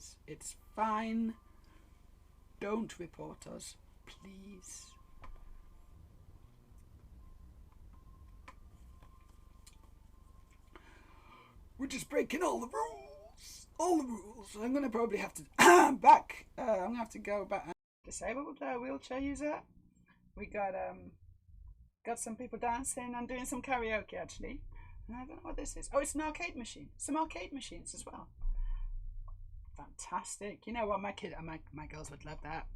is. It's fine. Don't report us, please. We're just breaking all the rules. All the rules. I'm going to probably have to I'm going to have to go back. Disabled wheelchair user. We got some people dancing and doing some karaoke actually. And I don't know what this is. Oh, it's an arcade machine. Some arcade machines as well. Fantastic. You know what, my girls would love that.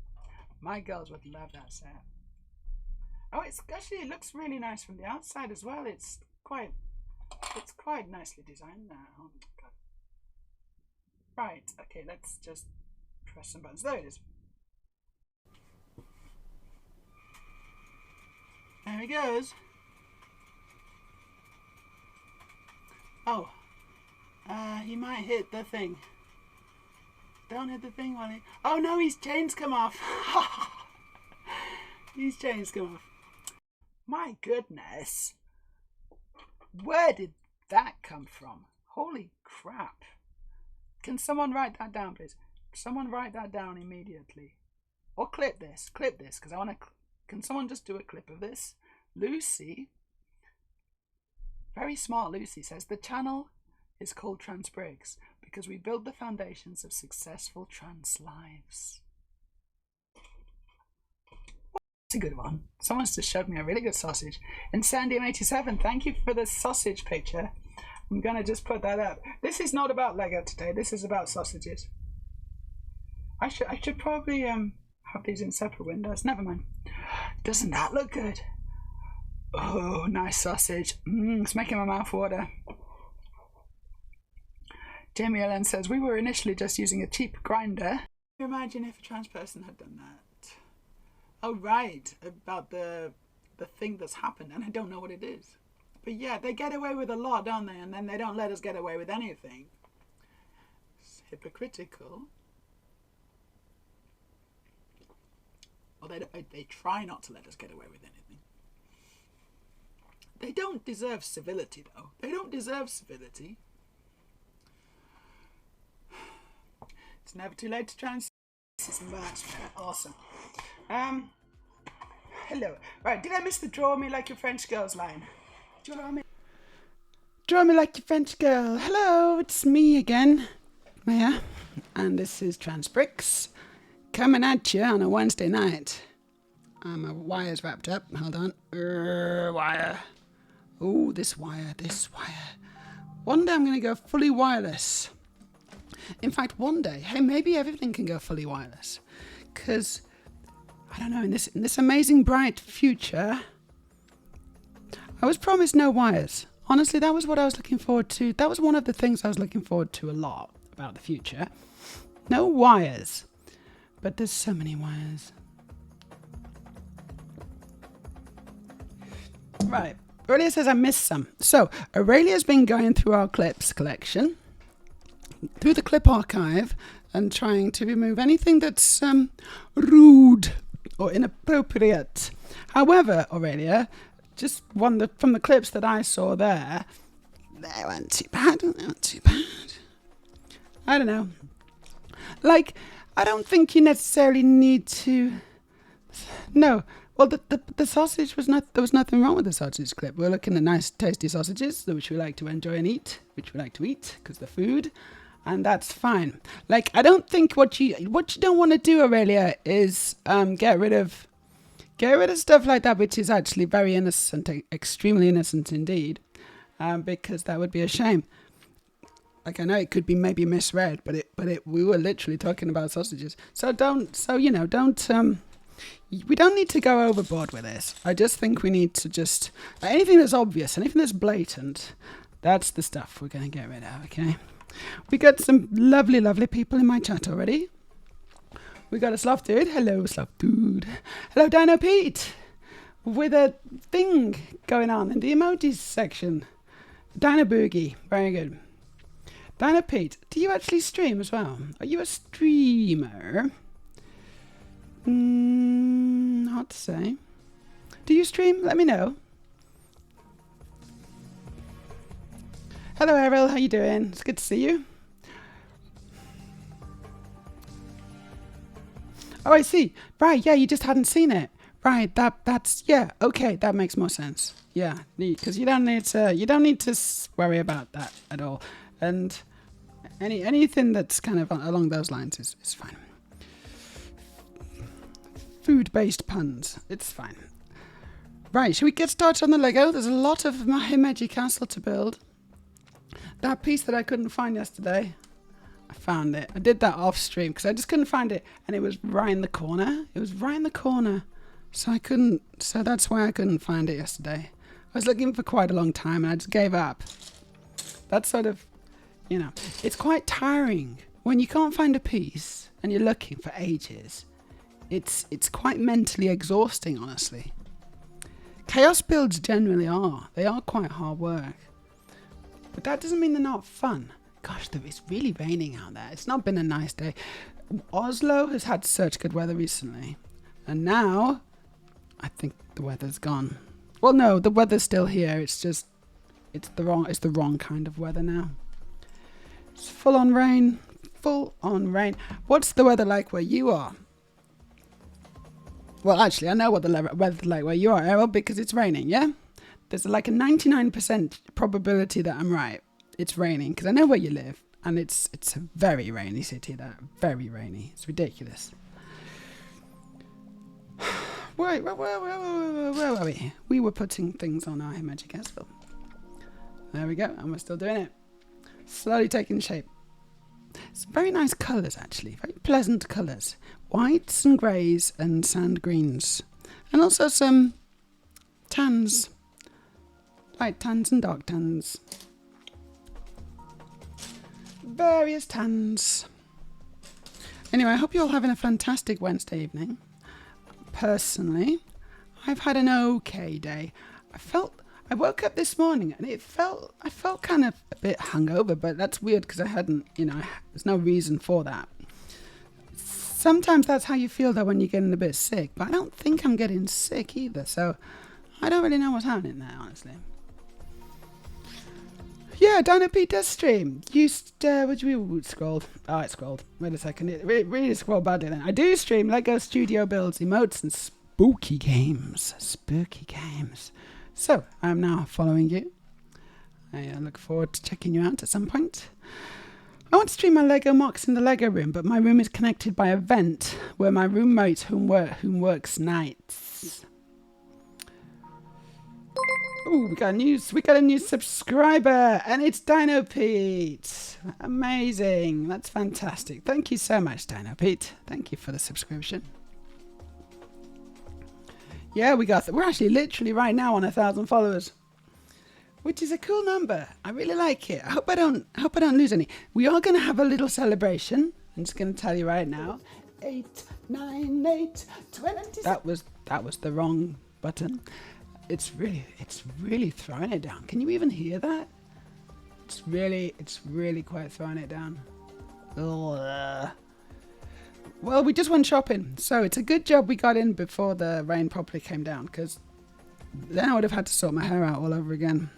My girls would love that set. Oh, it looks really nice from the outside as well. It's quite nicely designed now. Oh my god. Right, okay, let's just press some buttons. There it is. There he goes. Oh, he might hit the thing. Don't hit the thing while he... Oh no, his chains come off. His chains come off. My goodness. Where did that come from? Holy crap. Can someone write that down, please? Someone write that down immediately. Or clip this, because I want to... Can someone just do a clip of this? Lucy, very smart Lucy, says the channel is called Trans Briggs because we build the foundations of successful trans lives. That's a good one. Someone's just showed me a really good sausage. And Sandium87, thank you for the sausage picture. I'm going to just put that up. This is not about Lego today. This is about sausages. I should probably have these in separate windows. Never mind. Doesn't that look good? Oh, nice sausage. It's making my mouth water. Jamie Ellen says, we were initially just using a cheap grinder. Can you imagine if a trans person had done that? Oh, right. About the thing that's happened, and I don't know what it is. But yeah, they get away with a lot, don't they? And then they don't let us get away with anything. It's hypocritical. Or they try not to let us get away with anything. They don't deserve civility, though. They don't deserve civility. It's never too late to try and... This is much better. Awesome. Hello. Right, did I miss the draw me like your French girls line? Draw me like your French girl. Hello, it's me again, Meja. And this is Trans Bricks. Coming at you on a Wednesday night. My wire's wrapped up. Hold on. Wire. Oh, this wire. One day I'm going to go fully wireless. In fact, one day, hey, maybe everything can go fully wireless. Because, I don't know, in this amazing bright future, I was promised no wires. Honestly, that was what I was looking forward to. That was one of the things I was looking forward to a lot about the future. No wires. But there's so many wires. Right. Aurelia says I missed some. So, Aurelia's been going through our clips collection, through the clip archive, and trying to remove anything that's rude or inappropriate. However, Aurelia, just from the clips that I saw there, they weren't too bad. I don't know. Like, I don't think you necessarily need to... No. Well, the sausage was not... There was nothing wrong with the sausage clip. We're looking at nice, tasty sausages, which we like to enjoy and eat, which we like to eat, because they're food, and that's fine. Like, I don't think what you don't want to do, Aurelia, is get rid of stuff like that, which is actually very innocent, extremely innocent indeed, because that would be a shame. Like, I know it could be maybe misread, but we were literally talking about sausages. So we don't need to go overboard with this. I just think we need to just, anything that's obvious, anything that's blatant, that's the stuff we're going to get rid of, okay? We got some lovely, lovely people in my chat already. We got a Sloth Dude. Hello, Sloth Dude. Hello, Dino Pete. With a thing going on in the emojis section. Dino Boogie. Very good. Dino Pete, do you actually stream as well? Are you a streamer? Hard to say. Do you stream? Let me know. Hello, Errol. How you doing? It's good to see you. Oh, I see. Right, yeah, you just hadn't seen it. Right, that's yeah. Okay, that makes more sense. Yeah, because you don't need to worry about that at all. And anything that's kind of along those lines is fine. Food-based puns, it's fine. Right, should we get started on the Lego? There's a lot of my Himeji castle to build. That piece that I couldn't find yesterday, I found it. I did that off stream because I just couldn't find it, and it was right in the corner. It was right in the corner, so I couldn't. So that's why I couldn't find it yesterday. I was looking for quite a long time, and I just gave up. That's sort of, it's quite tiring when you can't find a piece and you're looking for ages. It's quite mentally exhausting, honestly. Chaos builds generally are. They are quite hard work. But that doesn't mean they're not fun. Gosh, it's really raining out there. It's not been a nice day. Oslo has had such good weather recently. And now, I think the weather's gone. Well, no, the weather's still here. It's just, it's the wrong kind of weather now. It's full on rain. Full on rain. What's the weather like where you are? Well, actually, I know what the weather's like where you are, Errol, because it's raining, yeah? There's like a 99% probability that I'm right. It's raining, because I know where you live, and it's a very rainy city there. Very rainy. It's ridiculous. Wait, where were we? We were putting things on our Himeji castle. There we go, and we're still doing it. Slowly taking shape. It's very nice colours, actually. Very pleasant colours. Whites and greys and sand greens. And also some tans. Light tans and dark tans. Various tans. Anyway, I hope you're all having a fantastic Wednesday evening. Personally, I've had an okay day. I woke up this morning and I felt kind of a bit hungover, but that's weird because I hadn't, there's no reason for that. Sometimes that's how you feel though when you're getting a bit sick, but I don't think I'm getting sick either, so I don't really know what's happening there, honestly. Yeah, Dino Pete does stream. Scrolled. Oh, it scrolled. Wait a second. It really scrolled badly then. I do stream Lego Studio builds, emotes, and spooky games. So, I'm now following you. I look forward to checking you out at some point. I want to stream my Lego mocks in the Lego room, but my room is connected by a vent where my roommate whom works nights. Oh, we got a new subscriber, and it's Dino Pete. Amazing. That's fantastic. Thank you so much, Dino Pete. Thank you for the subscription. Yeah, we're actually literally right now on 1,000 followers, which is a cool number. I really like it. I hope I don't lose any. We are going to have a little celebration. I'm just going to tell you right now. 8, 9, 8, 20. That was the wrong button. It's really throwing it down. Can you even hear that? It's really quite throwing it down. Ugh. Well, we just went shopping, so it's a good job we got in before the rain properly came down, because then I would have had to sort my hair out all over again.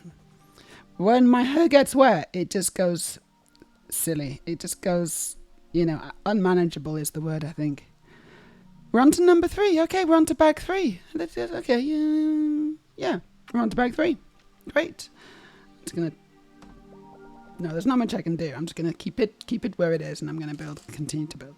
When my hair gets wet, it just goes silly. It just goes, unmanageable is the word, I think. We're on to number 3. Okay, we're on to bag 3. Okay, yeah, we're on to bag 3. Great. No, there's not much I can do. I'm just gonna keep it where it is, and I'm gonna continue to build.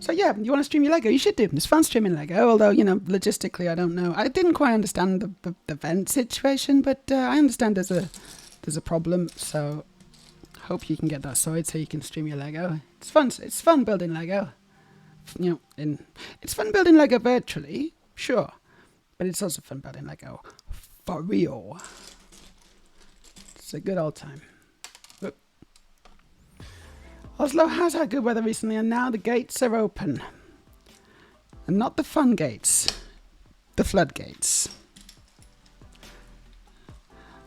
So yeah, you want to stream your Lego? You should do. It's fun streaming Lego, although, logistically, I don't know. I didn't quite understand the vent situation, but I understand there's a problem, so hope you can get that sorted so you can stream your Lego. It's fun building Lego. It's fun building Lego virtually, sure, but it's also fun building Lego for real. It's a good old time. Whoop. Oslo has had good weather recently, and now the gates are open. And not the fun gates, the floodgates.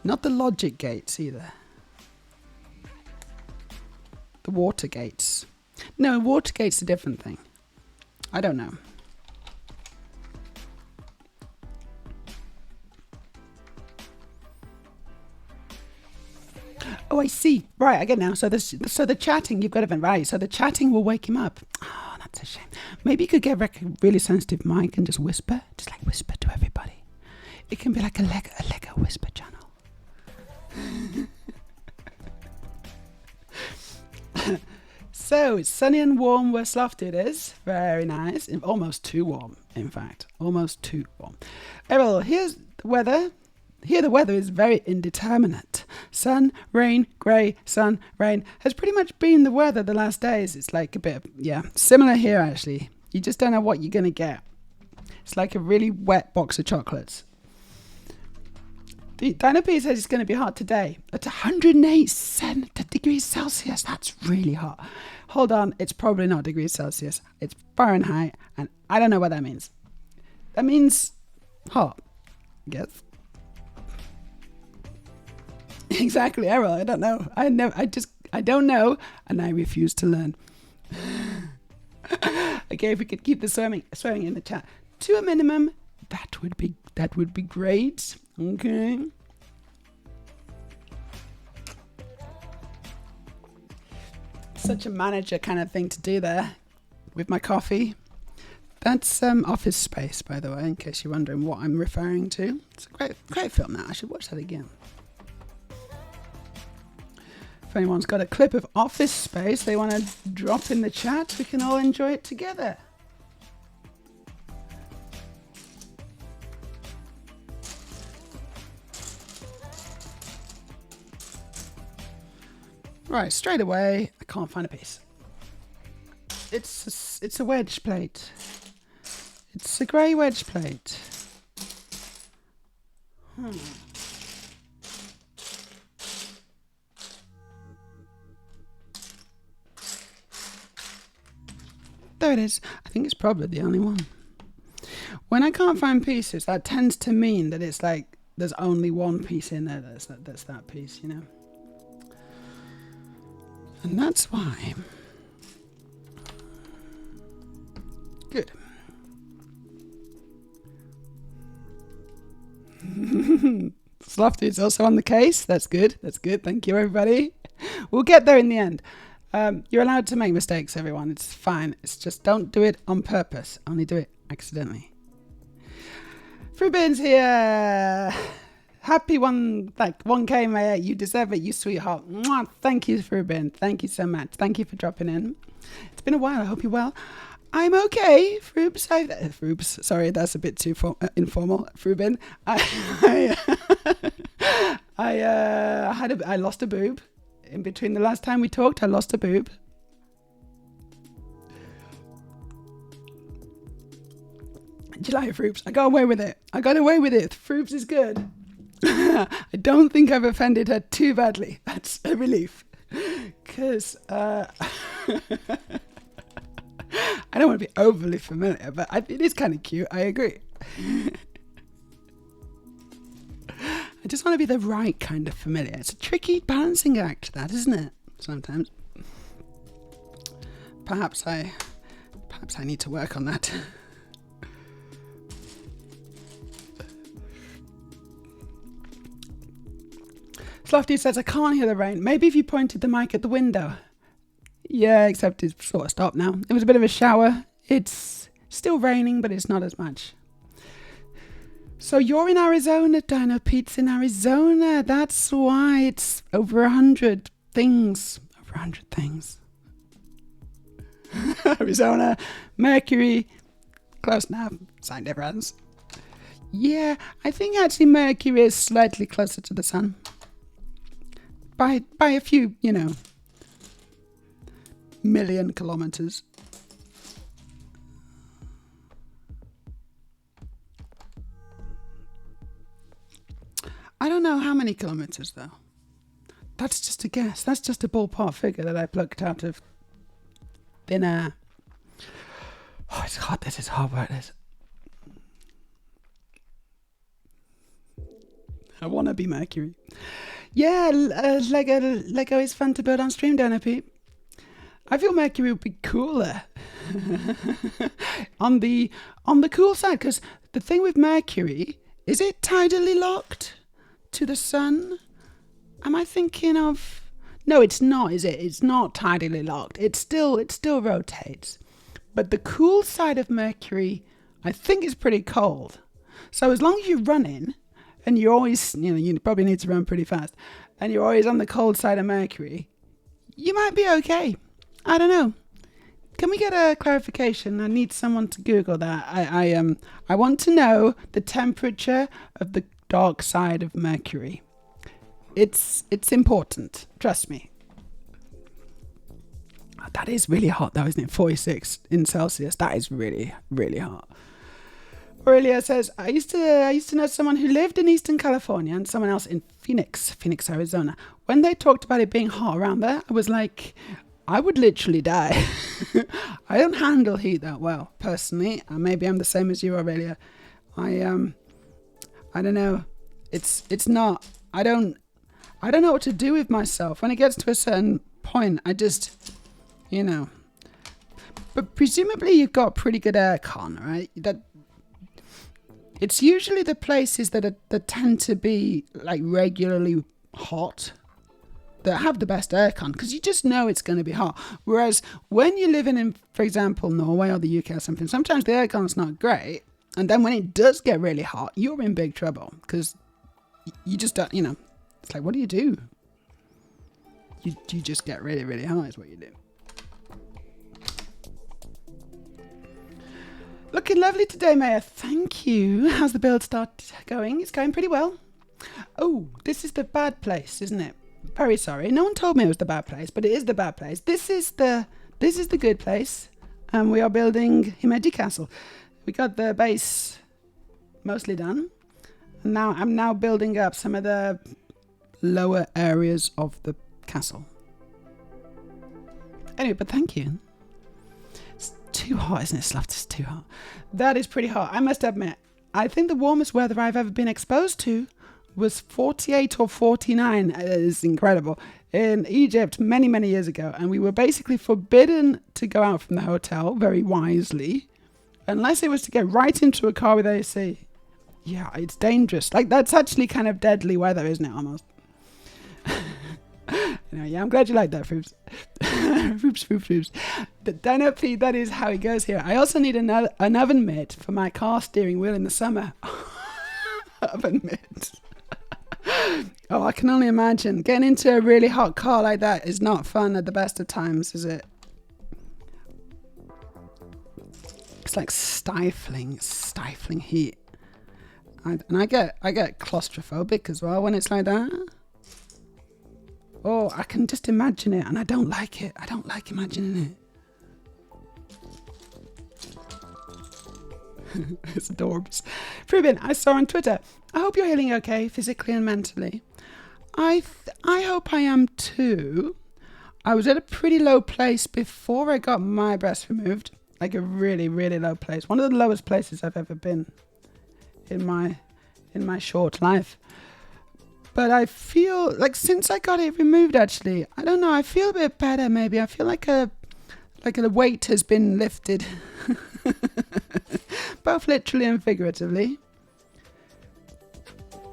Not the logic gates either. The water gates. No, water gate's a different thing. I don't know. Oh, I see. Right, I get it now. So the chatting, you've got it right. So the chatting will wake him up. Oh, that's a shame. Maybe you could get a really sensitive mic and just whisper. Just like whisper to everybody. It can be like a Lego whisper channel. So it's sunny and warm where Slofty is. Very nice. Almost too warm, in fact. Almost too warm. Errol, here's the weather. Here the weather is very indeterminate. Sun, rain, grey, sun, rain has pretty much been the weather the last days. It's like a bit, similar here actually. You just don't know what you're going to get. It's like a really wet box of chocolates. The Dino P says it's going to be hot today. It's 108 degrees Celsius. That's really hot. Hold on, it's probably not degrees Celsius. It's Fahrenheit, and I don't know what that means. That means hot, I guess. Exactly, Errol. I don't know. I don't know, and I refuse to learn. Okay, if we could keep the swearing in the chat to a minimum, that would be great. Okay. Such a manager kind of thing to do there with my coffee. That's Office Space, by the way, in case you're wondering what I'm referring to. It's a great film now. I should watch that again. If anyone's got a clip of Office Space they want to drop in the chat, we can all enjoy it together. Right, straight away, I can't find a piece. It's a wedge plate. It's a grey wedge plate. There it is. I think it's probably the only one. When I can't find pieces, that tends to mean that it's like there's only one piece in there that's that piece, you know? And that's why. Good. Slofty is also on the case. That's good. That's good. Thank you, everybody. We'll get there in the end. You're allowed to make mistakes, everyone. It's fine. It's just don't do it on purpose. Only do it accidentally. Fruitbin's here. Happy 1K, Meja. You deserve it, you sweetheart. Mwah. Thank you, Fruitbin. Thank you so much. Thank you for dropping in. It's been a while. I hope you're well. I'm okay, Froops. Froops. Sorry, that's a bit too informal. Fruitbin. I lost a boob. In between the last time we talked, I lost a boob. Do you like it, Froops? I got away with it. Froops is good. I don't think I've offended her too badly. That's a relief. Because I don't want to be overly familiar, but it is kind of cute. I agree. I just want to be the right kind of familiar. It's a tricky balancing act, that, isn't it? Sometimes. Perhaps I need to work on that. Slofty says, I can't hear the rain. Maybe if you pointed the mic at the window. Yeah, except it's sort of stopped now. It was a bit of a shower. It's still raining, but it's not as much. So you're in Arizona, Dino Pete's in Arizona. That's why it's over 100 things. Over 100 things. Arizona, Mercury, close enough. Signed difference. Yeah, I think actually Mercury is slightly closer to the sun. By a few, million kilometers. I don't know how many kilometers, though. That's just a guess. That's just a ballpark figure that I plucked out of thin air. Oh, it's hot. This is hot. Where it is. I want to be Mercury. Yeah, Lego is fun to build on stream, Dino Pete. I feel Mercury would be cooler. on the cool side, because the thing with Mercury, is it tidally locked to the sun? Am I thinking of No, it's not, is it? It's not tidally locked. It still rotates. But the cool side of Mercury, I think, is pretty cold. So as long as you're running, and you're always, you probably need to run pretty fast, and you're always on the cold side of Mercury, you might be okay. I don't know. Can we get a clarification? I need someone to Google that. I want to know the temperature of the dark side of Mercury. It's important. Trust me. That is really hot though, isn't it? 46 in Celsius. That is really, really hot. Aurelia says, I used to know someone who lived in Eastern California and someone else in Phoenix, Arizona. When they talked about it being hot around there, I was like, I would literally die. I don't handle heat that well, personally. Maybe I'm the same as you, Aurelia. I don't know. It's not. I don't know what to do with myself. When it gets to a certain point, I just, But presumably you've got pretty good aircon, right? It's usually the places that tend to be like regularly hot that have the best aircon, because you just know it's going to be hot. Whereas when you're living in, for example, Norway or the UK or something, sometimes the aircon's not great. And then when it does get really hot, you're in big trouble because you just don't, it's like, what do? You just get really, really hot is what you do. Looking lovely today, Meja. Thank you. How's the build start going? It's going pretty well. Oh, this is the bad place, isn't it? Very sorry. No one told me it was the bad place, but it is the bad place. This is the good place. And we are building Himeji Castle. We got the base mostly done. And now I'm building up some of the lower areas of the castle. Anyway, but thank you. Too hot, isn't it, Slav? It's too hot. That is pretty hot. I must admit, I think the warmest weather I've ever been exposed to was 48 or 49. It is incredible. In Egypt many, many years ago. And we were basically forbidden to go out from the hotel, very wisely, unless it was to get right into a car with AC. Yeah, it's dangerous. Like, that's actually kind of deadly weather, isn't it, almost? Anyway, yeah, I'm glad you like that, Foops. Foops. The Dino P, that is how it goes here. I also need an oven mitt for my car steering wheel in the summer. Oven mitt. Oh, I can only imagine. Getting into a really hot car like that is not fun at the best of times, is it? It's like stifling heat. And I get claustrophobic as well when it's like that. Oh, I can just imagine it, and I don't like it. I don't like imagining it. It's adorbs. Rubin, I saw on Twitter. I hope you're healing okay, physically and mentally. I hope I am too. I was at a pretty low place before I got my breast removed. Like a really, really low place. One of the lowest places I've ever been in my short life. But I feel like since I got it removed, actually, I don't know, I feel a bit better maybe. I feel like a weight has been lifted. Both literally and figuratively.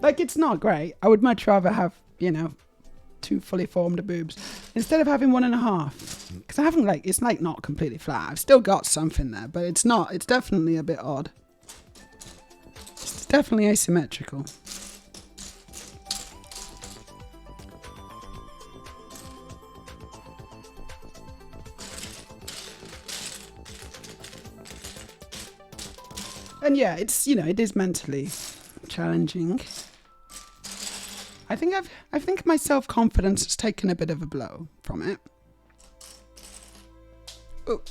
Like, it's not great. I would much rather have, 2 fully formed boobs instead of having 1.5. Because I haven't, it's not completely flat. I've still got something there, but it's definitely a bit odd. It's definitely asymmetrical. And yeah, it's, it is mentally challenging. I think my self-confidence has taken a bit of a blow from it. Oh.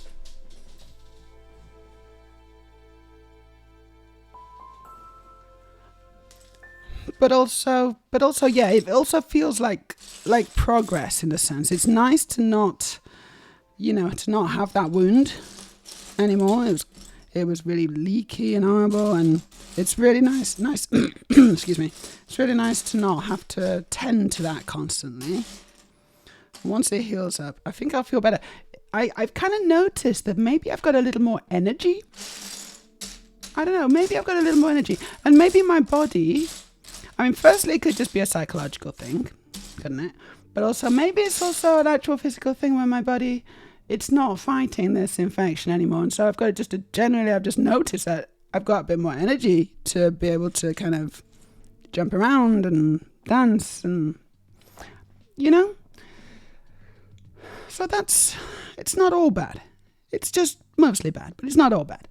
But also, yeah, it also feels like progress in a sense. It's nice to not, to not have that wound anymore. It was really leaky and horrible, and it's really nice, excuse me, it's really nice to not have to tend to that constantly. Once it heals up, I think I'll feel better. I've kind of noticed that maybe I've got a little more energy. I don't know, maybe I've got a little more energy. And maybe my body, firstly, it could just be a psychological thing, couldn't it? But also, maybe it's also an actual physical thing where my body, it's not fighting this infection anymore. And so I've got I've just noticed that I've got a bit more energy to be able to kind of jump around and dance and, So it's not all bad. It's just mostly bad, but it's not all bad.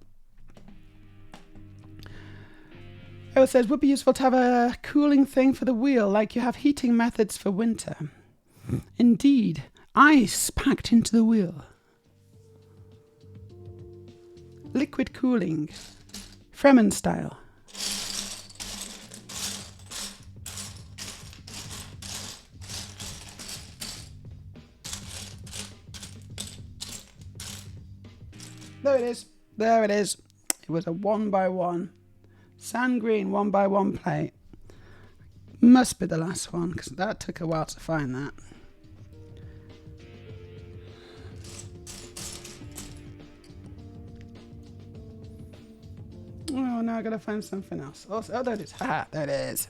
It says, would be useful to have a cooling thing for the wheel, like you have heating methods for winter. Indeed, ice packed into the wheel. Liquid cooling, Fremen style. There it is. There it is. It was a 1x1. Sand green 1x1 plate. Must be the last one, because that took a while to find that. Oh, now I gotta find something else. Oh, there it is. Ha, there it is.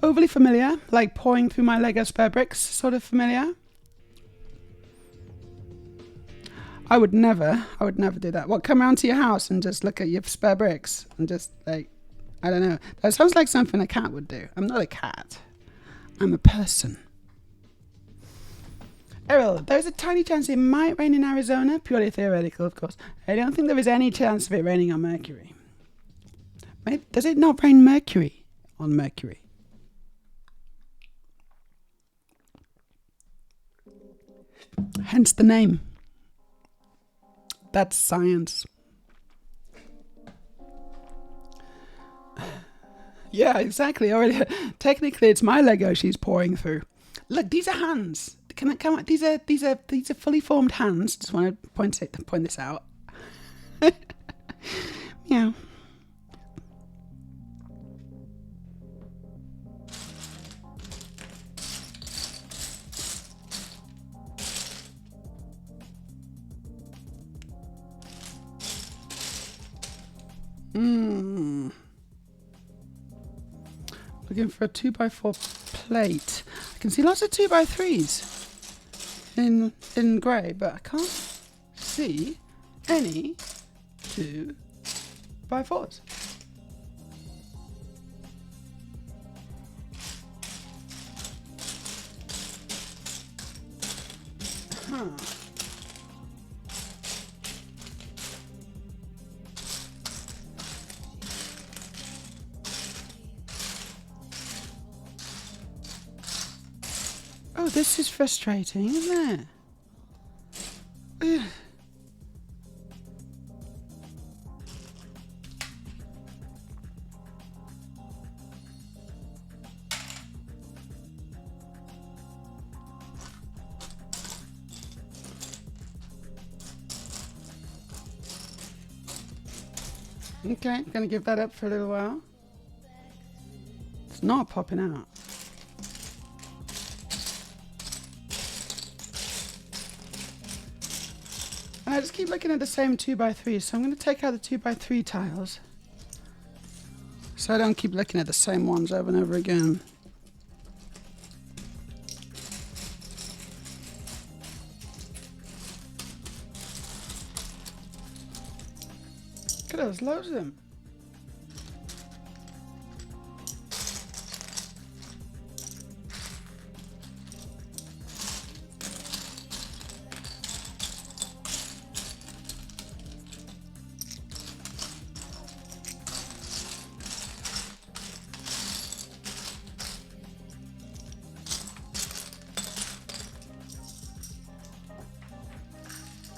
Overly familiar, like pouring through my Lego spare bricks, sort of familiar. I would never do that. What, come round to your house and just look at your spare bricks and just I don't know. That sounds like something a cat would do. I'm not a cat. I'm a person. Errol, there's a tiny chance it might rain in Arizona. Purely theoretical, of course. I don't think there is any chance of it raining on Mercury. Does it not rain Mercury on Mercury? Hence the name. That's science. Yeah, exactly. Already, technically, it's my Lego she's pouring through. Look, these are hands. Can I come? These are fully formed hands. Just want to point this out. Yeah. Looking for a 2x4 plate. I can see lots of 2x3s in grey, but I can't see any 2x4s. Huh. Oh, this is frustrating, isn't it? Ugh. Okay, I'm going to give that up for a little while. It's not popping out. And I just keep looking at the same 2x3, so I'm going to take out the 2x3 tiles. So I don't keep looking at the same ones over and over again. Look at those, loads of them.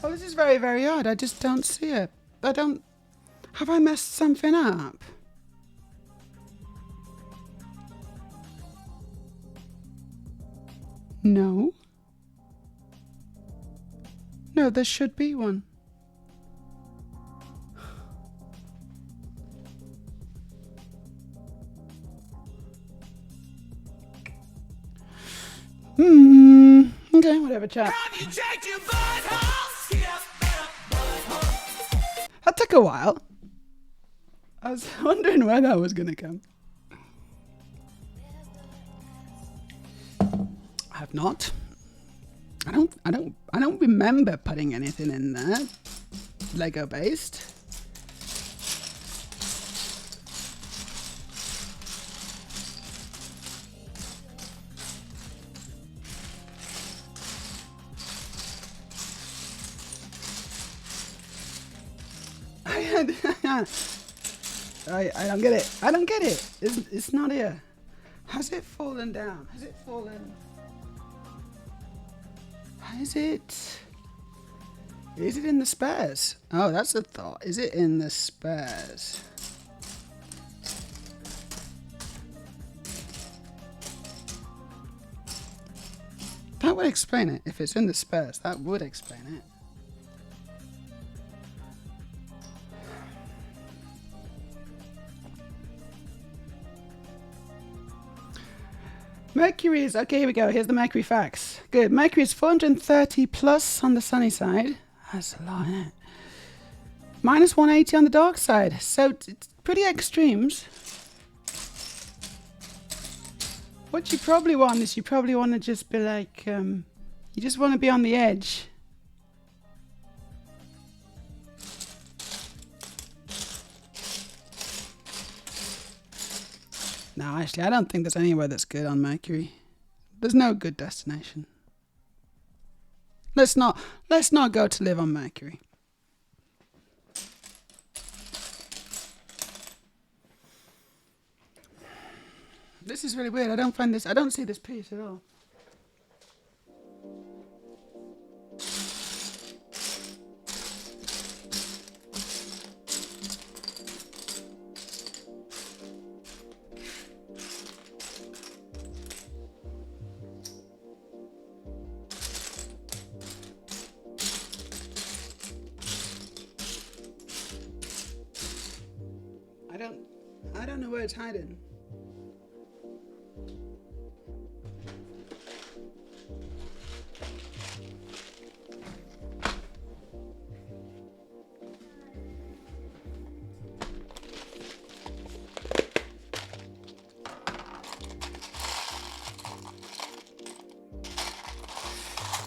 Oh, this is very, very odd. I just don't see it. Have I messed something up? No. No, there should be one. Okay, whatever, chat. That took a while. I was wondering where that was going to come. I've not. I don't remember putting anything in there Lego based. I don't get it. I don't get it. It's not here. Has it fallen down? Has it fallen? Is it in the spares? Oh, that's a thought. Is it in the spares? That would explain it. If it's in the spares, that would explain it. Mercury is, okay, here we go. Here's the Mercury facts. Good. Mercury is 430 plus on the sunny side. That's a lot, isn't it? Minus 180 on the dark side. So it's pretty extremes. What you probably want is you probably want to just be like, you just want to be on the edge. No, actually, I don't think there's anywhere that's good on Mercury. There's no good destination. Let's not go to live on Mercury. This is really weird. I don't see this piece at all. I don't know where it's hiding.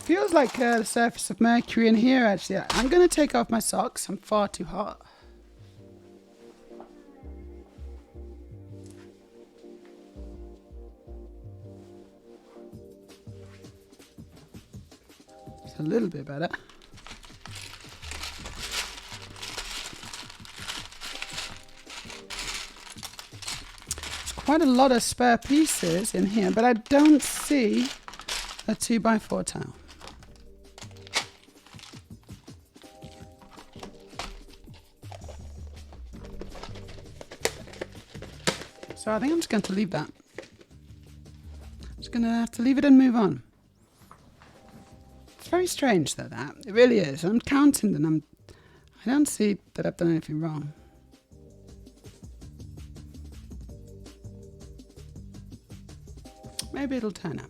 Feels like the surface of Mercury in here, actually. I'm going to take off my socks. I'm far too hot. It's a little bit better. There's quite a lot of spare pieces in here, but I don't see a 2x4 towel. So I think I'm just going to leave that. Just going to have to leave it and move on. It's very strange though, that. It really is. I'm counting and I don't see that I've done anything wrong. Maybe it'll turn up.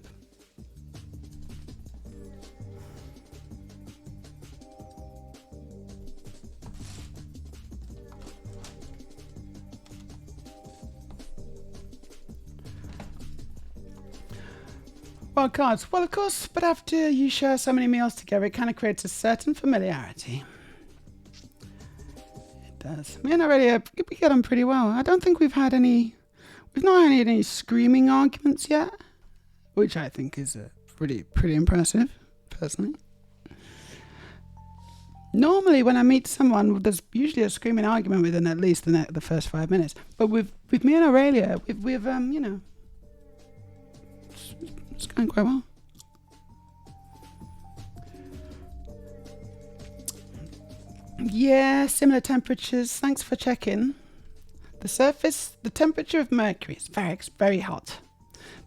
Well, cards. Well, of course, but after you share so many meals together, it kind of creates a certain familiarity. It does. Me and Aurelia, we get on pretty well. I don't think we've not had any screaming arguments yet, which I think is pretty impressive, personally. Normally, when I meet someone, there's usually a screaming argument within at least the first 5 minutes. But with me and Aurelia, we've you know, it's going quite well. Yeah, similar temperatures. Thanks for checking. The temperature of Mercury is very hot,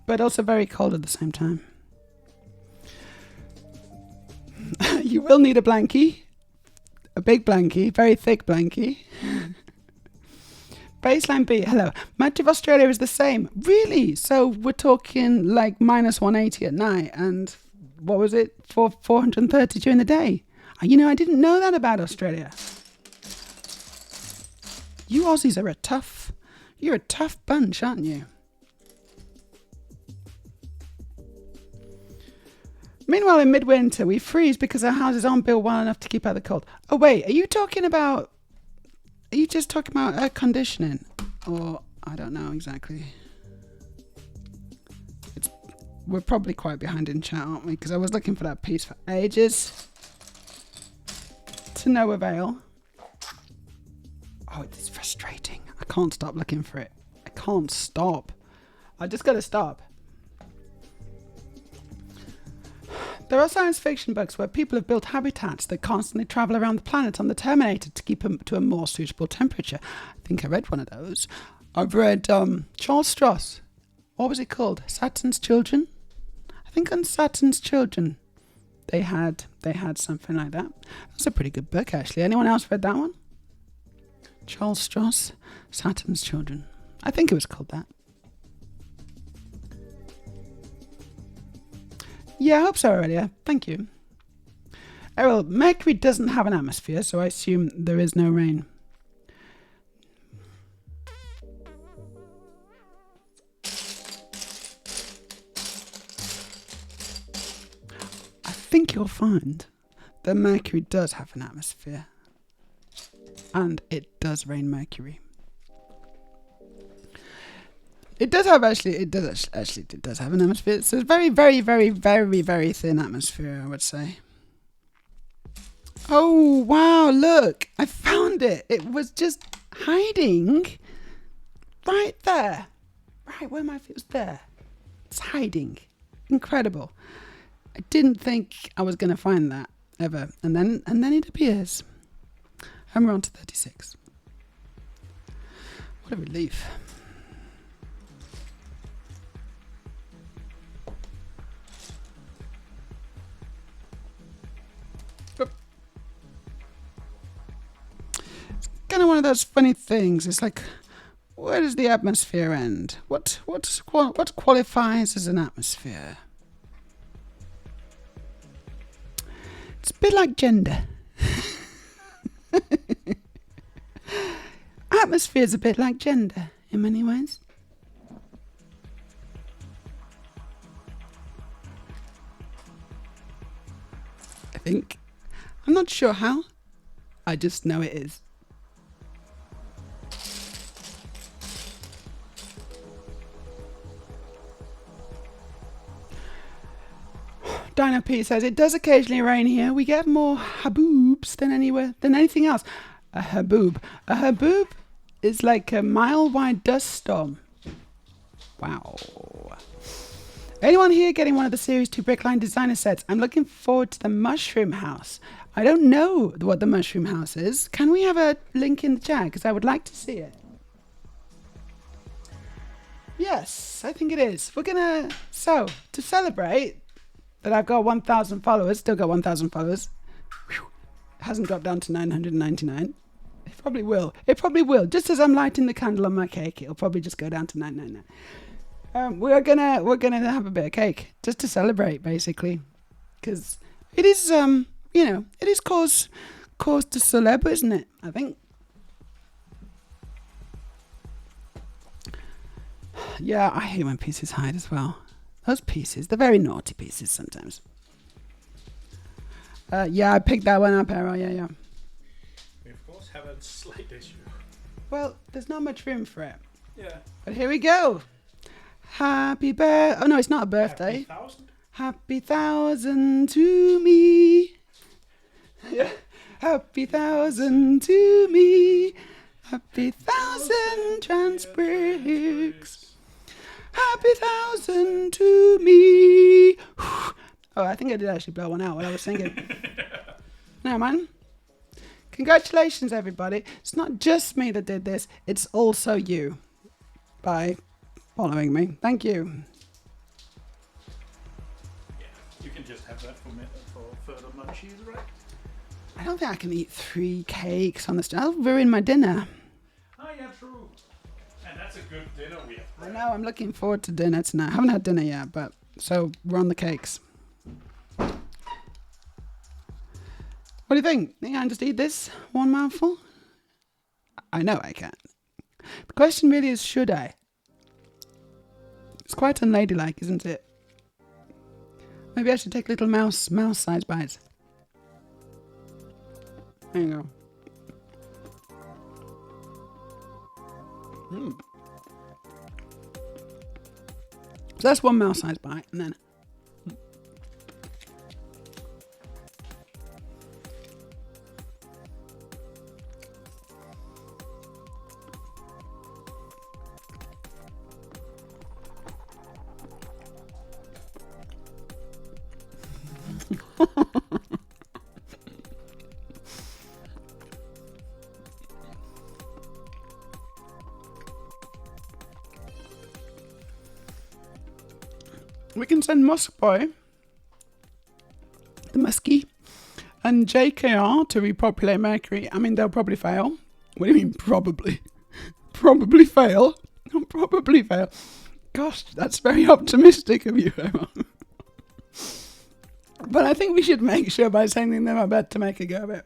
but also very cold at the same time. You will need a blankie, a big blankie, very thick blankie. Baseline B, hello. Much of Australia is the same. Really? So we're talking like minus 180 at night and what was it? 430 during the day. You know, I didn't know that about Australia. You Aussies are you're a tough bunch, aren't you? Meanwhile, in midwinter, we freeze because our houses aren't built well enough to keep out the cold. Oh, wait, are you just talking about air conditioning? Or, I don't know exactly. We're probably quite behind in chat, aren't we? Because I was looking for that piece for ages. To no avail. Oh, it's frustrating. I can't stop looking for it. I can't stop. I just gotta stop. There are science fiction books where people have built habitats that constantly travel around the planet on the Terminator to keep them to a more suitable temperature. I think I read one of those. I've read Charles Stross. What was it called? Saturn's Children? I think on Saturn's Children they had something like that. That's a pretty good book, actually. Anyone else read that one? Charles Stross, Saturn's Children. I think it was called that. Yeah, I hope so, Aurelia. Thank you. Errol, Mercury doesn't have an atmosphere, so I assume there is no rain. I think you'll find that Mercury does have an atmosphere. And it does rain Mercury. It does have an atmosphere. It's a very, very, very, very, very thin atmosphere, I would say. Oh, wow, look. I found it. It was just hiding right there. Right where my feet was there. It's hiding. Incredible. I didn't think I was going to find that ever. And then it appears. And we're on to 36. What a relief. Kind of one of those funny things. It's like, where does the atmosphere end? What qualifies as an atmosphere? It's a bit like gender. Atmosphere's a bit like gender in many ways. I think. I'm not sure how. I just know it is. Dino P says, it does occasionally rain here. We get more haboobs than anything else. A haboob. A haboob is like a mile-wide dust storm. Wow. Anyone here getting one of the Series 2 Brickline designer sets? I'm looking forward to the Mushroom House. I don't know what the Mushroom House is. Can we have a link in the chat? Because I would like to see it. Yes, I think it is. So, to celebrate that I've got 1,000 followers, still got 1,000 followers. Whew. It hasn't dropped down to 999. It probably will. Just as I'm lighting the candle on my cake, it'll probably just go down to 999. We're gonna have a bit of cake just to celebrate, basically, because it is it is cause to celeb, isn't it? I think. Yeah, I hate when pieces hide as well. Those pieces, they're very naughty pieces sometimes. Yeah, I picked that one up, Errol. Yeah. We of course have a slight issue. Well, there's not much room for it. Yeah. But here we go. Happy birthday. Oh no, it's not a birthday. Happy 1,000 to me. Yeah. Happy 1,000 to me. Happy 1,000 Transbricks. Happy 1,000 to me. Oh, I think I did actually blow one out while I was singing. No, man. Congratulations, everybody. It's not just me that did this. It's also you. By following me. Thank you. Yeah, you can just have that for further munchies, right? I don't think I can eat 3 cakes on this. I'll ruin my dinner. Oh, yeah, true. And that's a good dinner we have. I know, I'm looking forward to dinner tonight. I haven't had dinner yet, but so we're on the cakes. What do you think? Think I can just eat this one mouthful? I know I can. The question really is, should I? It's quite unladylike, isn't it? Maybe I should take little mouse-sized bites. There you go. So that's one mouse-sized bite, and then... We can send Muskboy, the Muskie, and JKR to repopulate Mercury. I mean, they'll probably fail. What do you mean, probably? Probably fail? Probably fail. Gosh, that's very optimistic of you, Emma. But I think we should make sure by sending them a bed to make a go of it.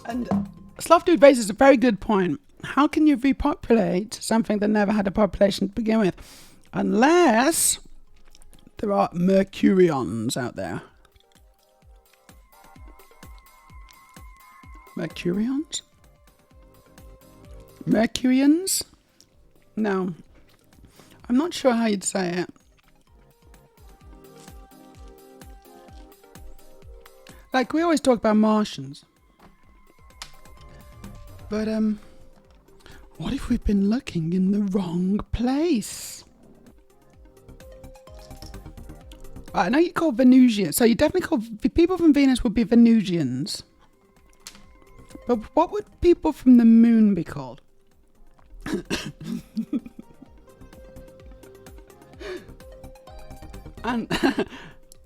And Sloth Dude raises a very good point. How can you repopulate something that never had a population to begin with? Unless there are Mercurions out there. Mercurions? Mercurians? No. I'm not sure how you'd say it. Like, we always talk about Martians. But, what if we've been looking in the wrong place? I know you call Venusians, so you definitely call people from Venus would be Venusians. But what would people from the moon be called? And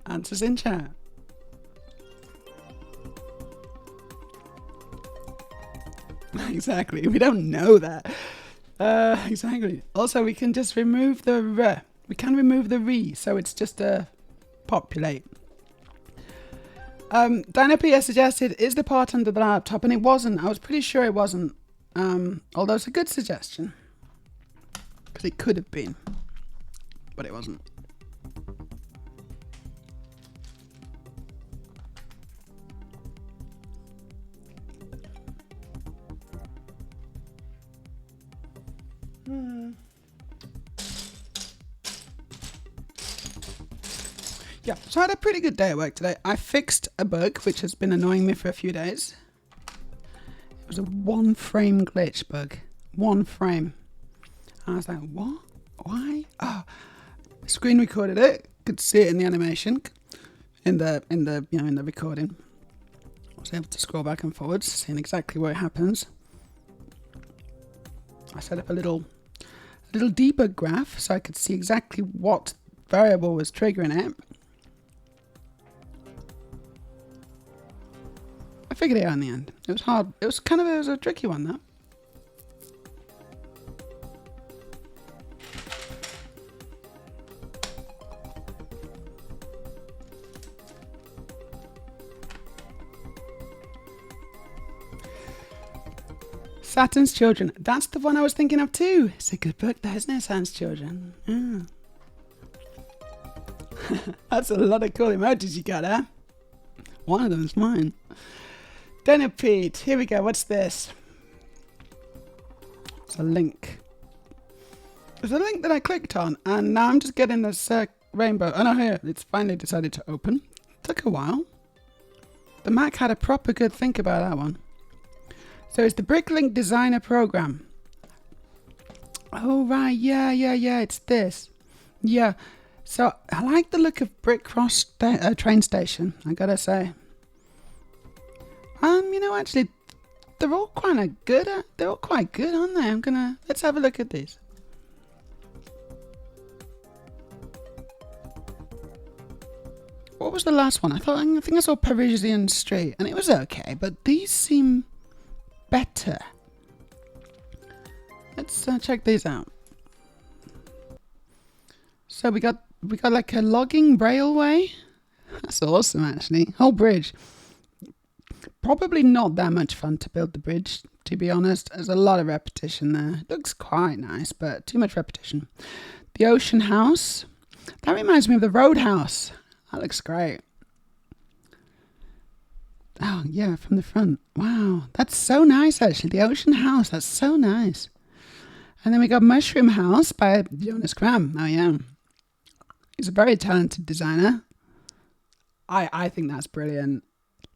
answers in chat. Exactly. We don't know that. Exactly. Also, we can just remove the re. We can remove the re, so it's just a populate. Dino PS suggested, is the part under the laptop? And it wasn't. I was pretty sure it wasn't. Although it's a good suggestion. Because it could have been. But it wasn't. Yeah, so I had a pretty good day at work today. I fixed a bug which has been annoying me for a few days. It was a one frame glitch bug. One frame. And I was like, what? Why? Oh, screen recorded it. Could see it in the animation. In the recording. I was able to scroll back and forwards, seeing exactly where it happens. I set up a little debug graph so I could see exactly what variable was triggering it. I figured it out in the end. It was hard. It was a tricky one though. Saturn's Children. That's the one I was thinking of too. It's a good book, that isn't it? Saturn's Children. Yeah. That's a lot of cool emojis you got, huh? One of them is mine. Daniel Pete. Here we go. What's this? It's a link. There's a link that I clicked on, and now I'm just getting this rainbow. Oh no, here. It's finally decided to open. Took a while. The Mac had a proper good think about that one. So it's the Bricklink Designer Program. Oh, right. Yeah. It's this. Yeah. So I like the look of Brick Cross train station, I gotta say. Actually, they're all kind of good. They're all quite good, aren't they? Let's have a look at these. What was the last one? I think I saw Parisian Street, and it was okay, but these seem better. Let's check these out. So we got like a logging railway. That's awesome, actually. Whole bridge. Probably not that much fun to build the bridge, to be honest. There's a lot of repetition there. It looks quite nice, but too much repetition. the ocean house. That reminds me of the Roadhouse. That looks great. Oh, yeah, from the front. Wow, that's so nice, actually. The ocean house, that's so nice. And then we got Mushroom House by Jonas Graham. Oh, yeah. He's a very talented designer. I think that's brilliant.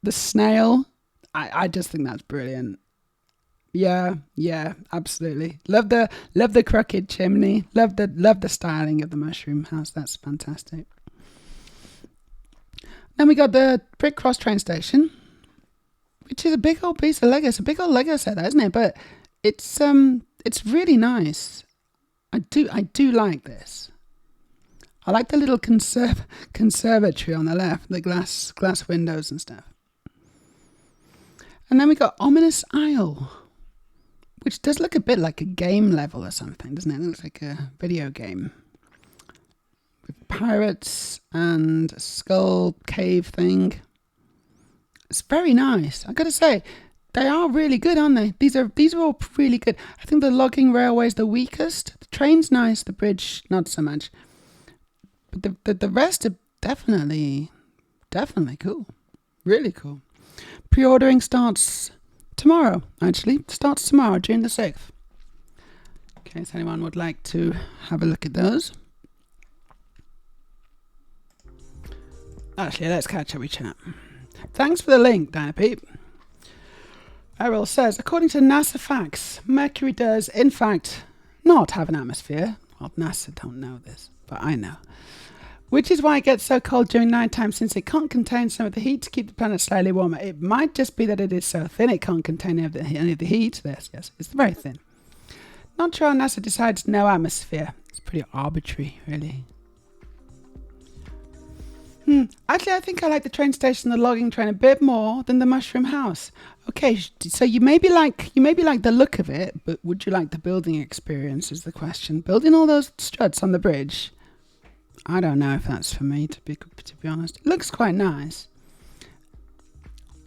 The snail, I just think that's brilliant. Yeah, absolutely. Love the crooked chimney. Love the styling of the mushroom house. That's fantastic. Then we got the Brick Cross train station, which is a big old piece of Lego. It's a big old Lego set, that, isn't it? But it's really nice. I do like this. I like the little conservatory on the left, the glass windows and stuff. And then we got Ominous Isle, which does look a bit like a game level or something, doesn't it? It looks like a video game. With pirates and a skull cave thing. It's very nice. I gotta say, they are really good, aren't they? These are all really good. I think the logging railway is the weakest. The train's nice, the bridge not so much. But the rest are definitely cool. Really cool. Pre-ordering starts tomorrow, actually. Starts tomorrow, June the 6th. In case anyone would like to have a look at those. Actually, let's catch up with chat. Thanks for the link, Dynapete. Errol says, according to NASA facts, Mercury does, in fact, not have an atmosphere. Well, NASA don't know this, but I know. Which is why it gets so cold during nighttime, since it can't contain some of the heat to keep the planet slightly warmer. It might just be that it is so thin it can't contain any of the heat. Yes, it's very thin. Not sure how NASA decides no atmosphere. It's pretty arbitrary, really. Actually, I think I like the train station and the logging train a bit more than the mushroom house. Okay, so you maybe like the look of it, but would you like the building experience is the question. Building all those struts on the bridge, I don't know if that's for me, to be honest. It looks quite nice,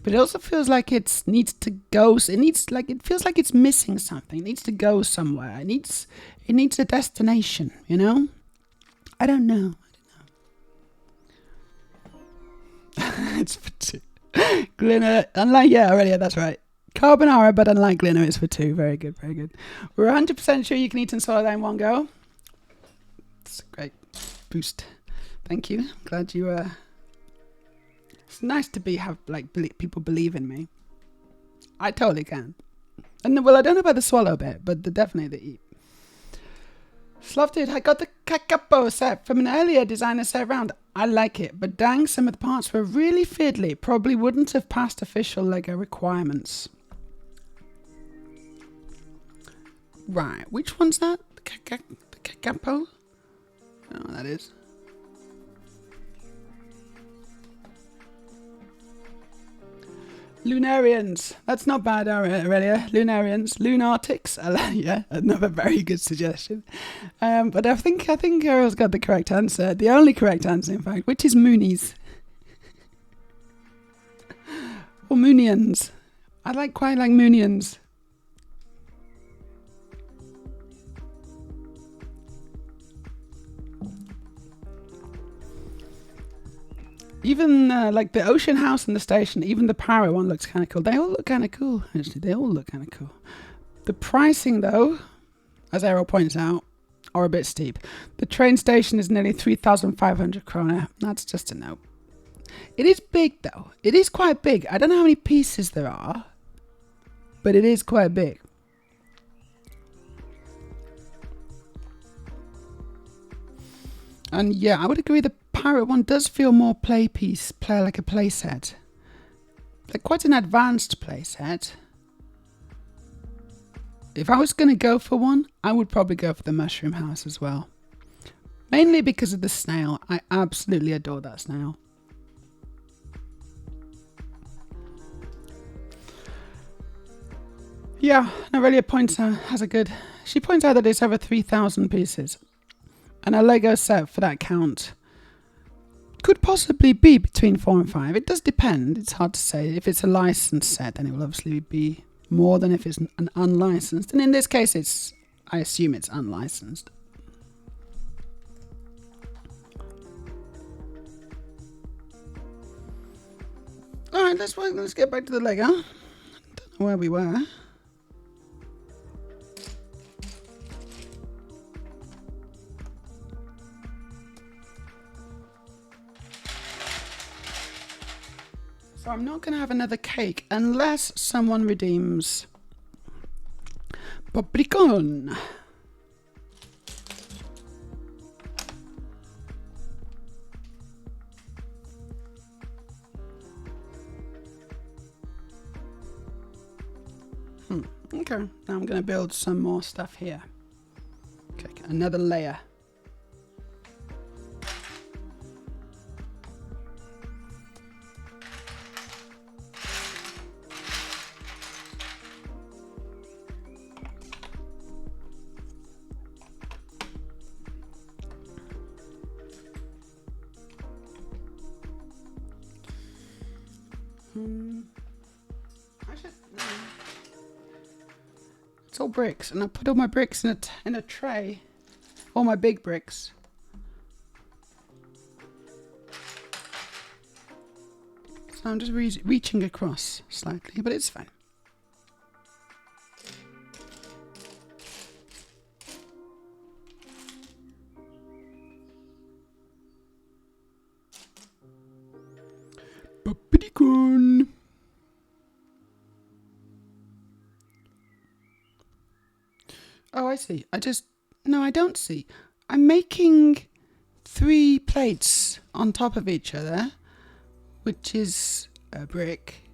but it also feels like it needs to go. It feels like it's missing something. It needs to go somewhere. It needs a destination. You know, I don't know. It's for 2. Glinner, unlike Aurelia, that's right. Carbonara, but unlike Glinner, it's for 2. Very good, very good. We're 100% sure you can eat and swallow that in one go. It's a great boost. Thank you. Glad you it's nice to have people believe in me. I totally can. And well, I don't know about the swallow bit, but definitely the eat. Dude, I got the Kakapo set from an earlier designer set round. I like it, but dang, some of the parts were really fiddly. Probably wouldn't have passed official Lego requirements. Right, which one's that? The Kakapo? I don't know what that is. Lunarians. That's not bad, Aurelia. Lunarians. Lunatics. Yeah, another very good suggestion. But I think Errol's got the correct answer. The only correct answer, in fact, which is Moonies. Or Moonians. I quite like Moonians. Even like the ocean house and the station, even the pirate one looks kind of cool. They all look kind of cool, actually. They all look kind of cool. The pricing, though, as Errol points out, are a bit steep. The train station is nearly 3,500 krona. That's just a no. It is big, though. It is quite big. I don't know how many pieces there are, but it is quite big. And yeah, I would agree the pirate one does feel more like a play set. Like quite an advanced play set. If I was going to go for one, I would probably go for the mushroom house as well. Mainly because of the snail. I absolutely adore that snail. Yeah, Aurelia she points out that it's over 3,000 pieces. And a Lego set for that count could possibly be between 4 and 5. It does depend. It's hard to say. If it's a licensed set, then it will obviously be more than if it's an unlicensed. And in this case, I assume it's unlicensed. let's get back to the Lego. I don't know where we were. So I'm not going to have another cake unless someone redeems Paprikon. Okay, now I'm going to build some more stuff here. Okay, another layer. It's all bricks, and I put all my bricks in a tray. All my big bricks. So I'm just reaching across slightly, but it's fine. Paprikon. Oh, I see. No, I don't see. I'm making 3 plates on top of each other, which is a brick.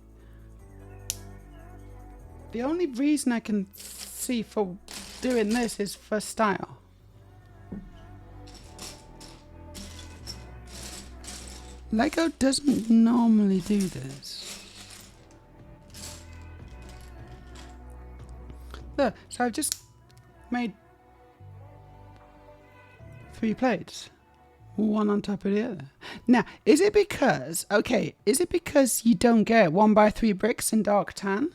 The only reason I can see for doing this is for style. Lego doesn't normally do this. Look, so I've just made 3 plates, one on top of the other. Now, is it because you don't get 1x3 bricks in dark tan?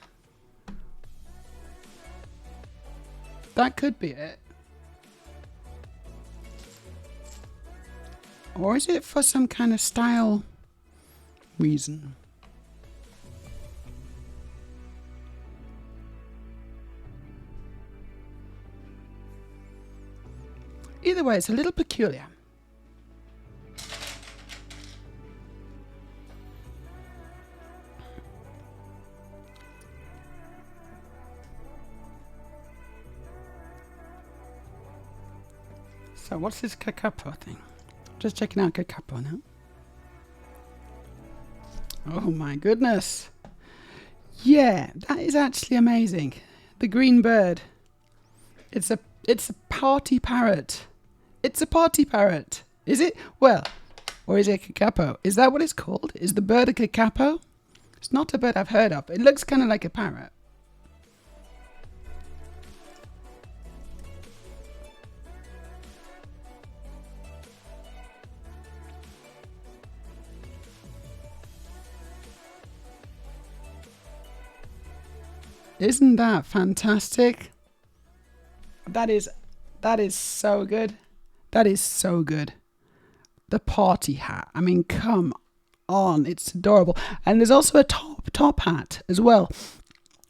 That could be it. Or is it for some kind of style reason? Either way, it's a little peculiar. So what's this Kakapo thing? Just checking out Kakapo now. Oh my goodness. Yeah, that is actually amazing. The green bird. It's a party parrot. It's a party parrot. Is it? Well, or is it a Kakapo? Is that what it's called? Is the bird a Kakapo? It's not a bird I've heard of. It looks kind of like a parrot. Isn't that fantastic? That is so good. That is so good. The party hat. I mean, come on. It's adorable. And there's also a top hat as well.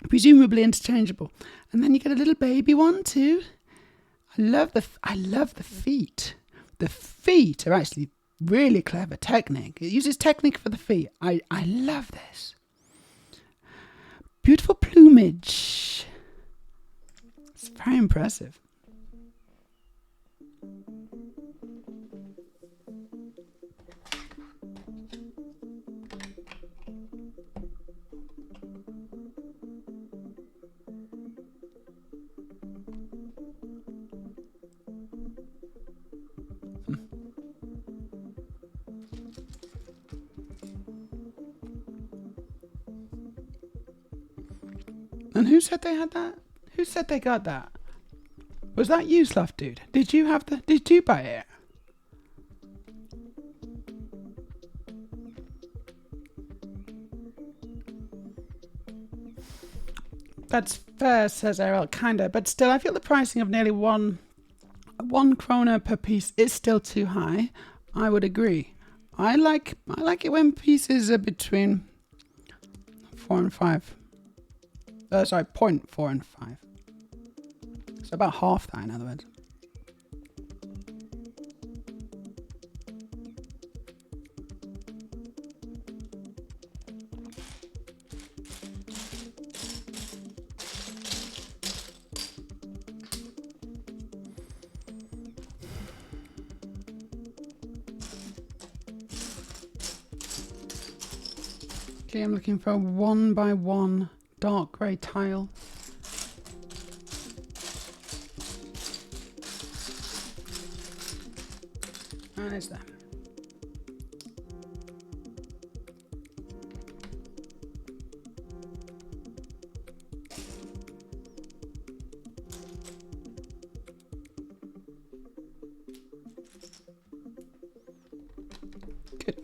Presumably interchangeable. And then you get a little baby one too. I love the feet. The feet are actually really clever technique. It uses technique for the feet. I love this. Beautiful plumage. It's very impressive. And who said they had that? Who said they got that? Was that you, Slough Dude? Did you buy it? That's fair, says Errol, kinda, but still I feel the pricing of nearly one krona per piece is still too high. I would agree. I like it when pieces are between 4 and 5. Sorry, 0.4 and 5. So about half that, in other words. Okay, I'm looking for a 1 by 1 dark grey tile. And it's there. Good.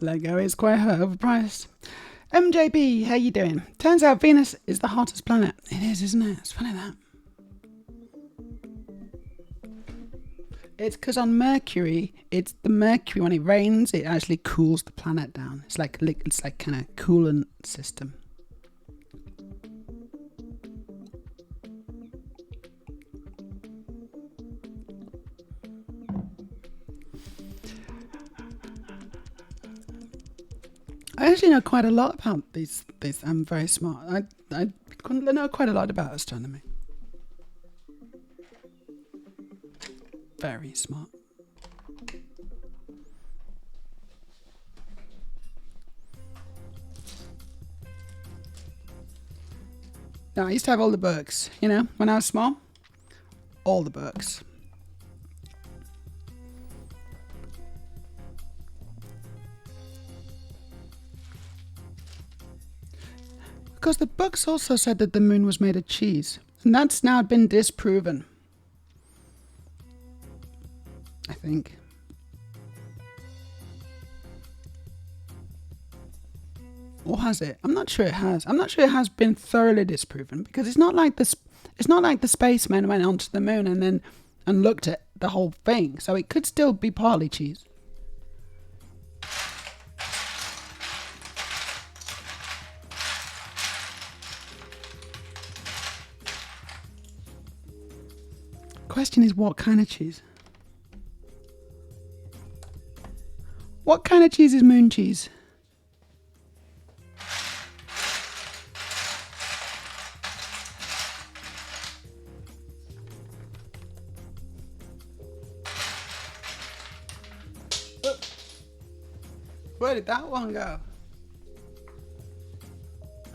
Lego is quite overpriced. MJB, how you doing? Turns out Venus is the hottest planet. It is, isn't it? It's funny that. It's because on Mercury, it's the Mercury when it rains, it actually cools the planet down. It's like kind of coolant system. I actually know quite a lot about these. I'm very smart. I know quite a lot about astronomy. Very smart. No, I used to have all the books, you know, when I was small. All the books. Because the books also said that the moon was made of cheese. And that's now been disproven. I think. Or has it? I'm not sure it has. I'm not sure it has been thoroughly disproven because it's not like the spacemen went onto the moon and looked at the whole thing. So it could still be partly cheese. Question is, what kind of cheese? What kind of cheese is moon cheese? Where did that one go?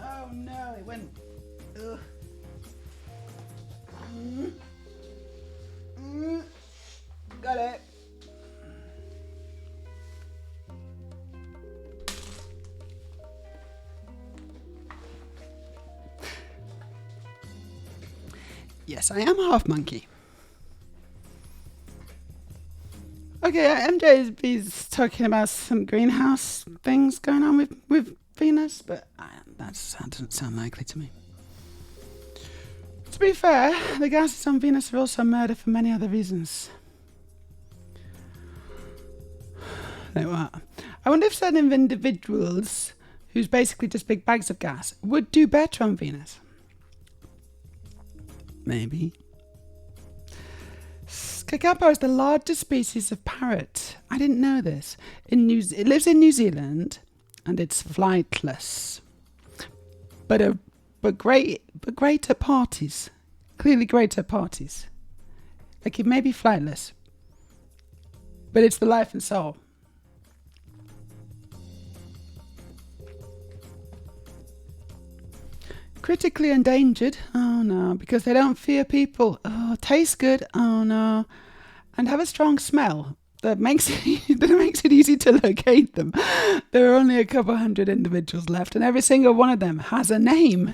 Oh no, it went. Ugh. Got it. Yes, I am half monkey. Okay, MJ is talking about some greenhouse things going on with Venus, but that doesn't sound likely to me. To be fair, the gases on Venus are also murder for many other reasons. Like what? I wonder if certain individuals, who's basically just big bags of gas, would do better on Venus. Maybe. Kakapo is the largest species of parrot. I didn't know this. It lives in New Zealand, and it's flightless. But great at parties. Clearly great at parties. Like it may be flightless, but it's the life and soul. Critically endangered. Oh no, because they don't fear people. Oh, taste good. Oh no, and have a strong smell that makes it easy to locate them. There are only a couple hundred individuals left, and every single one of them has a name.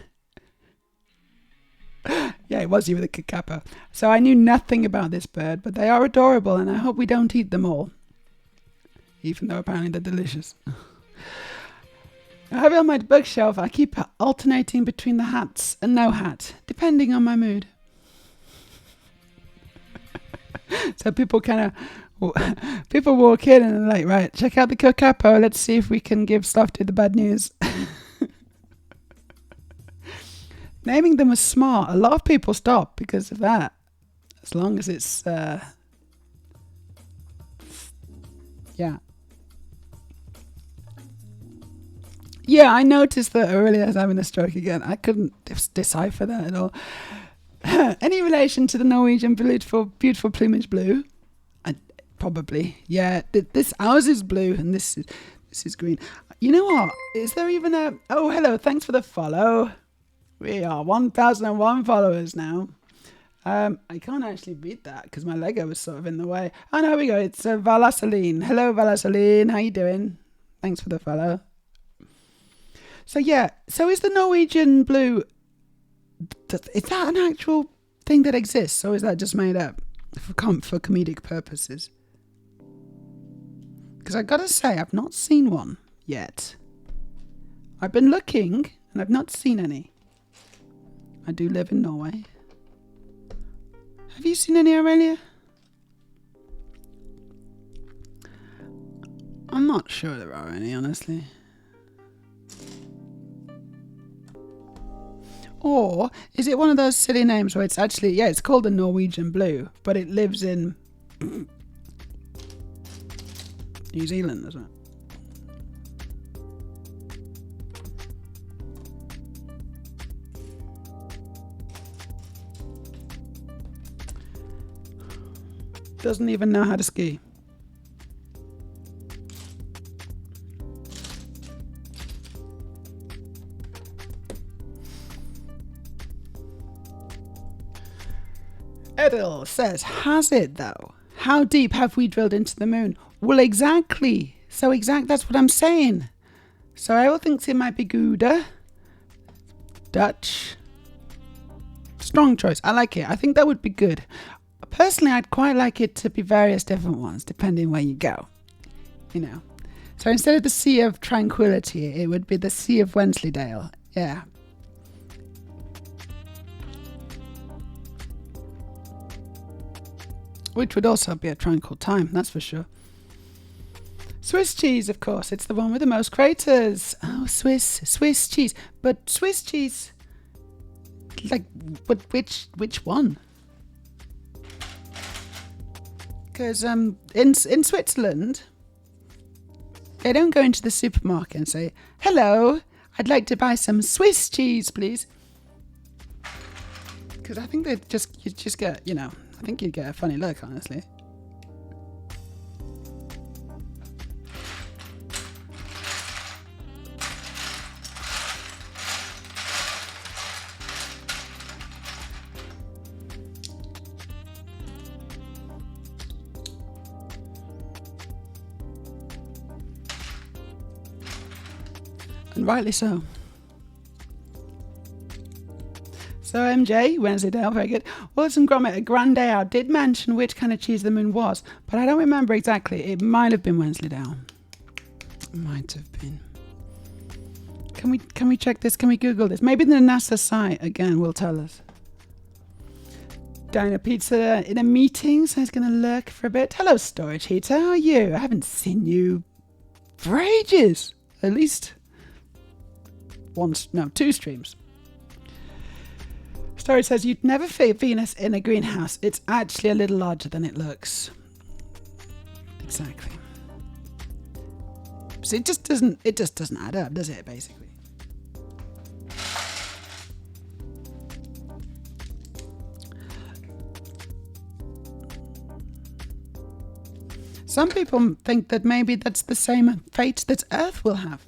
Yeah, it was you with a kakapo. So I knew nothing about this bird, but they are adorable, and I hope we don't eat them all. Even though apparently they're delicious. I have it on my bookshelf. I keep alternating between the hats and no hat, depending on my mood. So people people walk in and they're like, right, check out the Kokapo. Let's see if we can give Softy the bad news. Naming them was smart. A lot of people stop because of that. As long as it's, yeah. Yeah, I noticed that Aurelia was having a stroke again. I couldn't decipher that at all. Any relation to the Norwegian beautiful plumage blue? Probably. Yeah, ours is blue and this is green. You know what? Is there even a... Oh, hello. Thanks for the follow. We are 1,001 followers now. I can't actually beat that because my Lego was sort of in the way. Oh, no, here we go. It's Valasaline. Hello, Valasaline. How you doing? Thanks for the follow. So, yeah. So is the Norwegian blue... Is that an actual thing that exists? Or is that just made up for comedic purposes? Because I gotta say, I've not seen one yet. I've been looking and I've not seen any. I do live in Norway. Have you seen any, Aurelia? I'm not sure there are any, honestly. Or is it one of those silly names where it's actually, yeah, it's called the Norwegian blue, but it lives in New Zealand, isn't it? Doesn't even know how to ski. Edel says, has it though? How deep have we drilled into the moon? Well, exactly. That's what I'm saying. So Errol thinks it might be Gouda. Dutch. Strong choice. I like it. I think that would be good. Personally, I'd quite like it to be various different ones, depending where you go. You know. So instead of the Sea of Tranquility, it would be the Sea of Wensleydale. Yeah. Which would also be a tranquil time, that's for sure. Swiss cheese, of course. It's the one with the most craters. Oh, Swiss cheese. But Swiss cheese, like, but which one? Because in Switzerland, they don't go into the supermarket and say, hello, I'd like to buy some Swiss cheese, please. Because I think you just get, I think you'd get a funny look, honestly. And rightly so. So MJ, Wensleydale, very good. Wilson Gromit, Grandale did mention which kind of cheese the moon was, but I don't remember exactly. It might have been Wensleydale. It might have been. Can we check this? Can we Google this? Maybe the NASA site again will tell us. Diner Pizza in a meeting, so he's going to lurk for a bit. Hello, Storage Heater. How are you? I haven't seen you for ages. At least two streams. Story says you'd never fit Venus in a greenhouse. It's actually a little larger than it looks. Exactly. So it just doesn't add up, does it, basically? Some people think that maybe that's the same fate that Earth will have.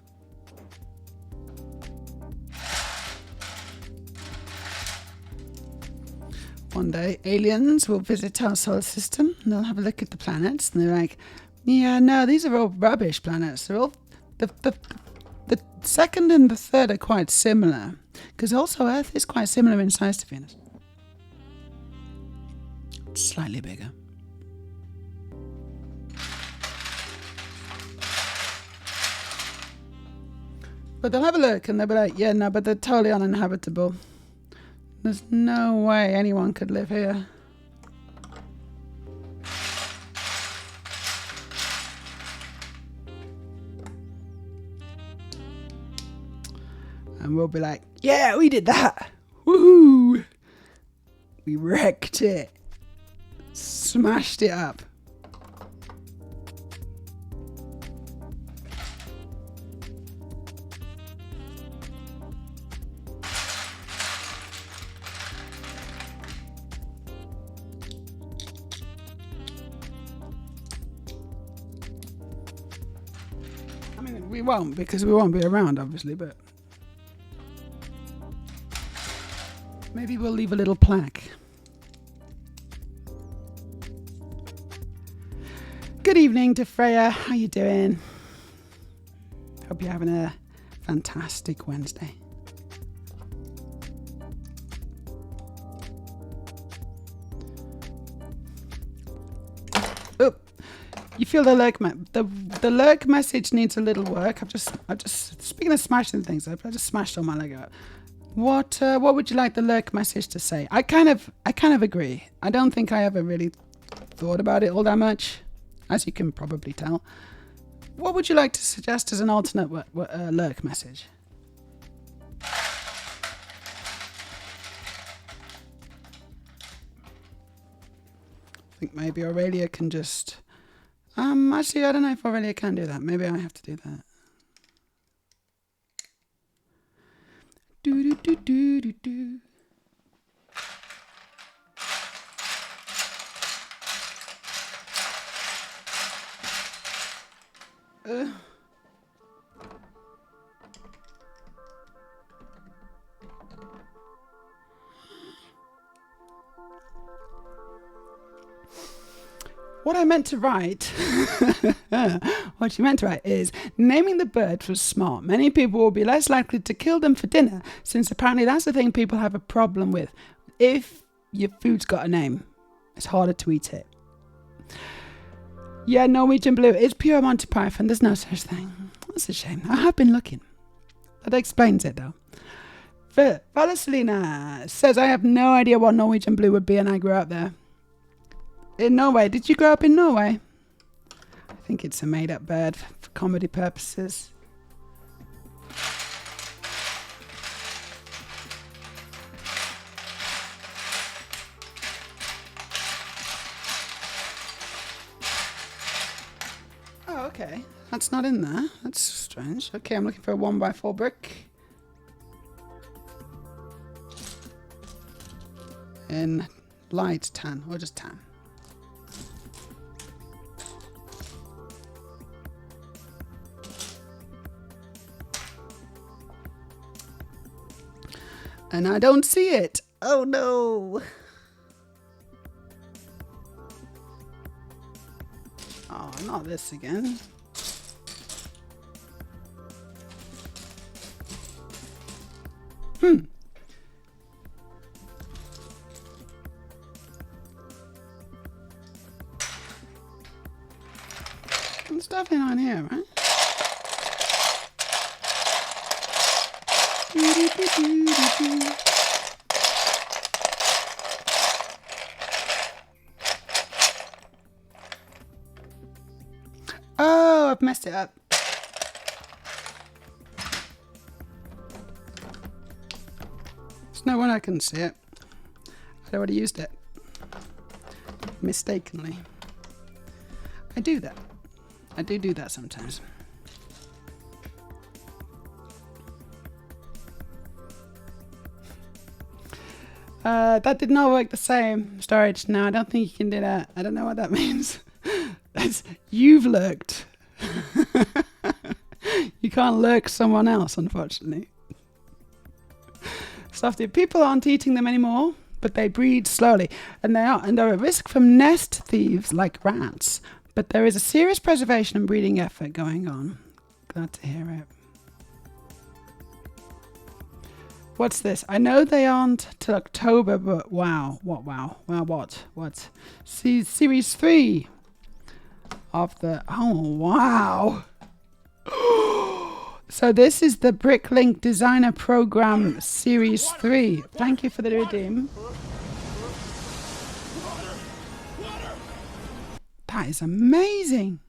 One day, aliens will visit our solar system and they'll have a look at the planets and they're like, yeah, no, these are all rubbish planets. They're all the second and the third are quite similar because also Earth is quite similar in size to Venus. Slightly bigger. But they'll have a look and they'll be like, yeah, no, but they're totally uninhabitable. There's no way anyone could live here. And we'll be like, yeah, we did that. Woohoo! We wrecked it. Smashed it up. I mean, we won't, because we won't be around, obviously, but maybe we'll leave a little plaque. Good evening to Freya. How you doing? Hope you're having a fantastic Wednesday. Oh, you feel the lurk the lurk message needs a little work. I've just speaking of smashing things up, I just smashed all my Lego up. What would you like the lurk message to say? I kind of agree. I don't think I ever really thought about it all that much, as you can probably tell. What would you like to suggest as an alternate lurk message? I think maybe Aurelia can just... actually, I don't know if Aurelia can do that. Maybe I have to do that. Do do do do do do. What I meant to write, what you meant to write is, naming the bird was smart. Many people will be less likely to kill them for dinner, since apparently that's the thing people have a problem with. If your food's got a name, it's harder to eat it. Yeah, Norwegian Blue is pure Monty Python. There's no such thing. That's a shame. I have been looking. That explains it, though. Valencelina says, I have no idea what Norwegian Blue would be, and I grew up there. In Norway. Did you grow up in Norway? I think it's a made-up bird for comedy purposes. Oh, okay. That's not in there. That's strange. Okay, I'm looking for a 1x4 brick. In light tan, or just tan. And I don't see it. Oh no. Oh, not this again. There's nothing on here, right? Oh, I've messed it up. There's no one I can see it. I already used it. Mistakenly. I do that. I do that sometimes. That did not work the same. Storage. No, I don't think you can do that. I don't know what that means. You've lurked. You can't lurk someone else, unfortunately. Softy, people aren't eating them anymore, but they breed slowly, and they're at risk from nest thieves like rats. But there is a serious preservation and breeding effort going on. Glad to hear it. What's this? I know they aren't till October, but wow. What? See, series 3 of the... Oh, wow. So this is the Bricklink Designer Program Series 3. Thank you for the redeem. That is amazing.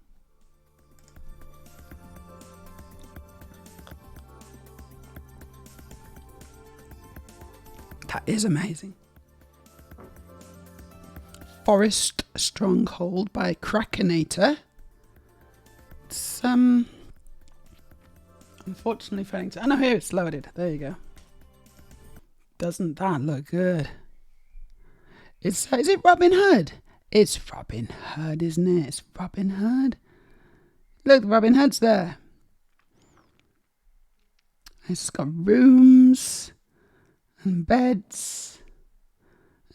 That is amazing. Forest Stronghold by Krakenator. It's unfortunately failing to... Oh no, here it's loaded. There you go. Doesn't that look good? Is it Robin Hood? It's Robin Hood, isn't it? It's Robin Hood. Look, Robin Hood's there. It's got rooms and beds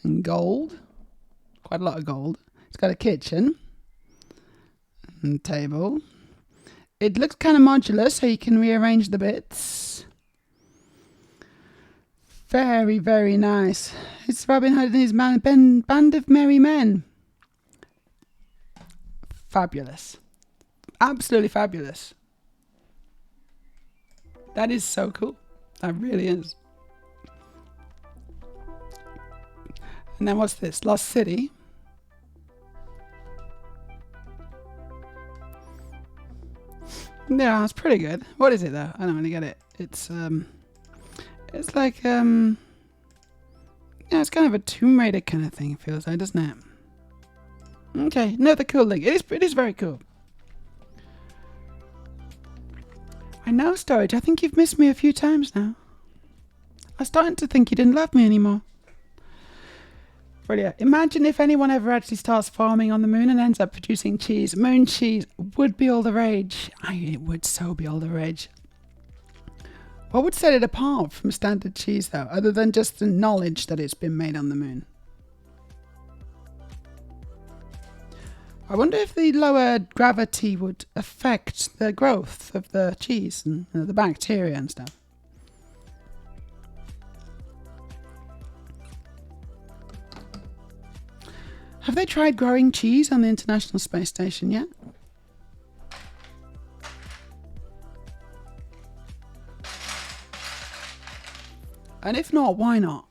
and gold. Quite a lot of gold. It's got a kitchen and table. It looks kind of modular, so you can rearrange the bits. Very, very nice. It's Robin Hood and his band of merry men. Fabulous. Absolutely fabulous. That is so cool. That really is. And then what's this? Lost City. Yeah, it's pretty good. What is it though? I don't really get it. It's like yeah, it's kind of a Tomb Raider kind of thing. It feels like, doesn't it? Okay, another cool thing. It is very cool. I know, Storage. I think you've missed me a few times now. I'm starting to think you didn't love me anymore. Brilliant. Imagine if anyone ever actually starts farming on the moon and ends up producing cheese. Moon cheese would be all the rage. It would so be all the rage. What would set it apart from standard cheese, though, other than just the knowledge that it's been made on the moon? I wonder if the lower gravity would affect the growth of the cheese and the bacteria and stuff. Have they tried growing cheese on the International Space Station yet? And if not, why not?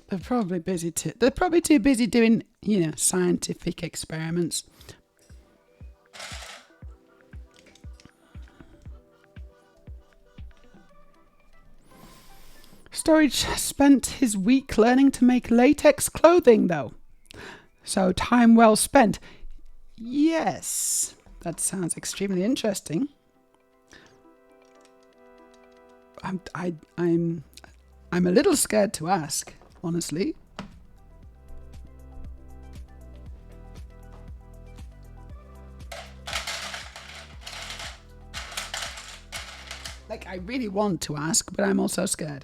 They're probably busy too. They're probably too busy doing, scientific experiments. Storage spent his week learning to make latex clothing, though. So time well spent. Yes, that sounds extremely interesting. I'm a little scared to ask, honestly. Like, I really want to ask, but I'm also scared.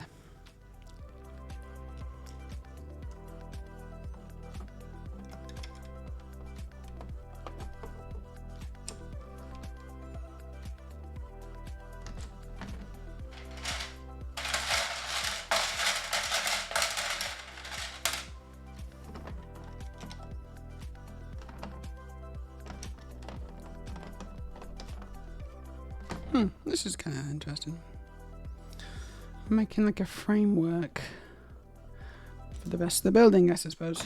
This is kind of interesting. I'm making like a framework for the rest of the building, I suppose.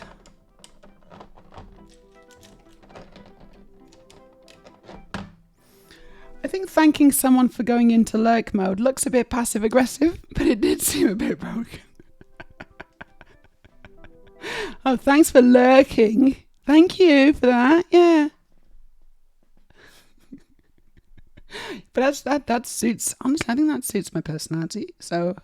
I think thanking someone for going into lurk mode looks a bit passive aggressive, but it did seem a bit broken. Oh, thanks for lurking. Thank you for that. Yeah. But that suits, honestly, I think that suits my personality, so...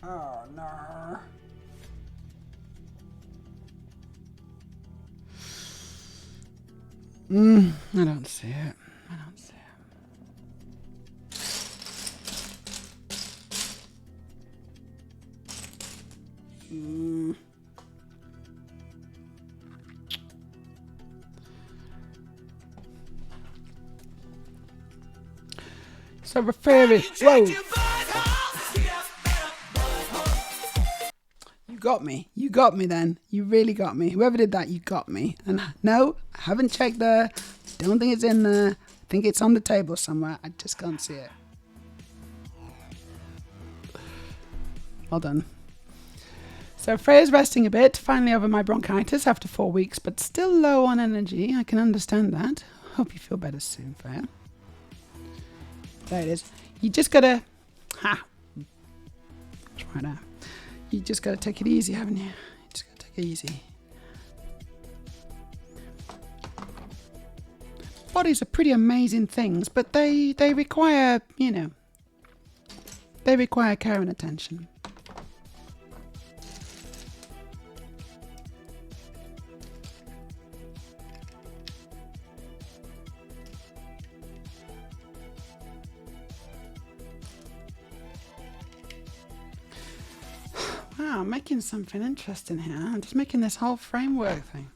Oh, no. I don't see it. I don't see it. So refer it. Whoa. You got me. You got me then. You really got me. Whoever did that, you got me. And no, I haven't checked there. Don't think it's in there. I think it's on the table somewhere. I just can't see it. Well done. So Freya's resting a bit, finally over my bronchitis after 4 weeks, but still low on energy. I can understand that. Hope you feel better soon, Freya. There it is. You just gotta... Try now. You just gotta take it easy, haven't you? You just gotta take it easy. Bodies are pretty amazing things, but they require, they require care and attention. Wow, I'm making something interesting here. I'm just making this whole framework thing.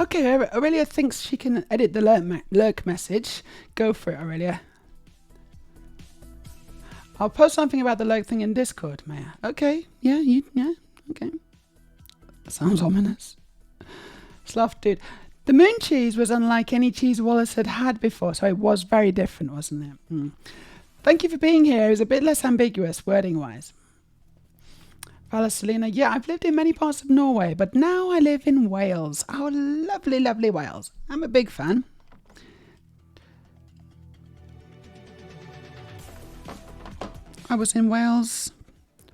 Okay, Aurelia thinks she can edit the lurk message. Go for it, Aurelia. I'll post something about the lurk thing in Discord, Meja. Okay, yeah, okay. That sounds ominous. Sloth dude. The moon cheese was unlike any cheese Wallace had had before, so it was very different, wasn't it? Thank you for being here. It was a bit less ambiguous, wording-wise. Valaselina, yeah, I've lived in many parts of Norway, but now I live in Wales. Oh, lovely, lovely Wales. I'm a big fan. I was in Wales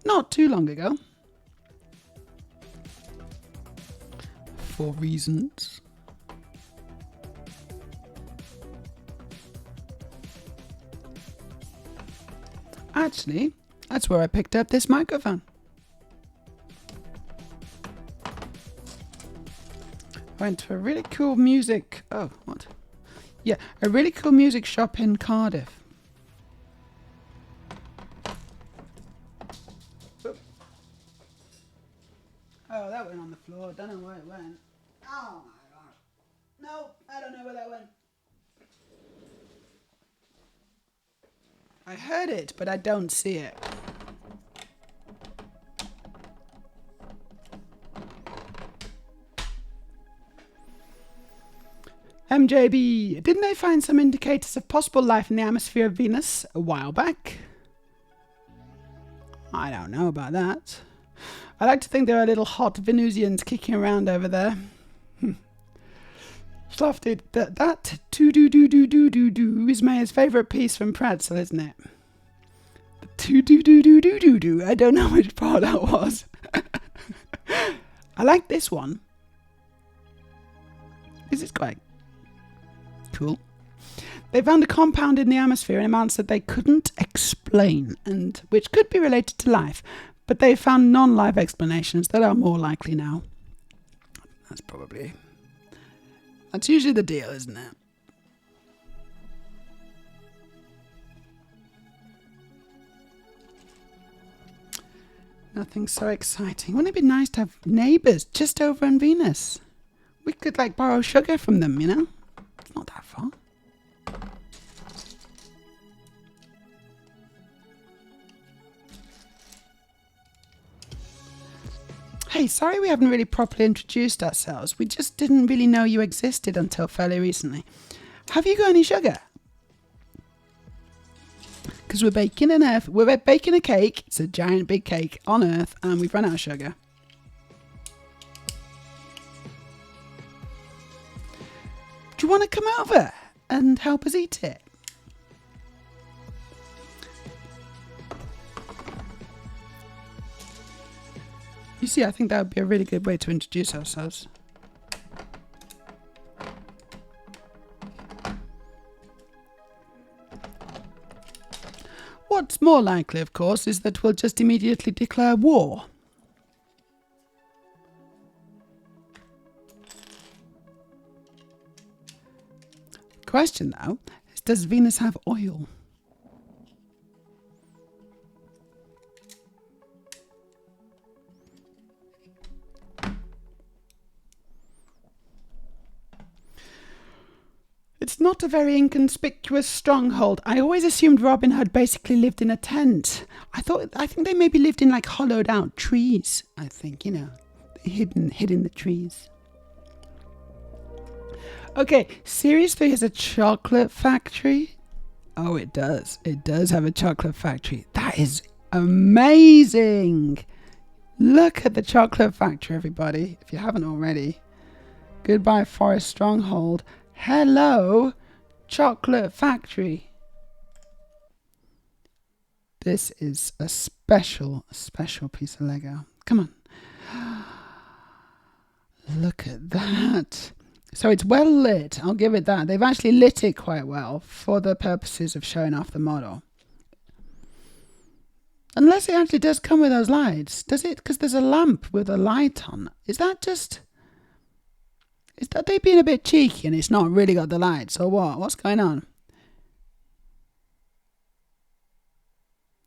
not too long ago. For reasons. Actually, that's where I picked up this microphone. Went to a really cool music... Oh, what? Yeah, a really cool music shop in Cardiff. Oh, that went on the floor. Don't know where it went. Oh my gosh. No, I don't know where that went. I heard it, but I don't see it. MJB, didn't they find some indicators of possible life in the atmosphere of Venus a while back? I don't know about that. I like to think there are little hot Venusians kicking around over there. Slofted, that do is Maya's favourite piece from Pretzel, isn't it? The do. I don't know which part that was. I like this one. This is quite cool. They found a compound in the atmosphere in amounts that they couldn't explain, and which could be related to life, but they found non-life explanations that are more likely now. That's usually the deal, isn't it? Nothing so exciting. Wouldn't it be nice to have neighbours just over on Venus? We could borrow sugar from them, It's not that far. Hey, sorry we haven't really properly introduced ourselves. We just didn't really know you existed until fairly recently. Have you got any sugar? Because we're baking a cake. It's a giant big cake on Earth, and we've run out of sugar. Do you want to come over and help us eat it? You see, I think that would be a really good way to introduce ourselves. What's more likely, of course, is that we'll just immediately declare war. Question, though, is does Venus have oil? It's not a very inconspicuous stronghold. I always assumed Robin Hood basically lived in a tent. I think they maybe lived in like hollowed out trees. I think, hidden in the trees. Okay, Series 3 has a chocolate factory. Oh, it does. It does have a chocolate factory. That is amazing. Look at the chocolate factory, everybody, if you haven't already. Goodbye, Forest Stronghold. Hello, chocolate factory. This is a special piece of Lego. Come on. Look at that. So it's well lit. I'll give it that. They've actually lit it quite well for the purposes of showing off the model. Unless it actually does come with those lights. Does it? Because there's a lamp with a light on. Is that they being a bit cheeky and it's not really got the lights or what? What's going on?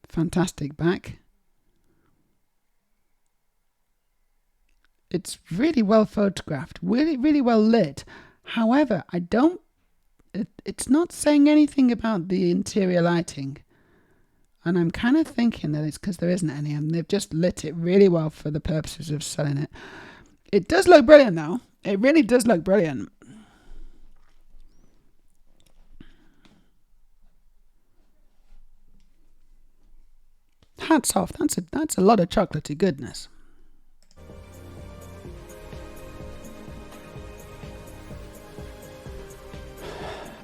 Fantastic back. It's really well photographed, really, really well lit. However, it's not saying anything about the interior lighting. And I'm kind of thinking that it's because there isn't any, and they've just lit it really well for the purposes of selling it. It does look brilliant, though. It really does look brilliant. Hats off. That's a lot of chocolatey goodness.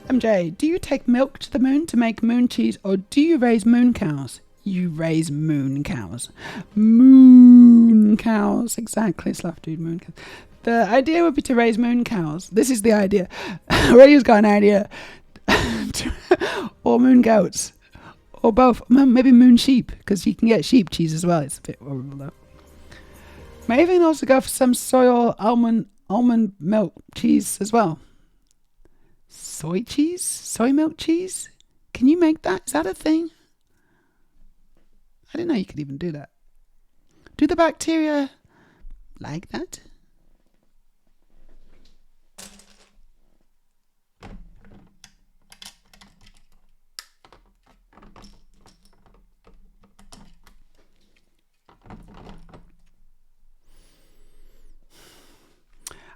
MJ, do you take milk to the moon to make moon cheese, or do you raise moon cows? You raise moon cows. Moon cows. Exactly, Slav dude, moon cows. The idea would be to raise moon cows. This is the idea. Radio's got an idea. Or moon goats. Or both. Maybe moon sheep, because you can get sheep cheese as well. It's a bit horrible though. May even also go for some soy or almond milk cheese as well. Soy cheese? Soy milk cheese? Can you make that? Is that a thing? I didn't know you could even do that. Do the bacteria like that?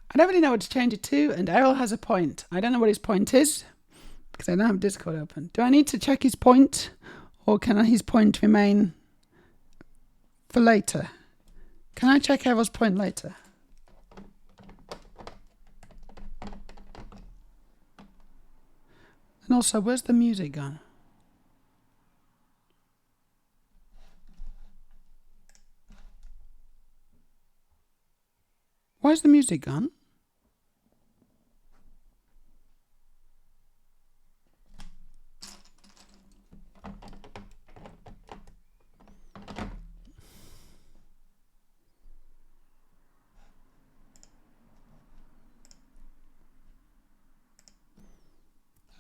I don't really know what to change it to, and Errol has a point. I don't know what his point is, because I don't have Discord open. Do I need to check his point, or can his point remain for later? Can I check Errol's point later? And also, where's the music gone? Where's the music gone?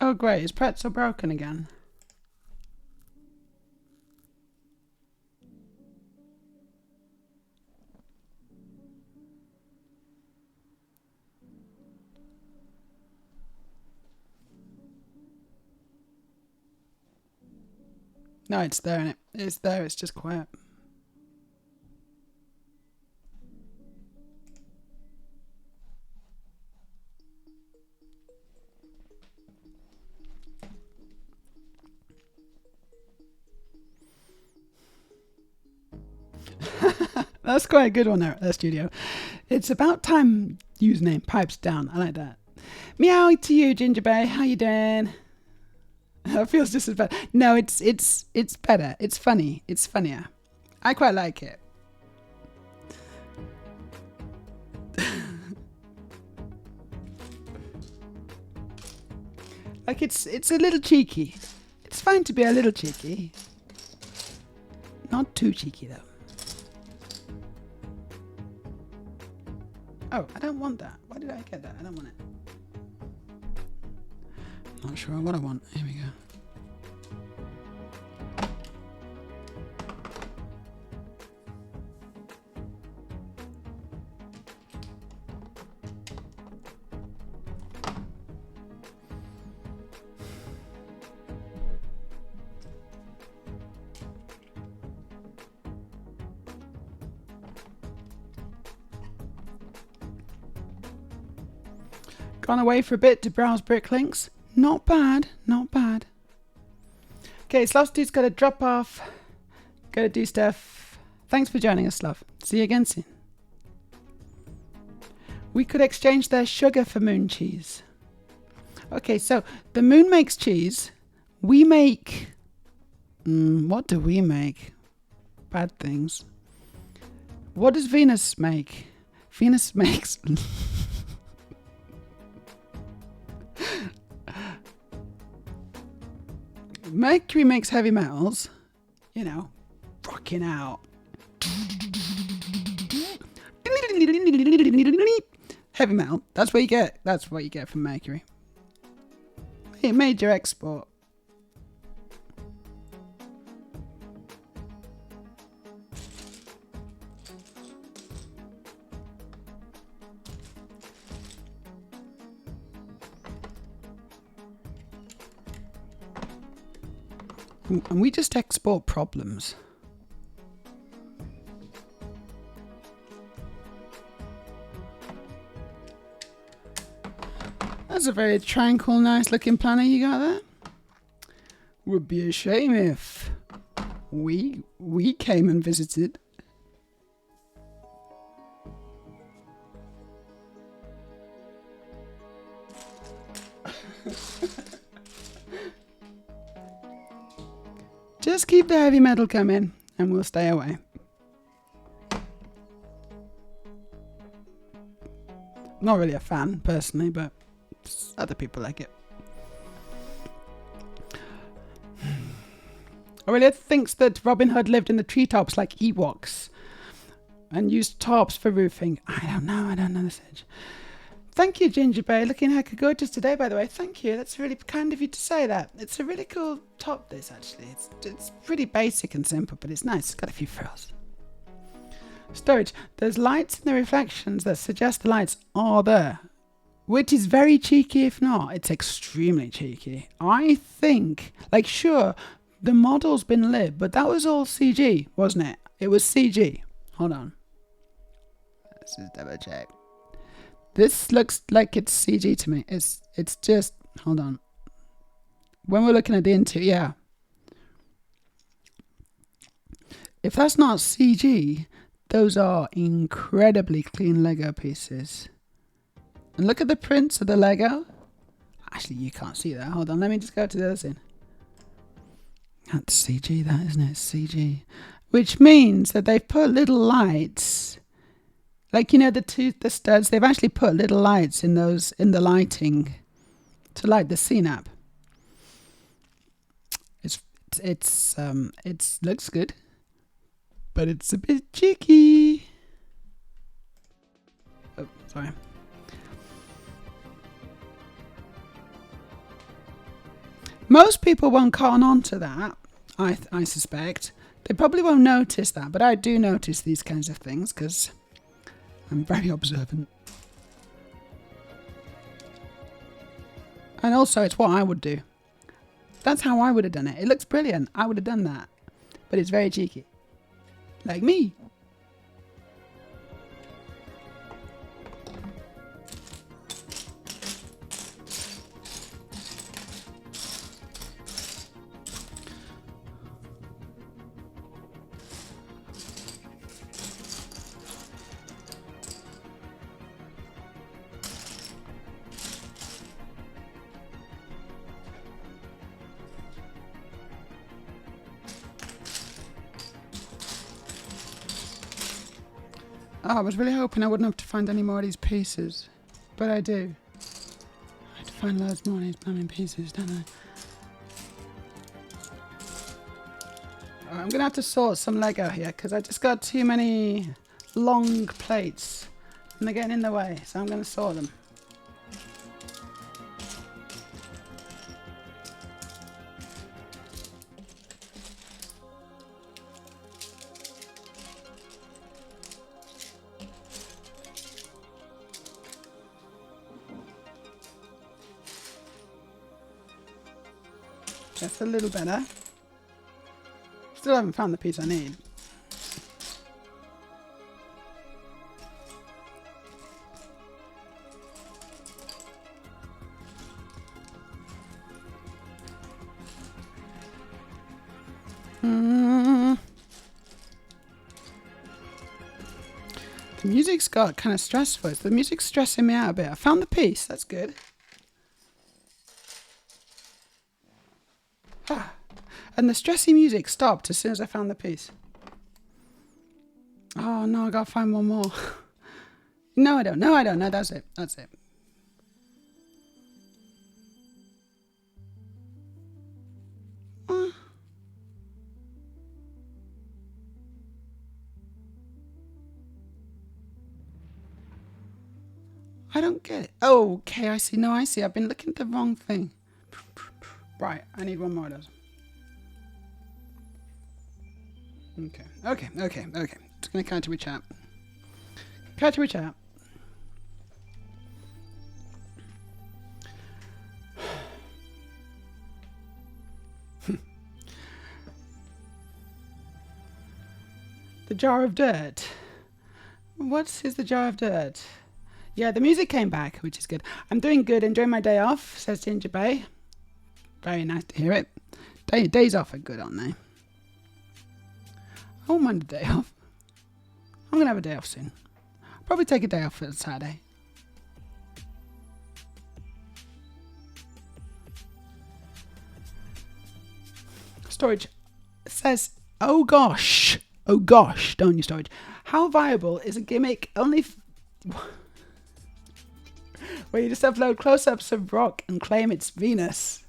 Oh great, is pretzel broken again? No, it's there, innit? It's there, it's just quiet. That's quite a good one there, studio. It's about time username pipes down. I like that. Meow to you, Ginger Bay. How you doing? It feels just as bad. No, it's better. It's funny. It's funnier. I quite like it. Like it's a little cheeky. It's fine to be a little cheeky. Not too cheeky though. Oh, I don't want that. Why did I get that? I don't want it. Not sure what I want. Here we go. Gone away for a bit to browse Bricklinks. Not bad, not bad. Okay, Sloth Dude's got to drop off. Got to do stuff. Thanks for joining us, Sloth. See you again soon. We could exchange their sugar for moon cheese. Okay, so the moon makes cheese. We make... what do we make? Bad things. What does Venus make? Venus makes... Mercury makes heavy metals. You know, rocking out. Heavy metal. That's what you get. That's what you get from Mercury. Hey, major export. And we just export problems. That's a very tranquil, nice looking planet you got there. Would be a shame if we came and visited. Just keep the heavy metal coming and we'll stay away. Not really a fan personally, but other people like it. Aurelia thinks that Robin Hood lived in the treetops like Ewoks and used tarps for roofing. I don't know this age. Thank you, Ginger Bay. Looking heck gorgeous today, by the way. Thank you. That's really kind of you to say that. It's a really cool top, this, actually. It's pretty basic and simple, but it's nice. It's got a few frills. Storage. There's lights in the reflections that suggest the lights are there, which is very cheeky if not. It's extremely cheeky. I think, like, sure, the model's been lit, but that was all CG, wasn't it? It was CG. Hold on. Let's just double check. This looks like it's CG to me. It's just, hold on. When we're looking at the interior, yeah. If that's not CG, those are incredibly clean Lego pieces. And look at the prints of the Lego. Actually, you can't see that. Hold on, let me just go to the other thing. That's CG, that, isn't it? It's CG. Which means that they've put little lights... Like, you know, the studs, they've actually put little lights in the lighting to light the scene up. It looks good, but it's a bit cheeky. Oh, sorry. Most people won't cotton on to that, I suspect. They probably won't notice that, but I do notice these kinds of things because... I'm very observant. And also, it's what I would do. That's how I would have done it. It looks brilliant. I would have done that. But it's very cheeky. Like me. Oh, I was really hoping I wouldn't have to find any more of these pieces. But I do. I have to find loads more of these blooming pieces, don't I? I'm going to have to sort some Lego here because I just got too many long plates. And they're getting in the way, so I'm going to sort them. That's a little better. Still haven't found the piece I need. The music's got kind of stressful. The music's stressing me out a bit. I found the piece. That's good. And the stressy music stopped as soon as I found the piece. Oh no, I gotta find one more. No, I don't. No, that's it. That's it. I don't get it. Oh, okay, I see. No, I see. I've been looking at the wrong thing. Right, I need one more of those. Okay. Just gonna counter which out. The jar of dirt. What is the jar of dirt? Yeah, the music came back, which is good. I'm doing good, enjoying my day off, says Ginger Bay. Very nice to hear it. Days off are good, aren't they? I won't mind a day off. I'm going to have a day off soon. Probably take a day off for Saturday. Storage says, oh gosh, don't you, Storage. How viable is a gimmick only where you just upload close-ups of rock and claim it's Venus?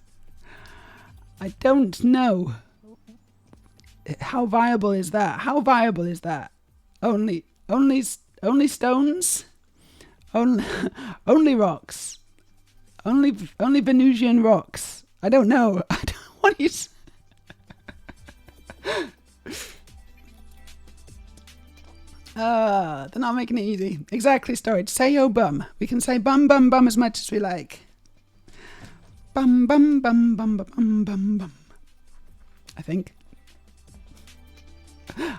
I don't know. How viable is that? Only stones? Only rocks? Only Venusian rocks? I don't know. What are you... They're not making it easy. Exactly, Storage. Say yo bum. We can say bum bum bum as much as we like. Bum bum bum bum bum bum bum. I think.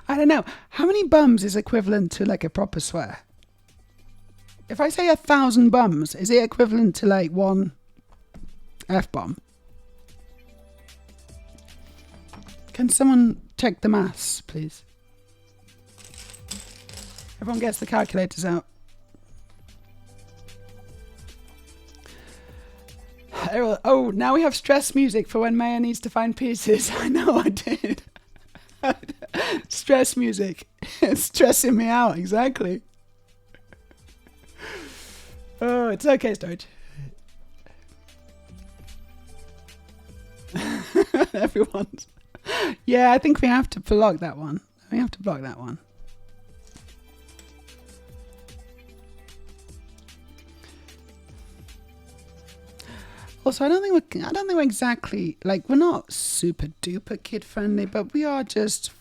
I don't know. How many bums is equivalent to like a proper swear? If I say 1,000 bums, is it equivalent to like one F-bomb? Can someone check the maths, please? Everyone gets the calculators out. Oh, now we have stress music for when Meja needs to find pieces. I know I did. Stress music. It's stressing me out, exactly. Oh, it's okay, Storage. Everyone's... Yeah, I think we have to block that one. Also, I don't think we're exactly, like, we're not super duper kid friendly, but we are just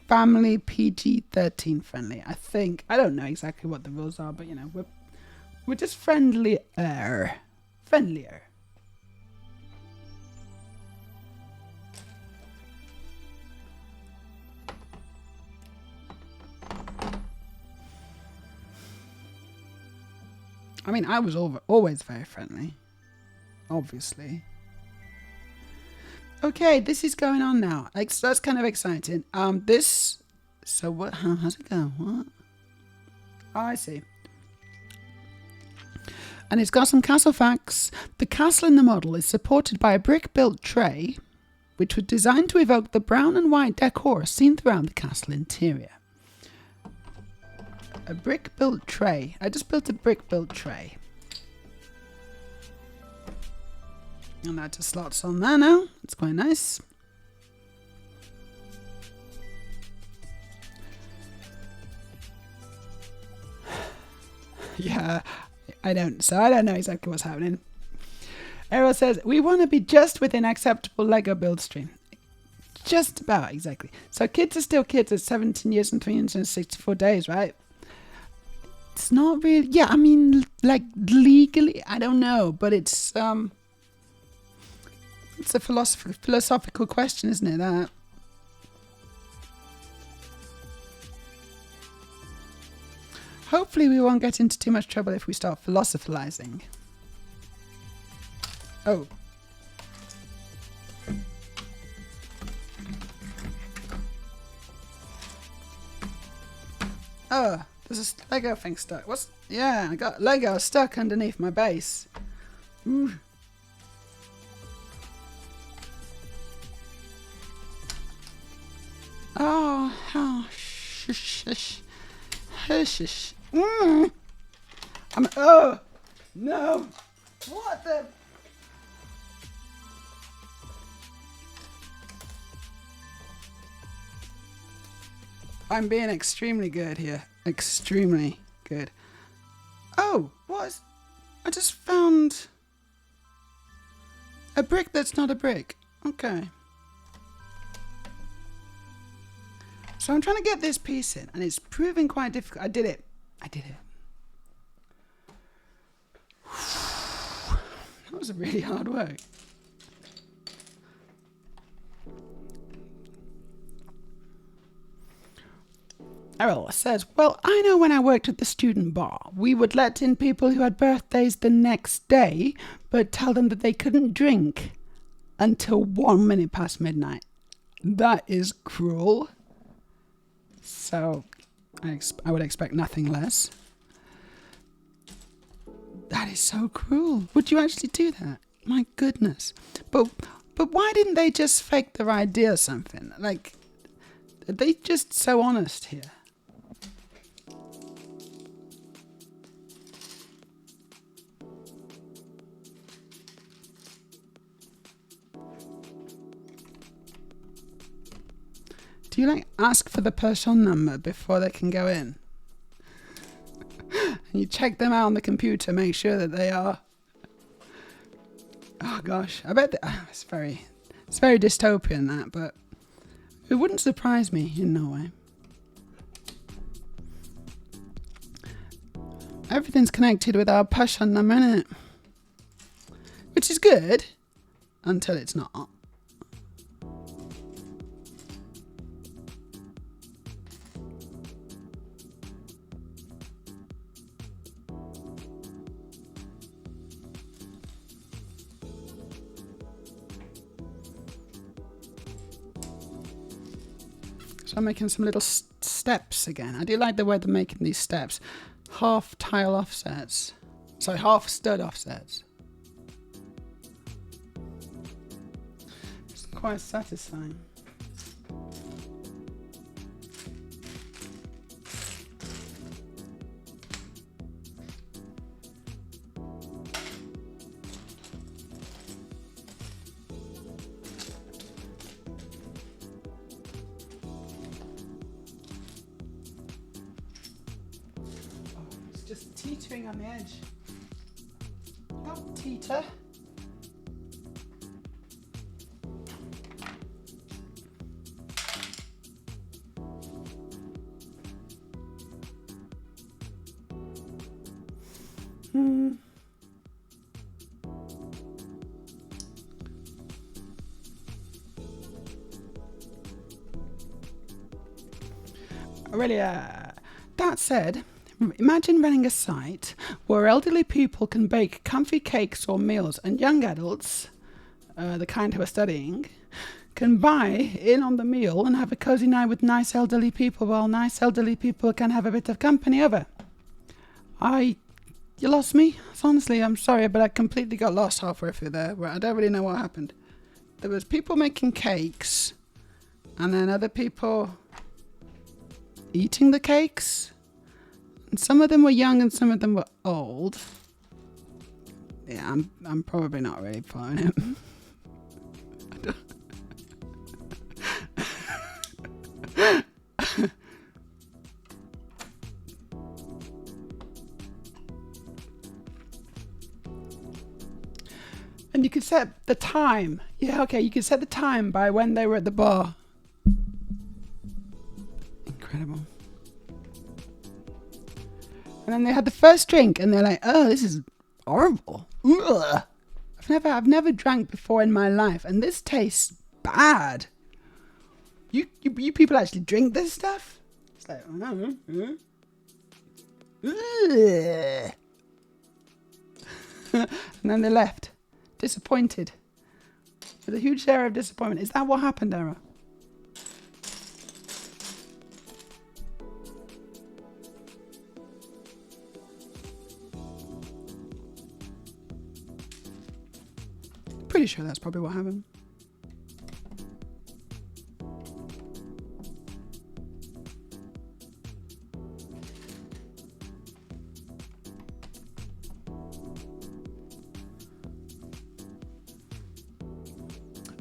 family PG-13 friendly, I think. I don't know exactly what the rules are, but you know, we're just friendlier. I mean, I was always very friendly. Obviously. Okay, this is going on now. Like, so that's kind of exciting. So what? How's it go? What? Oh, I see. And it's got some castle facts. The castle in the model is supported by a brick-built tray, which was designed to evoke the brown and white decor seen throughout the castle interior. A brick-built tray. I just built a brick-built tray. And that just slots on there now. It's quite nice. Yeah, I don't know exactly what's happening. Errol says, we want to be just within acceptable Lego build stream. Just about, exactly. So kids are still kids at 17 years and 364 days, right? It's not really... Yeah, I mean, like, legally, I don't know. But it's a philosophical question, isn't it, that? Hopefully we won't get into too much trouble if we start philosophizing. Oh. Oh, There's a Lego thing stuck. What's... Yeah, I got Lego stuck underneath my base. Ooh. Oh, shush, shush, shush. Oh, no. What the... I'm being extremely good here. Extremely good. Oh, what? I just found a brick that's not a brick. Okay. So I'm trying to get this piece in, and it's proving quite difficult. I did it. I did it. That was a really hard work. Errol says, well, I know when I worked at the student bar, we would let in people who had birthdays the next day, but tell them that they couldn't drink until 1 minute past midnight. That is cruel. So I would expect nothing less. That is so cruel. Would you actually do that? My goodness. But why didn't they just fake their ID or something? Like, are they just so honest here? Do you like ask for the person number before they can go in? And you check them out on the computer, make sure that they are. Oh gosh, I bet it's very dystopian that, but it wouldn't surprise me in no way. Everything's connected with our push on the minute, which is good until it's not. So I'm making some little steps again. I do like the way they're making these steps. Half tile offsets. Sorry, half stud offsets. It's quite satisfying. Just teetering on the edge. Don't teeter. Really, that said, imagine running a site where elderly people can bake comfy cakes or meals and young adults, the kind who are studying, can buy in on the meal and have a cozy night with nice elderly people while nice elderly people can have a bit of company over. You lost me? Honestly, I'm sorry, but I completely got lost halfway through there. Where I don't really know what happened. There was people making cakes and then other people eating the cakes. And some of them were young and some of them were old. Yeah, I'm probably not really following it. And you could set the time. Yeah, okay, you could set the time by when they were at the bar. Incredible. And then they had the first drink and they're like, oh, this is horrible. Ugh. I've never drank before in my life and this tastes bad. You people actually drink this stuff? It's like, Ugh. And then they left. Disappointed. With a huge air of disappointment. Is that what happened, Era? pretty sure that's probably what happened.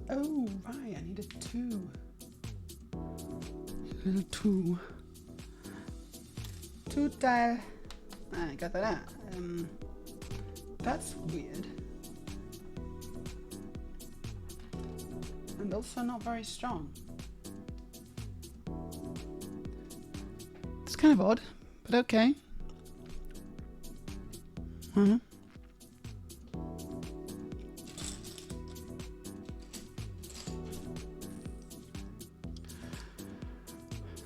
Oh, right, I need a 2. A little 2. 2 tile. I got that out. That's weird. And also not very strong. It's kind of odd, but okay.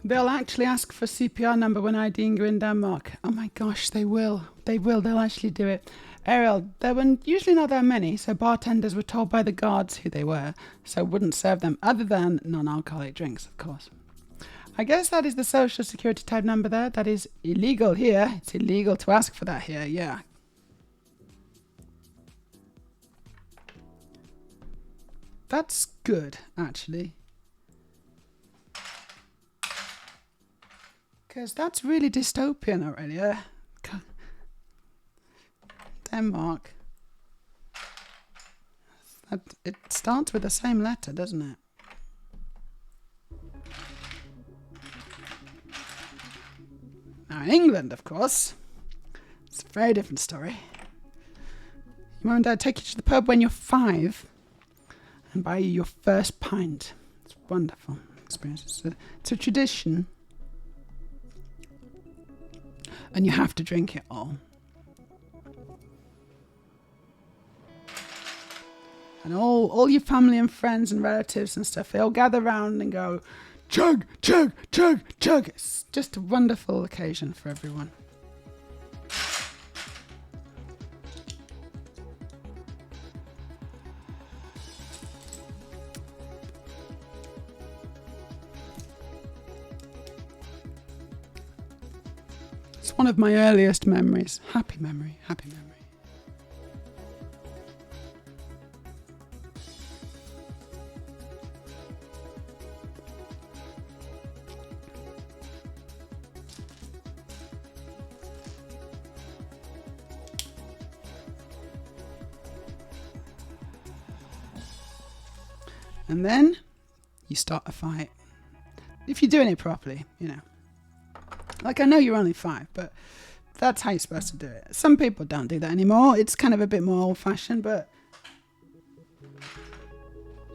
They'll actually ask for CPR number when IDing you in Denmark. Oh my gosh, they will. They will. They'll actually do it. Ariel, there were usually not that many, so bartenders were told by the guards who they were, so wouldn't serve them other than non-alcoholic drinks, of course. I guess that is the social security type number there. That is illegal here. It's illegal to ask for that here, yeah. That's good, actually. Because that's really dystopian already. Denmark. It starts with the same letter, doesn't it? Now in England, of course, it's a very different story. Your mum and dad take you to the pub when you're 5 and buy you your first pint. It's a wonderful experience. It's a tradition. And you have to drink it all. And all your family and friends and relatives and stuff, they all gather round and go, chug, chug, chug, chug. It's just a wonderful occasion for everyone. It's one of my earliest memories. Happy memory, happy memory. And then you start a fight. If you're doing it properly, you know. Like, I know you're only 5, but that's how you're supposed to do it. Some people don't do that anymore. It's kind of a bit more old-fashioned, but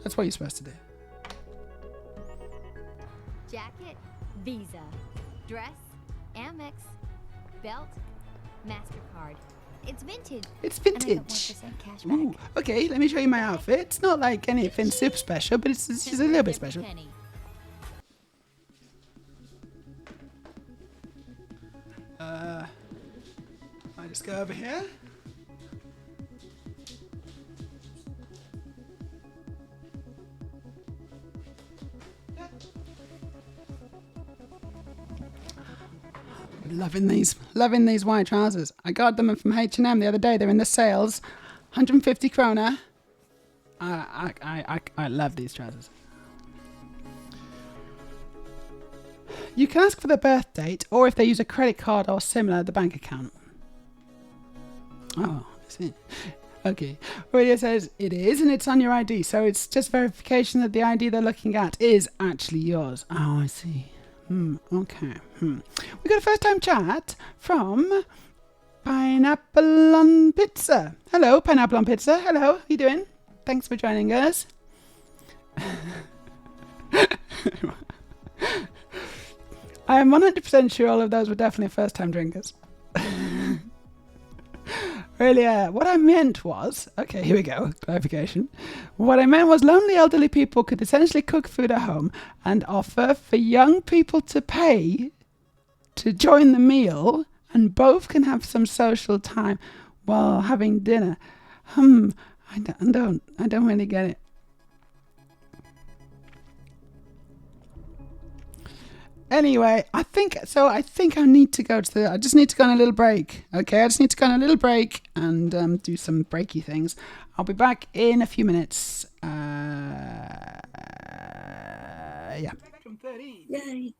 that's what you're supposed to do. Jacket, Visa. Dress, Amex. Belt, MasterCard. It's vintage. It's And I vintage. got 1% cash back. Ooh, okay, let me show you my outfit. It's not like anything super special, but it's a little bit special. Penny. I just go over here. Loving these white trousers. I got them from H&M the other day. They're in the sales, 150 krona. I love these trousers. You can ask for the birth date, or if they use a credit card or similar, the bank account. Oh, I see. Okay. Radio says it is, and it's on your ID, so it's just verification that the ID they're looking at is actually yours. Oh, I see. Okay. We got a first time chat from Pineapple on Pizza. Hello, Pineapple on Pizza. Hello, how you doing? Thanks for joining us. I am 100% sure all of those were definitely first time drinkers. Really, what I meant was, okay, here we go, clarification. What I meant was lonely elderly people could essentially cook food at home and offer for young people to pay to join the meal, and both can have some social time while having dinner. I don't really get it. Anyway, I think I need to go to I just need to go on a little break. Okay, I just need to go on a little break and do some breaky things. I'll be back in a few minutes. Yeah. From 13. Yay.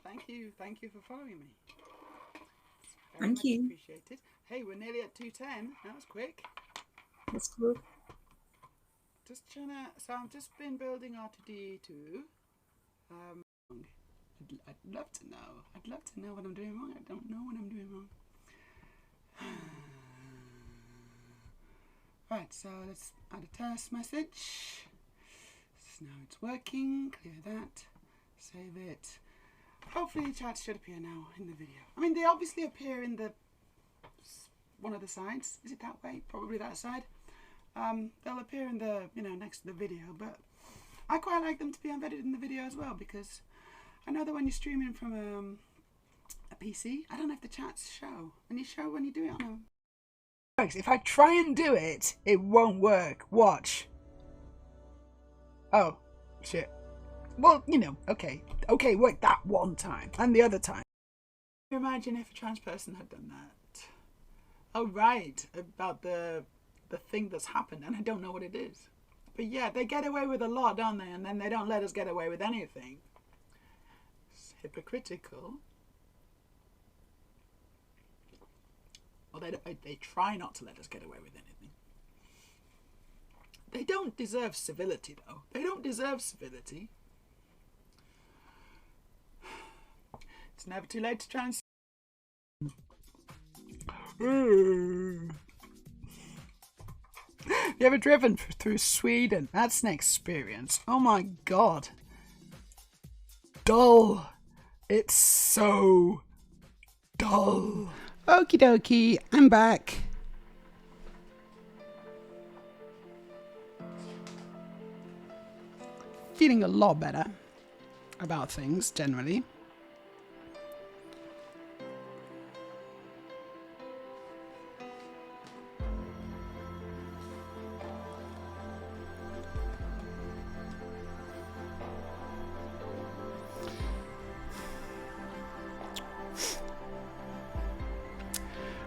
Thank you for following me. Very Thank much you. appreciated. Hey, we're nearly at 210. That was quick. That's cool. Just trying to. So I've just been building R2D2. I'd love to know. I'd love to know what I'm doing wrong. I don't know what I'm doing wrong. Right, so let's add a test message. So now it's working. Clear that. Save it. Hopefully the chats should appear now in the video. I mean, they obviously appear in the one of the sides. Is it that way? Probably that side. They'll appear in the next to the video, but I quite like them to be embedded in the video as well, because I know that when you're streaming from a PC, I don't know if the chats show. And you show when you do it on a... If I try and do it, it won't work. Watch. Oh, shit. Well, okay. Okay, work that one time. And the other time. Imagine if a trans person had done that. Oh, right. About the thing that's happened. And I don't know what it is. But yeah, they get away with a lot, don't they? And then they don't let us get away with anything. It's hypocritical. Well, they try not to let us get away with anything. They don't deserve civility, though. They don't deserve civility. It's never too late to try and... You ever driven through Sweden? That's an experience. Oh my god. Dull. It's so dull. Okie dokie, I'm back. Feeling a lot better about things generally.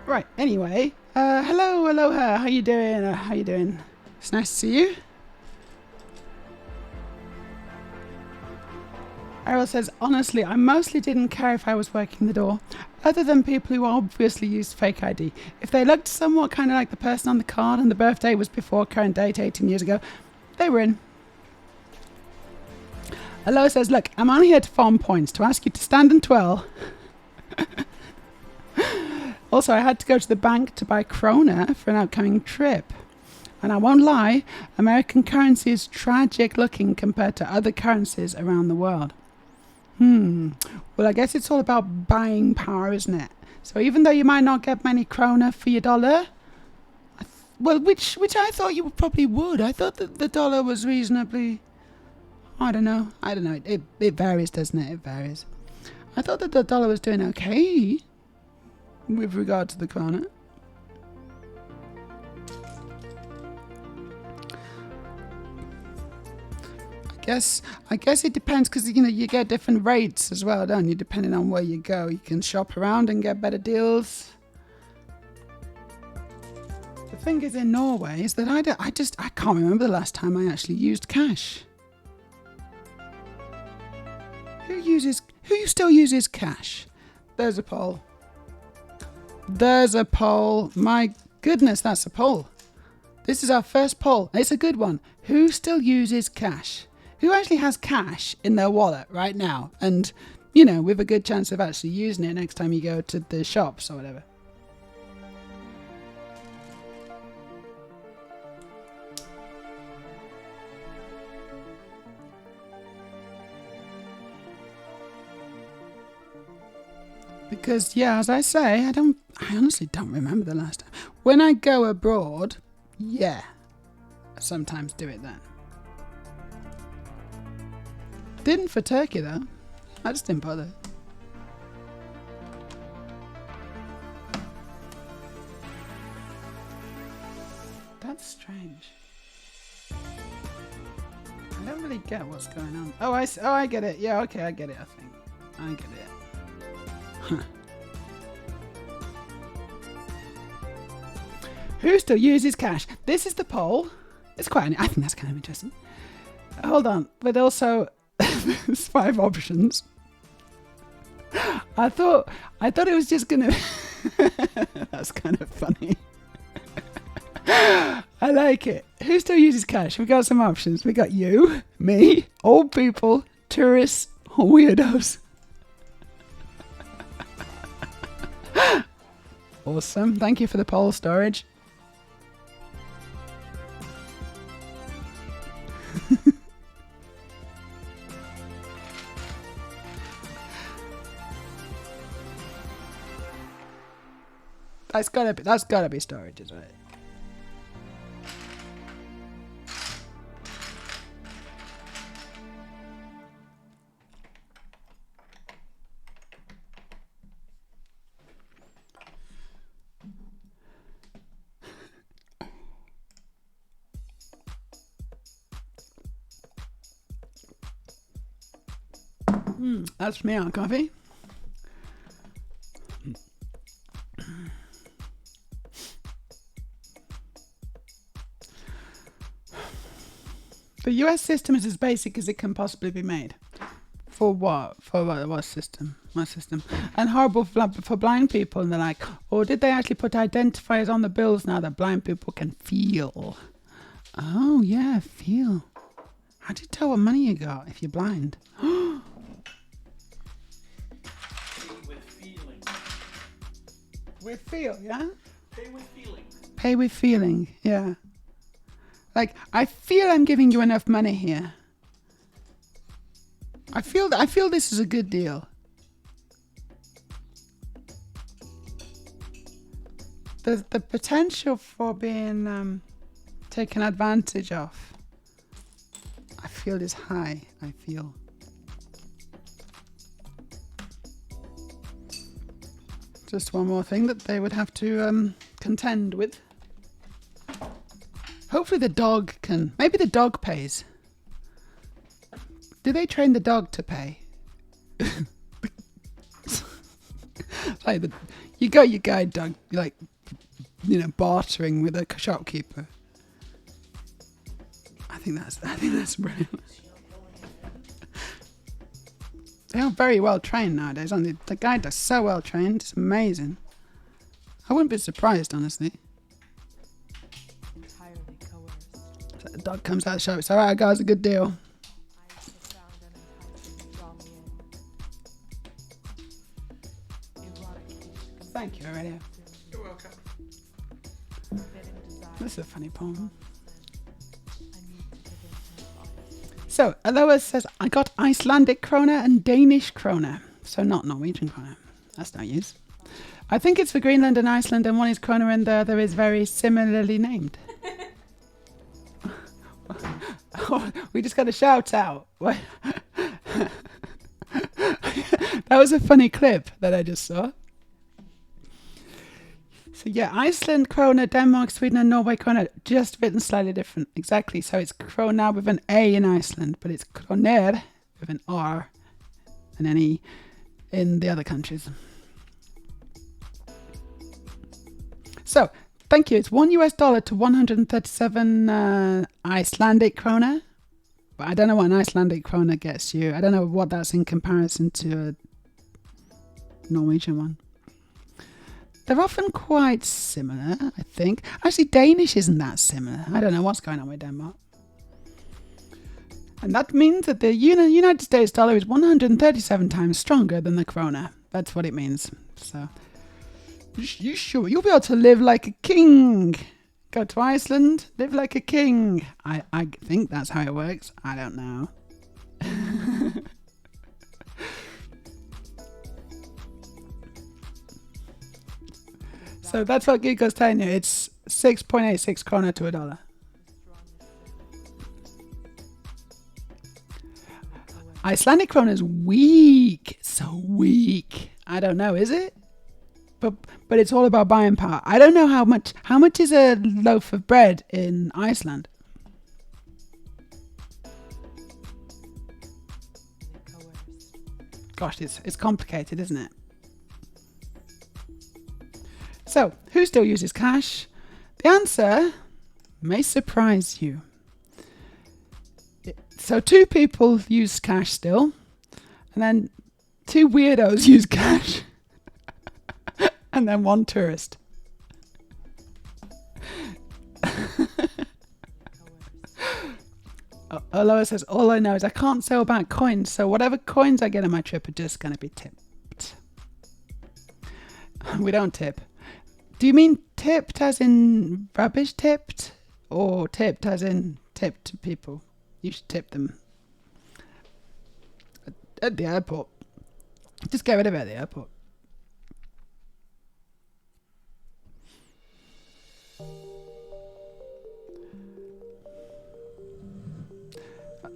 Right, anyway, hello, aloha, how you doing? It's nice to see you. Errol says, honestly, I mostly didn't care if I was working the door, other than people who obviously used fake ID. If they looked somewhat kind of like the person on the card and the birthday was before current date 18 years ago, they were in. Aloha says, look, I'm only here to farm points, to ask you to stand and twirl. Also, I had to go to the bank to buy krona for an upcoming trip. And I won't lie, American currency is tragic looking compared to other currencies around the world. Well, I guess it's all about buying power, isn't it? So even though you might not get many krona for your dollar, which I thought you probably would. I thought that the dollar was reasonably... I don't know. It varies, doesn't it? It varies. I thought that the dollar was doing okay with regard to the krona. I guess it depends, because you get different rates as well, don't you? Depending on where you go, you can shop around and get better deals. The thing is in Norway is that I can't remember the last time I actually used cash. Who still uses cash? There's a poll. My goodness, that's a poll. This is our first poll. It's a good one. Who still uses cash? Who actually has cash in their wallet right now? And, with a good chance of actually using it next time you go to the shops or whatever. Because, yeah, as I say, I honestly don't remember the last time. When I go abroad, yeah, I sometimes do it then. Didn't for Turkey, though. I just didn't bother. That's strange. I don't really get what's going on. Oh, I get it. Yeah, okay, I get it, I think. I get it. Huh. Who still uses cash? This is the poll. It's quite. I think that's kind of interesting. Hold on, but also there's 5 options. I thought it was just gonna. That's kind of funny. I like it. Who still uses cash? We got some options. We got you, me, old people, tourists, or weirdos. Awesome. Thank you for the poll storage. That's gotta be storage, isn't it? That's me on coffee. The US system is as basic as it can possibly be made. For what? For what system? What system? And horrible for blind people. And they're like, oh, did they actually put identifiers on the bills now that blind people can feel? Oh, yeah, feel. How do you tell what money you got if you're blind? With feeling. With feel, yeah? Pay with feeling. Pay with feeling, yeah. Like, I feel I'm giving you enough money here. I feel this is a good deal. The potential for being taken advantage of, I feel is high. I feel. Just one more thing that they would have to contend with. Hopefully the dog can. Maybe the dog pays. Do they train the dog to pay? Like you got your guide dog, like, you know, bartering with a shopkeeper. I think that's brilliant. They are very well trained nowadays, aren't they? The guide dog's so well trained, it's amazing. I wouldn't be surprised, honestly. So the dog comes out of the shop. It's alright, guys, a good deal. Thank you, Aurelia. You're welcome. This is a funny poem. So, Alois says, I got Icelandic krona and Danish krona. So not Norwegian krona. That's no use. I think it's for Greenland and Iceland, and one is krona and the other is very similarly named. We just got a shout out. That was a funny clip that I just saw. So yeah, Iceland krona, Denmark, Sweden and Norway krona, just written slightly different. Exactly, so it's krona with an A in Iceland, but it's kroner with an R and an E in the other countries. So, thank you. It's $1 to 137 Icelandic krona. But I don't know what an Icelandic krona gets you. I don't know what that's in comparison to a Norwegian one. They're often quite similar, I think. Actually, Danish isn't that similar. I don't know what's going on with Denmark. And that means that the United States dollar is 137 times stronger than the krona. That's what it means. So, you'll be able to live like a king. Go to Iceland, live like a king. I think that's how it works. I don't know. So that's what Gigo's telling you. It's 6.86 krona to $1. Icelandic krona is weak. So weak. I don't know, is it? But it's all about buying power. I don't know how much is a loaf of bread in Iceland? Gosh, it's complicated, isn't it? So, who still uses cash? The answer may surprise you. So 2 people use cash still, and then 2 weirdos use cash, and then 1 tourist. Aloha says, all I know is I can't sell back coins, so whatever coins I get on my trip are just going to be tipped. We don't tip. Do you mean tipped as in rubbish tipped? Or tipped as in tipped people? You should tip them. At the airport. Just get rid of it at the airport.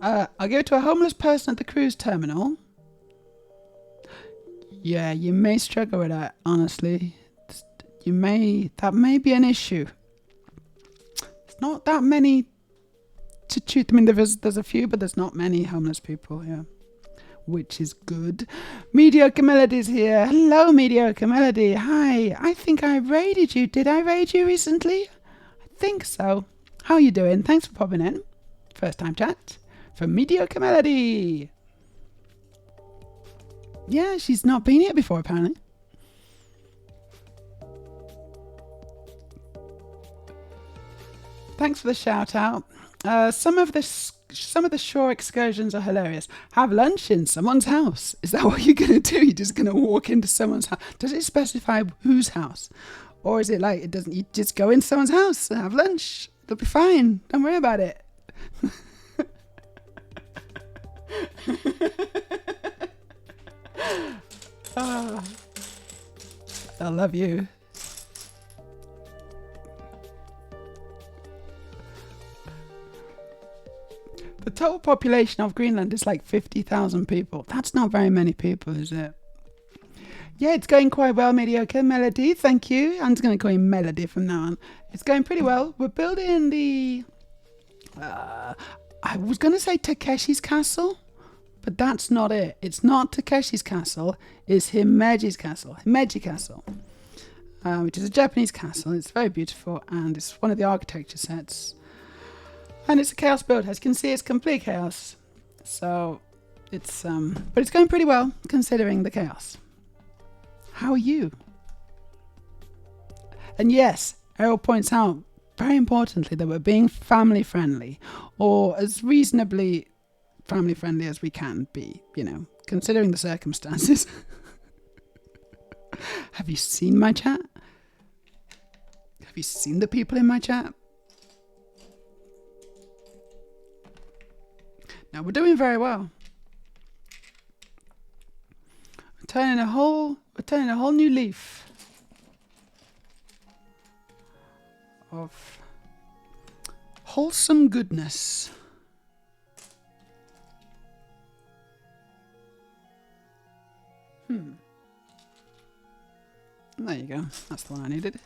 I'll give it to a homeless person at the cruise terminal. Yeah, you may struggle with that, honestly. That may be an issue. It's not that many to choose. I mean, there's a few, but there's not many homeless people, yeah. Which is good. Mediocre Melody's here. Hello, Mediocre Melody. Hi, I think I raided you. Did I raid you recently? I think so. How are you doing? Thanks for popping in. First time chat from Mediocre Melody. Yeah, she's not been here before, apparently. Thanks for the shout out. Some of the shore excursions are hilarious. Have lunch in someone's house. Is that what you're going to do? You're just going to walk into someone's house? Does it specify whose house? Or is it like, you just go into someone's house and have lunch? It'll be fine. Don't worry about it. Oh, I love you. The total population of Greenland is like 50,000 people. That's not very many people, is it? Yeah, it's going quite well, Mediocre Melody. Thank you. I'm just going to call you Melody from now on. It's going pretty well. We're building the... I was going to say Takeshi's castle, but that's not it. It's not Takeshi's castle. It's Himeji's castle. Himeji Castle, which is a Japanese castle. It's very beautiful, and it's one of the architecture sets. And it's a chaos build. As you can see, it's complete chaos. So it's but it's going pretty well considering the chaos. How are you? And yes, Errol points out very importantly that we're being family friendly, or as reasonably family friendly as we can be, considering the circumstances. Have you seen my chat? Have you seen the people in my chat? Now we're doing very well. We're turning a whole new leaf of wholesome goodness. There you go. That's the one I needed.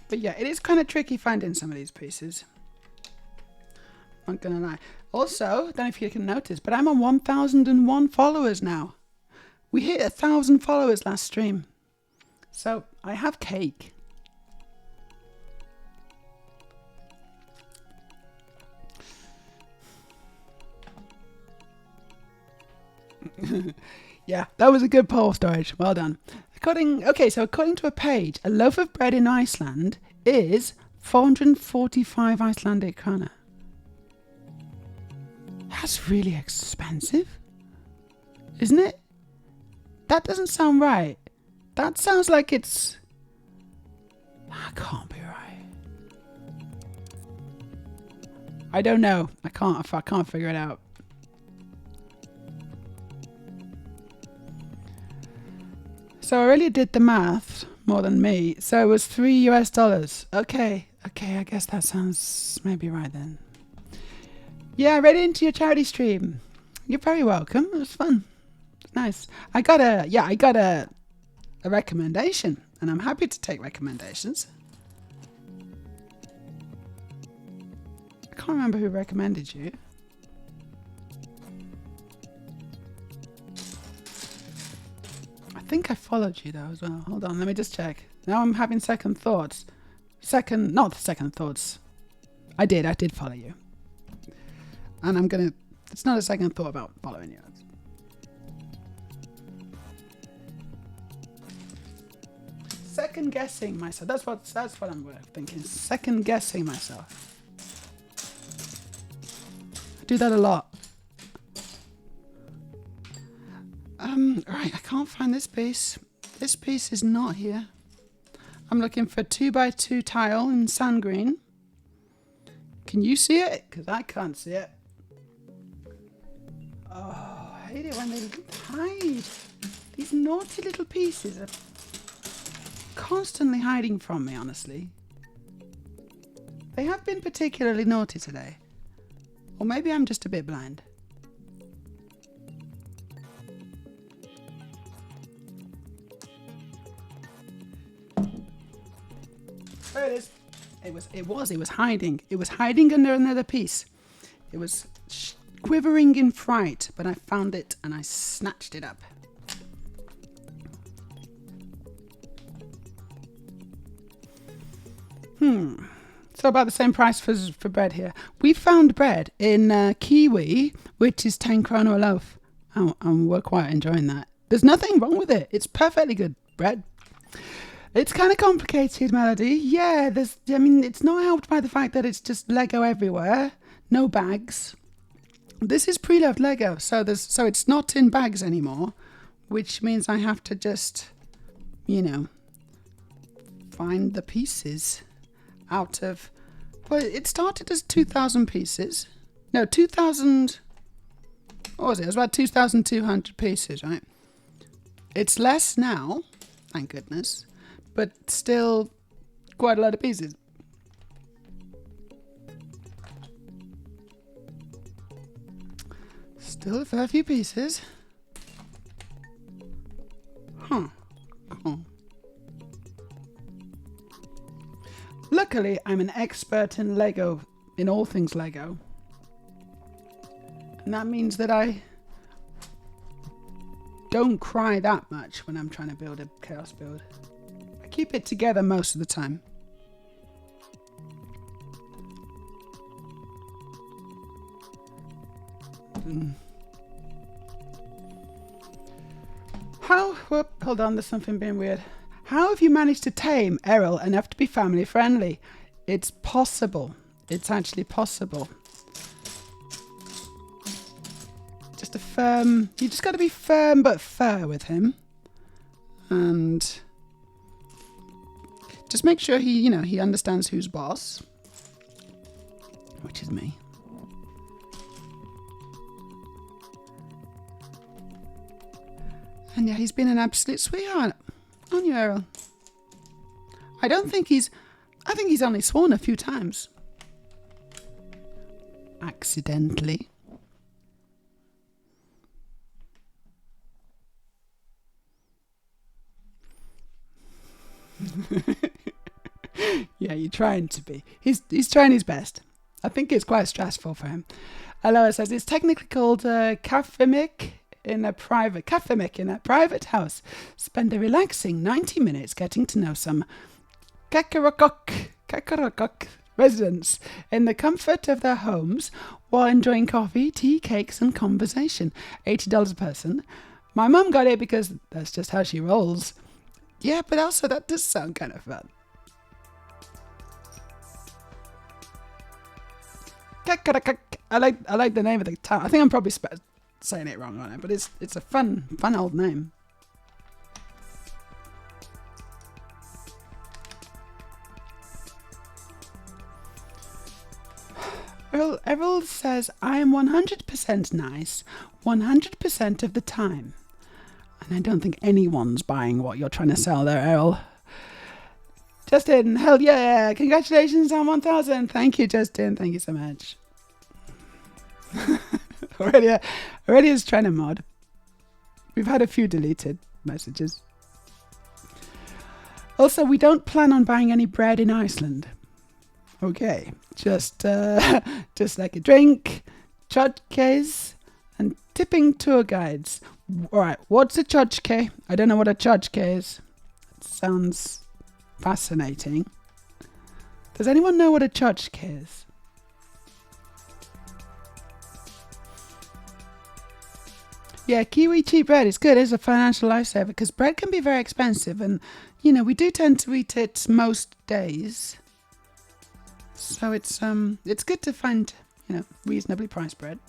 But yeah, it is kind of tricky finding some of these pieces. I'm not gonna lie. Also, I don't know if you can notice, but I'm on 1,001 followers now. We hit 1,000 followers last stream. So, I have cake. Yeah, that was a good poll, Storage. Well done. According to a page, a loaf of bread in Iceland is 445 Icelandic krona. That's really expensive, isn't it? That doesn't sound right. That sounds like it's... That can't be right. I don't know. I can't figure it out. So I really did the math more than me. So it was $3 US. Okay, I guess that sounds maybe right then. Yeah, I read into your charity stream. You're very welcome. It was fun. Nice. I got a recommendation, and I'm happy to take recommendations. I can't remember who recommended you. think I followed you though as well. Hold on, let me just check. Now I'm having second thoughts. Not second thoughts. I did follow you. And I'm gonna, it's not a second thought about following you. Second guessing myself. That's what I'm thinking. Second guessing myself. I do that a lot. Right, I can't find this piece. This piece is not here. I'm looking for 2x2 tile in sand green. Can you see it? Because I can't see it. Oh, I hate it when they hide. These naughty little pieces are constantly hiding from me, honestly. They have been particularly naughty today. Or maybe I'm just a bit blind. There it is. It was hiding. It was hiding under another piece. It was quivering in fright, but I found it and I snatched it up. So about the same price for bread here. We found bread in Kiwi, which is 10 krona a loaf. And we're quite enjoying that. There's nothing wrong with it. It's perfectly good bread. It's kind of complicated, Melody. Yeah, it's not helped by the fact that it's just Lego everywhere. No bags. This is pre-loved Lego, so it's not in bags anymore, which means I have to just, find the pieces out of... Well, it started as 2,000 pieces. No, 2,000... What was it? It was about 2,200 pieces, right? It's less now, thank goodness, but still quite a lot of pieces. Still a fair few pieces. Huh. Cool. Luckily, I'm an expert in Lego, in all things Lego. And that means that I don't cry that much when I'm trying to build a chaos build. I keep it together most of the time. Hold on, there's something being weird. How have you managed to tame Errol enough to be family friendly? It's possible. It's actually possible. You just got to be firm but fair with him. And just make sure he understands who's boss. Which is me. And yeah, he's been an absolute sweetheart. Aren't you, Errol? I think he's only sworn a few times. Accidentally. Yeah, you're trying to be. He's trying his best. I think it's quite stressful for him. Aloha says it's technically called Kafemik in a private house. Spend a relaxing 90 minutes getting to know some Kakarokok residents in the comfort of their homes while enjoying coffee, tea, cakes and conversation. $80 a person. My mum got it because that's just how she rolls. Yeah, but also that does sound kind of fun. I like the name of the town. I think I'm probably saying it wrong on it, but it's a fun old name. Errol says, I am 100% nice 100% of the time. And I don't think anyone's buying what you're trying to sell there, Errol. Justin, hell yeah! Congratulations on 1,000. Thank you, Justin. Thank you so much. Aurelia's trying to mod. We've had a few deleted messages. Also, we don't plan on buying any bread in Iceland. Okay, just like a drink, chutkeys, and tipping tour guides. Alright, what's a tchotchke? I don't know what a tchotchke is. It sounds fascinating. Does anyone know what a tchotchke is? Yeah, Kiwi cheap bread is good. It's a financial lifesaver because bread can be very expensive, and we do tend to eat it most days. So it's good to find reasonably priced bread.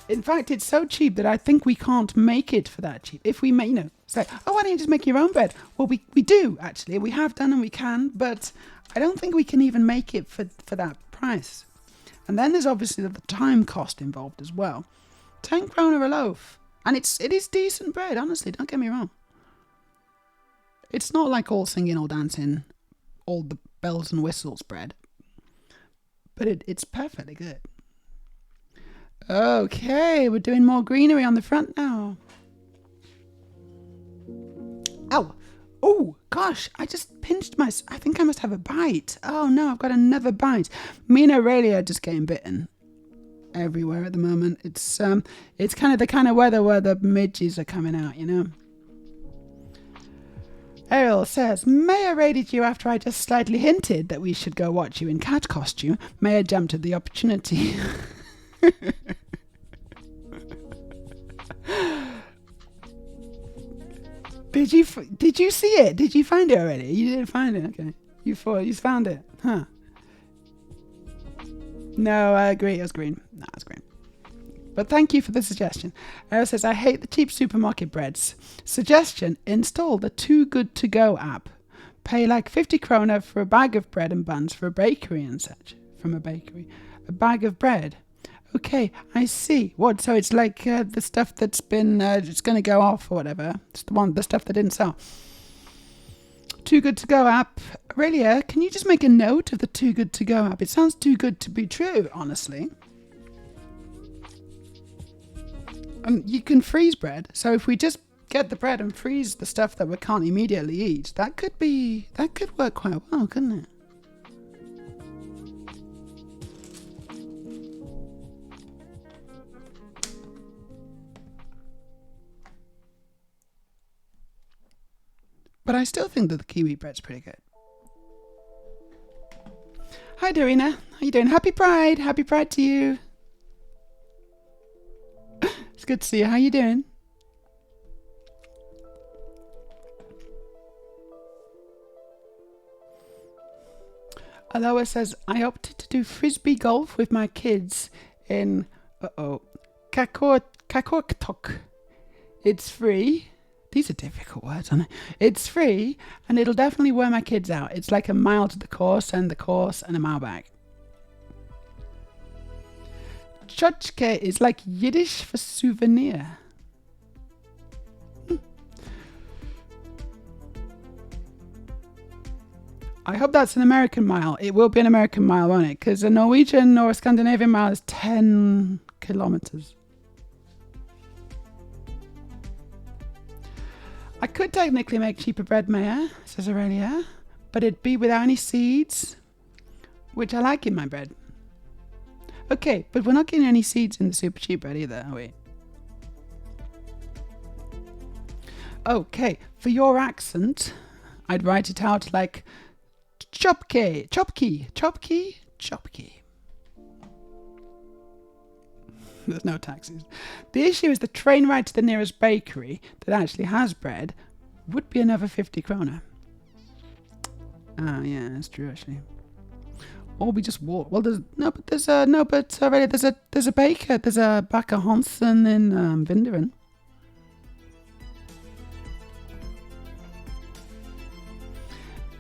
In fact, it's so cheap that I think we can't make it for that cheap. If we make, it's like, oh, why don't you just make your own bread? Well, we do actually. We have done and we can, but I don't think we can even make it for that price. And then there's obviously the time cost involved as well. 10 kroner a loaf. And it is decent bread, honestly, don't get me wrong. It's not like all singing, all dancing, all the bells and whistles bread. But it's perfectly good. Okay, we're doing more greenery on the front now. Ow! Oh, gosh, I just pinched I think I must have a bite. Oh no, I've got another bite. Me and Aurelia are just getting bitten everywhere at the moment. It's kind of the kind of weather where the midges are coming out, Ariel says, Meja raided you after I just slightly hinted that we should go watch you in cat costume. Meja jumped at the opportunity. Did you see it? Did you find it already? You didn't find it, okay. You found it, huh? No, I agree. It was green. No, it was green. But thank you for the suggestion. Ariel says, I hate the cheap supermarket breads. Suggestion, install the Too Good To Go app. Pay like 50 krona for a bag of bread and buns for a bakery and such. From a bakery. A bag of bread. Okay, I see. What? So it's like the stuff that's been, it's going to go off or whatever. It's the stuff that didn't sell. Too Good To Go app. Aurelia, can you just make a note of the Too Good To Go app? It sounds too good to be true, honestly. You can freeze bread. So if we just get the bread and freeze the stuff that we can't immediately eat, that could work quite well, couldn't it? But I still think that the kiwi bread's pretty good. Hi, Dorina. How you doing? Happy Pride. Happy Pride to you. It's good to see you. How you doing? Aloha says, I opted to do frisbee golf with my kids in Kakortok. It's free. These are difficult words, aren't they? It's free, and it'll definitely wear my kids out. It's like a mile to the course and a mile back. Tchotchke is like Yiddish for souvenir. I hope that's an American mile. It will be an American mile, won't it? Because a Norwegian or a Scandinavian mile is 10 kilometers. I could technically make cheaper bread, Meja, says Aurelia, but it'd be without any seeds, which I like in my bread. Okay, but we're not getting any seeds in the super cheap bread either, are we? Okay, for your accent, I'd write it out like chopke, chopki, chopki, chopki. There's no taxis. The issue is the train ride to the nearest bakery that actually has bread would be another 50 krona. Oh yeah, that's true actually. Or we just walk. Well, there's a baker. There's a Baker Hansen in Vinderen.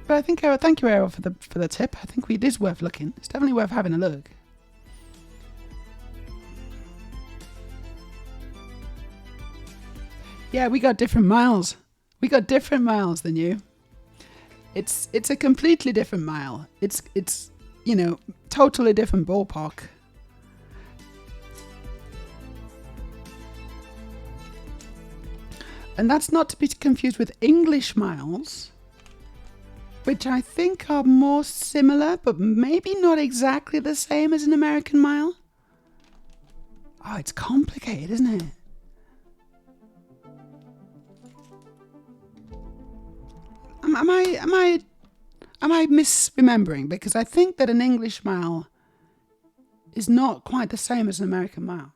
But I think thank you, Ariel, for the tip. I think it is worth looking. It's definitely worth having a look. Yeah, we got different miles. We got different miles than you. It's a completely different mile. It's totally different ballpark. And that's not to be confused with English miles, which I think are more similar, but maybe not exactly the same as an American mile. Oh, it's complicated, isn't it? am I misremembering? Because I think that an English mile is not quite the same as an American mile.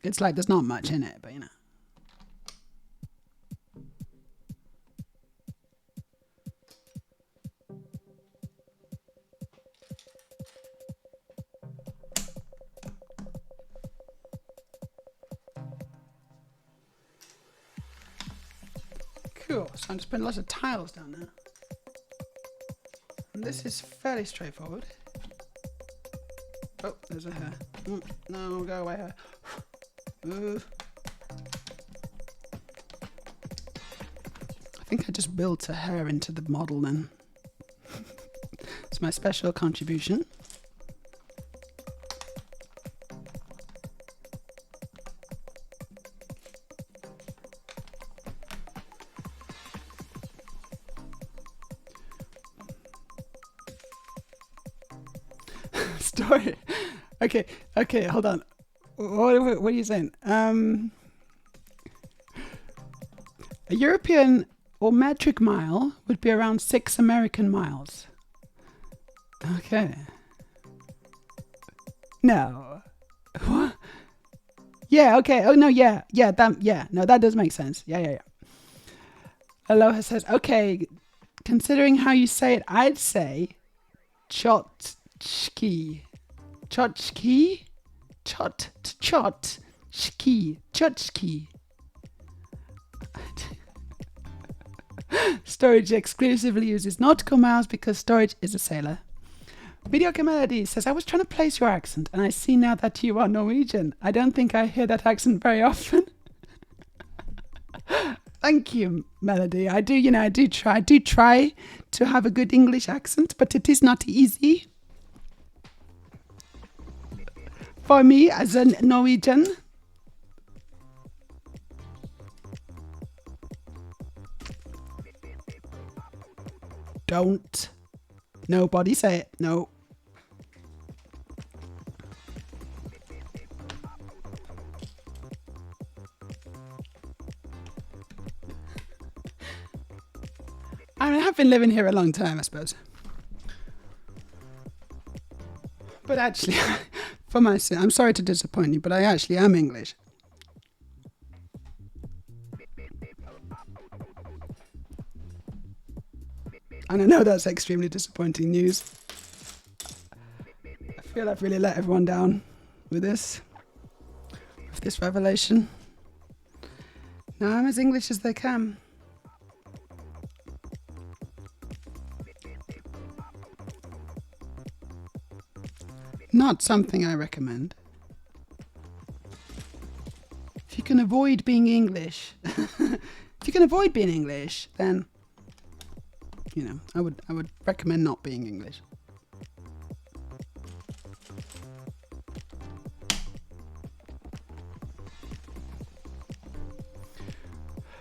It's like there's not much in it, but you know. Cool. So I'm just putting lots of tiles down there. And this is fairly straightforward. Oh, there's a hair. No, go away, hair. I think I just built a hair into the model then. It's my special contribution. Story. Okay, hold on. What are you saying? A European or metric mile would be around 6 American miles. Okay. No. What? Yeah, okay. Oh, no, yeah. No, that does make sense. Yeah. Aloha says, okay, considering how you say it, I'd say chotchki. Chotchki? Chotchki. Storage exclusively uses nautical miles because storage is a sailor. Mediocre Melody says, I was trying to place your accent and I see now that you are Norwegian. I don't think I hear that accent very often. Thank you, Melody. I do try to have a good English accent, but it is not easy. For me, as a Norwegian, don't. Nobody say it. No. I mean, I have been living here a long time, I suppose. But actually, for myself, I'm sorry to disappoint you, but I actually am English. And I know that's extremely disappointing news. I feel I've really let everyone down with this revelation. Now I'm as English as they can. Not something I recommend. If you can avoid being English, then I would recommend not being English.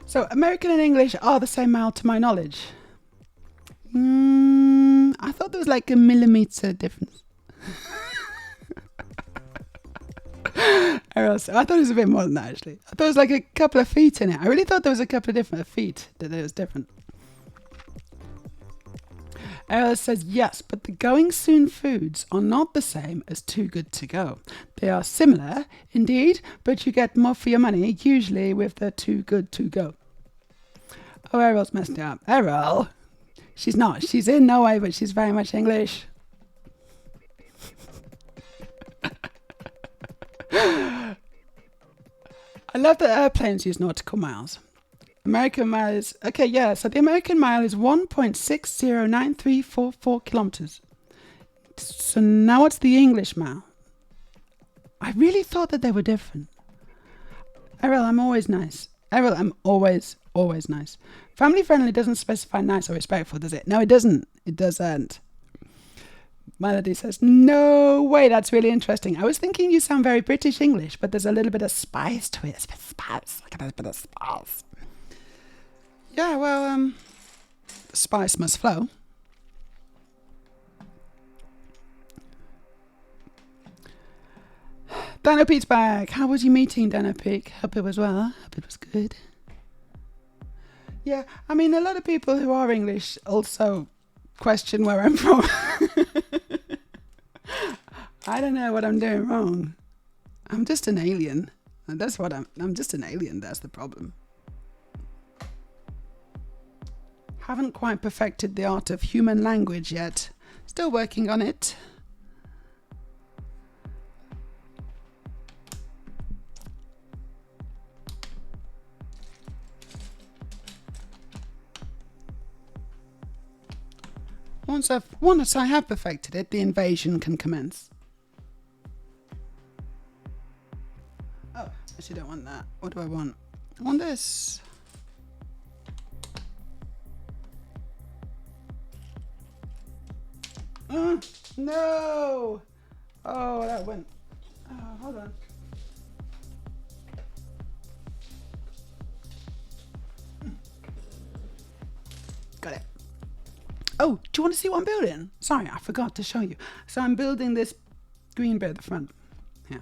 So American and English are the same mile to my knowledge. I thought there was like a millimeter difference. I thought it was a bit more than that, actually. I thought it was like a couple of feet in it. I really thought there was a couple of different feet, that it was different. Errol says, yes, but the going soon foods are not the same as Too Good To Go. They are similar, indeed, but you get more for your money, usually with the Too Good To Go. Oh, Errol's messed it up. Errol? She's not. She's in Norway, but she's very much English. I love that airplanes use nautical miles. American mile is... Okay, yeah, so the American mile is 1.609344 kilometers. So now what's the English mile? I really thought that they were different. Errol, I'm always nice. Errol, I'm always nice. Family friendly doesn't specify nice or respectful, does it? No, it doesn't. It doesn't. Melody says, no way, that's really interesting. I was thinking you sound very British English, but there's a little bit of spice to it. It's a bit of spice. Like a little bit of spice. Yeah, well, the spice must flow. Dano Pete's back. How was your meeting, Dano Peak? Hope it was well. Hope it was good. Yeah, I mean, a lot of people who are English also question where I'm from. I don't know what I'm doing wrong. I'm just an alien. And that's what I'm just an alien. That's the problem. Haven't quite perfected the art of human language yet. Still working on it. Once I have perfected it, the invasion can commence. Oh, actually don't want that. What do I want? I want this. No! Oh, that went. Oh, hold on. Got it. Oh, do you want to see what I'm building? Sorry, I forgot to show you. So I'm building this green bit at the front. Yeah.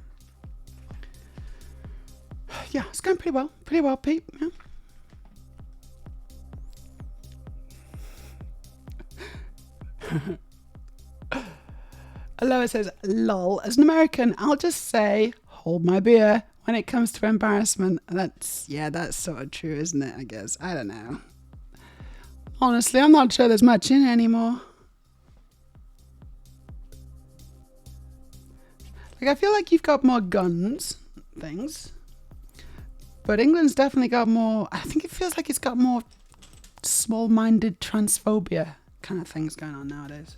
Yeah, it's going pretty well. Pretty well, Pete. Yeah. Lois says, lol. As an American, I'll just say, hold my beer when it comes to embarrassment. That's sort of true, isn't it? I guess. I don't know. Honestly, I'm not sure there's much in it anymore. Like, I feel like you've got more guns, things. But England's definitely got more, I think it feels like it's got more small-minded transphobia kind of things going on nowadays.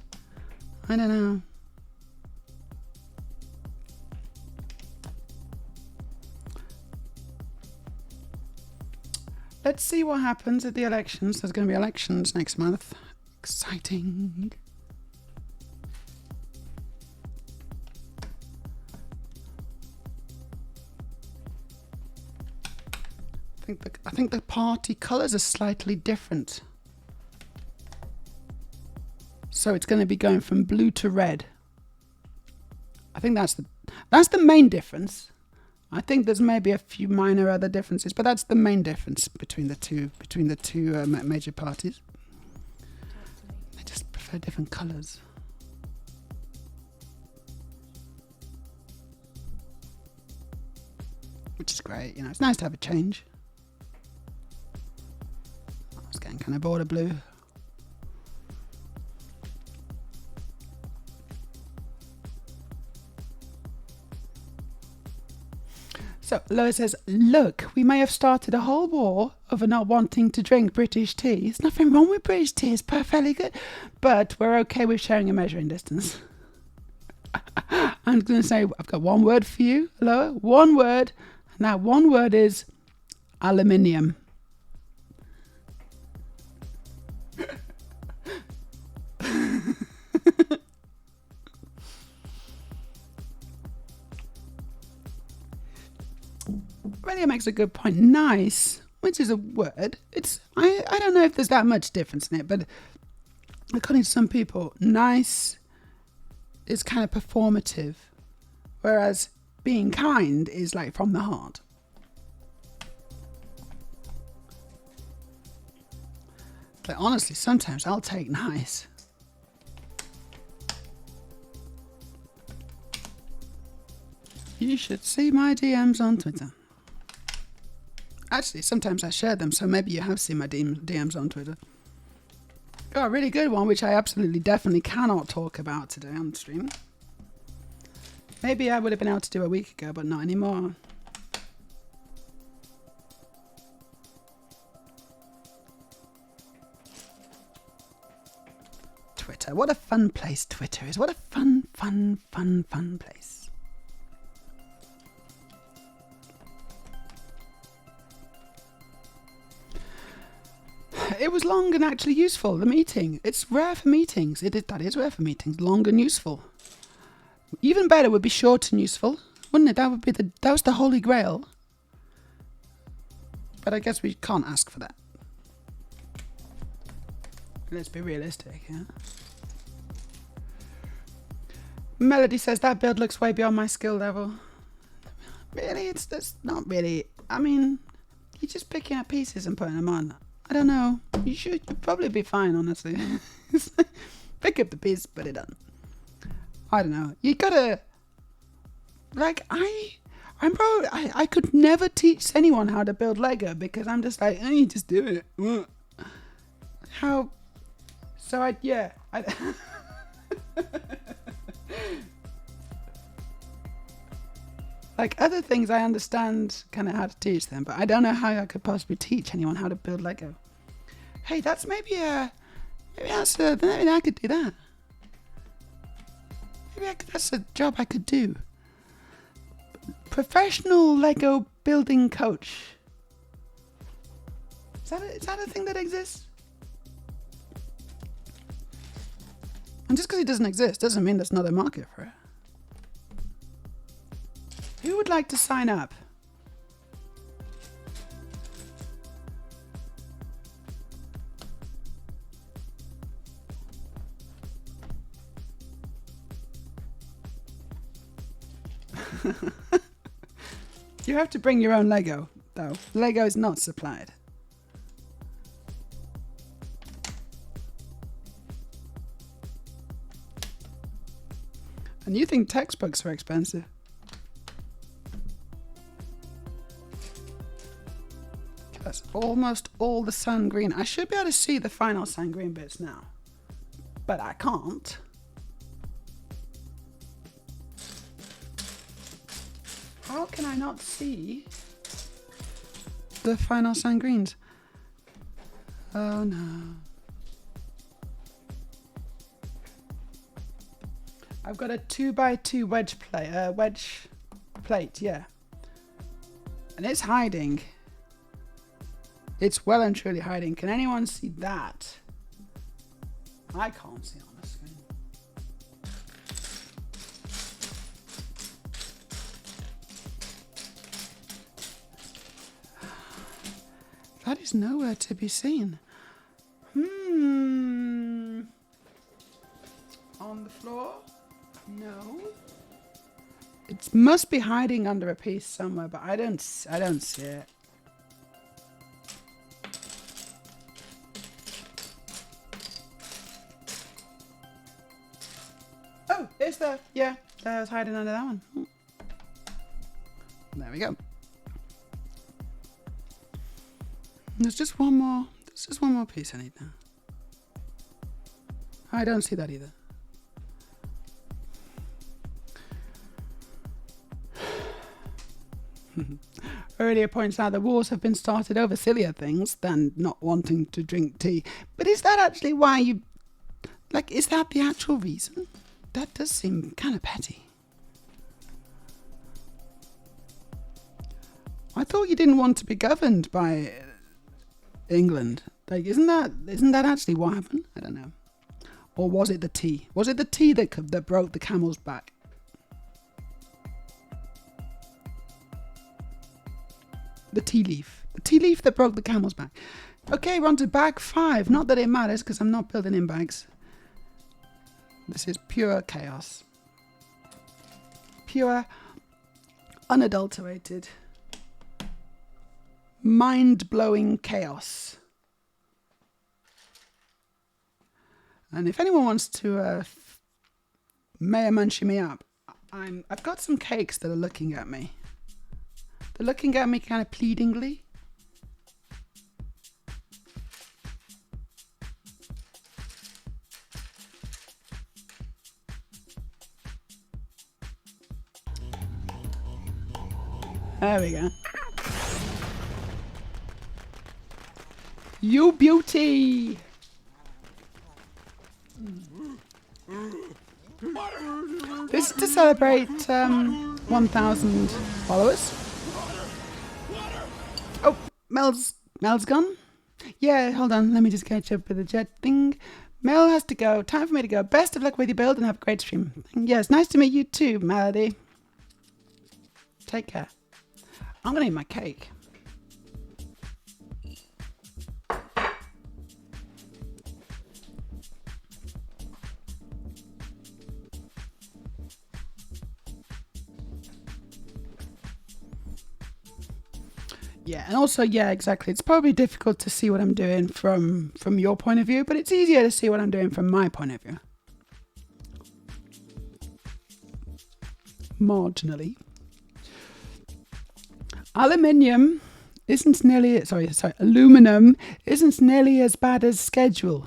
I don't know. Let's see what happens at the elections. There's going to be elections next month. Exciting. I think the party colours are slightly different. So it's going to be going from blue to red. I think that's the main difference. I think there's maybe a few minor other differences, but that's the main difference between the two major parties. They just prefer different colours. Which is great, you know. It's nice to have a change. I was getting kind of bored of blue. So Lois says, look, we may have started a whole war over not wanting to drink British tea. There's nothing wrong with British tea. It's perfectly good. But we're okay with sharing a measuring distance. I'm going to say, I've got one word for you, Lois. One word. And that one word is aluminium. Really makes a good point. Nice, which is a word. I don't know if there's that much difference in it, but according to some people, nice is kind of performative, whereas being kind is like from the heart. Like, honestly, sometimes I'll take nice. You should see my DMs on Twitter. Actually, sometimes I share them, so maybe you have seen my DMs on Twitter. Got a really good one, which I absolutely definitely cannot talk about today on stream. Maybe I would have been able to do a week ago, but not anymore. Twitter. What a fun place Twitter is. What a fun place. It was long and actually useful, the meeting. It's rare for meetings. That is rare for meetings. Long and useful. Even better would be short and useful, wouldn't it? That was the holy grail. But I guess we can't ask for that. Let's be realistic, yeah? Melody says that build looks way beyond my skill level. Really? That's not really. I mean, you're just picking up pieces and putting them on. I don't know. You'd probably be fine, honestly. Pick up the piece, put it on. I don't know. You gotta... Like, I could never teach anyone how to build Lego because I'm just like, you just do it. How... So I... Like other things I understand kind of how to teach them, but I don't know how I could possibly teach anyone how to build Lego. Hey, that's maybe I could do that. That's a job I could do. Professional Lego building coach. Is that a thing that exists? And just because it doesn't exist doesn't mean there's not a market for it. Who would like to sign up? You have to bring your own Lego, though. Lego is not supplied. And you think textbooks are expensive? That's almost all the sun green. I should be able to see the final sun green bits now, but I can't. How can I not see the final sun greens? Oh no. I've got a 2x2 wedge plate, yeah. And it's hiding. It's well and truly hiding. Can anyone see that? I can't see on the screen. That is nowhere to be seen. On the floor? No. It must be hiding under a piece somewhere, but I don't see it. Oh, it's there. Yeah, I was hiding under that one. There we go. There's just one more piece I need now. I don't see that either. Earlier points out the wars have been started over sillier things than not wanting to drink tea. But is that actually why you... Like, is that the actual reason? That does seem kind of petty. I thought you didn't want to be governed by England. Like, isn't that actually what happened? I don't know. Or was it the tea? Was it the tea that broke the camel's back? The tea leaf. The tea leaf that broke the camel's back. Okay, we're on to bag 5. Not that it matters, because I'm not building in bags. This is pure chaos. Pure, unadulterated, mind-blowing chaos. And if anyone wants to Meja munchie me up, I've got some cakes that are looking at me. They're looking at me kind of pleadingly. There we go. You beauty! This is to celebrate 1,000 followers. Oh, Mel's gone? Yeah, hold on. Let me just catch up with the jet thing. Mel has to go. Time for me to go. Best of luck with your build and have a great stream. Yes, nice to meet you too, Melody. Take care. I'm going to eat my cake. Yeah, and also, yeah, exactly. It's probably difficult to see what I'm doing from your point of view, but it's easier to see what I'm doing from my point of view. Marginally. Aluminum isn't nearly, aluminum isn't nearly as bad as schedule.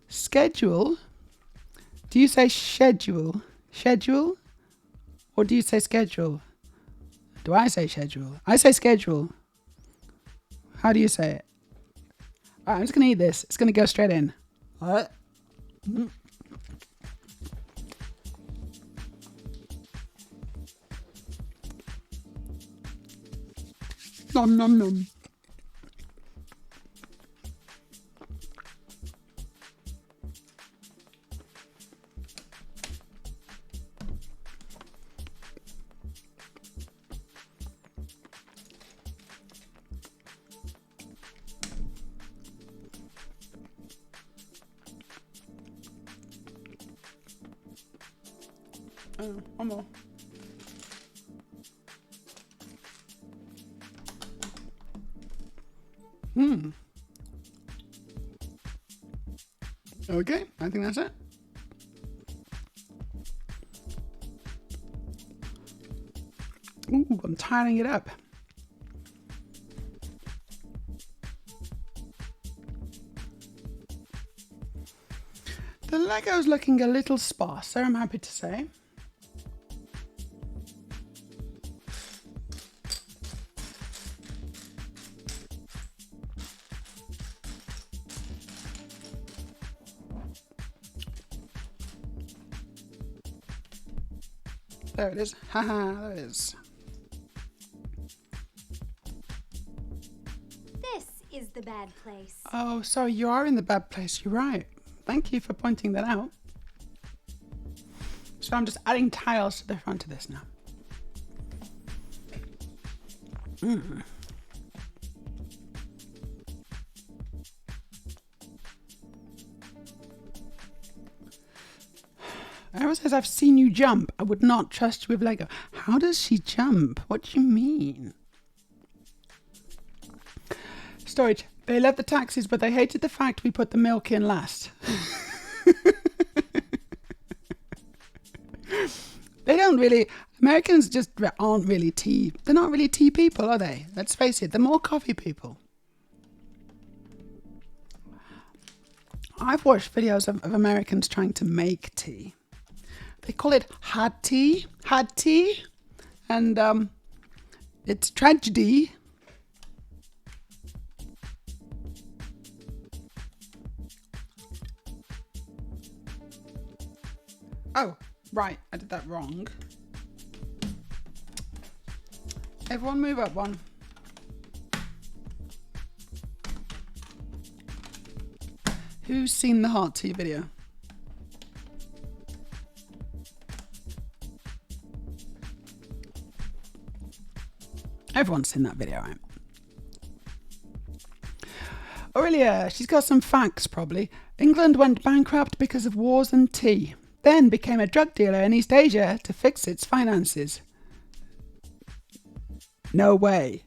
Schedule? Do you say schedule? Schedule? Or do you say schedule? Do I say schedule? I say schedule. How do you say it? All right, I'm just going to eat this. It's going to go straight in. What? Nom nom nom. Oh, one more. Okay, I think that's it. Ooh, I'm tidying it up. The Lego's looking a little sparser, I'm happy to say. There it is. Haha, there it is. This is the bad place. Oh, sorry, you are in the bad place. You're right. Thank you for pointing that out. So I'm just adding tiles to the front of this now. Ever since I've seen you jump, I would not trust you with Lego. How does she jump? What do you mean? Storage. They love the taxis, but they hated the fact we put the milk in last. They don't really... Americans just aren't really tea. They're not really tea people, are they? Let's face it. They're more coffee people. I've watched videos of Americans trying to make tea. They call it had tea, and it's tragedy. Oh, right, I did that wrong. Everyone move up one. Who's seen the hot tea video? Everyone's seen that video, right? Aurelia, she's got some facts probably. England went bankrupt because of wars and tea, then became a drug dealer in East Asia to fix its finances. No way.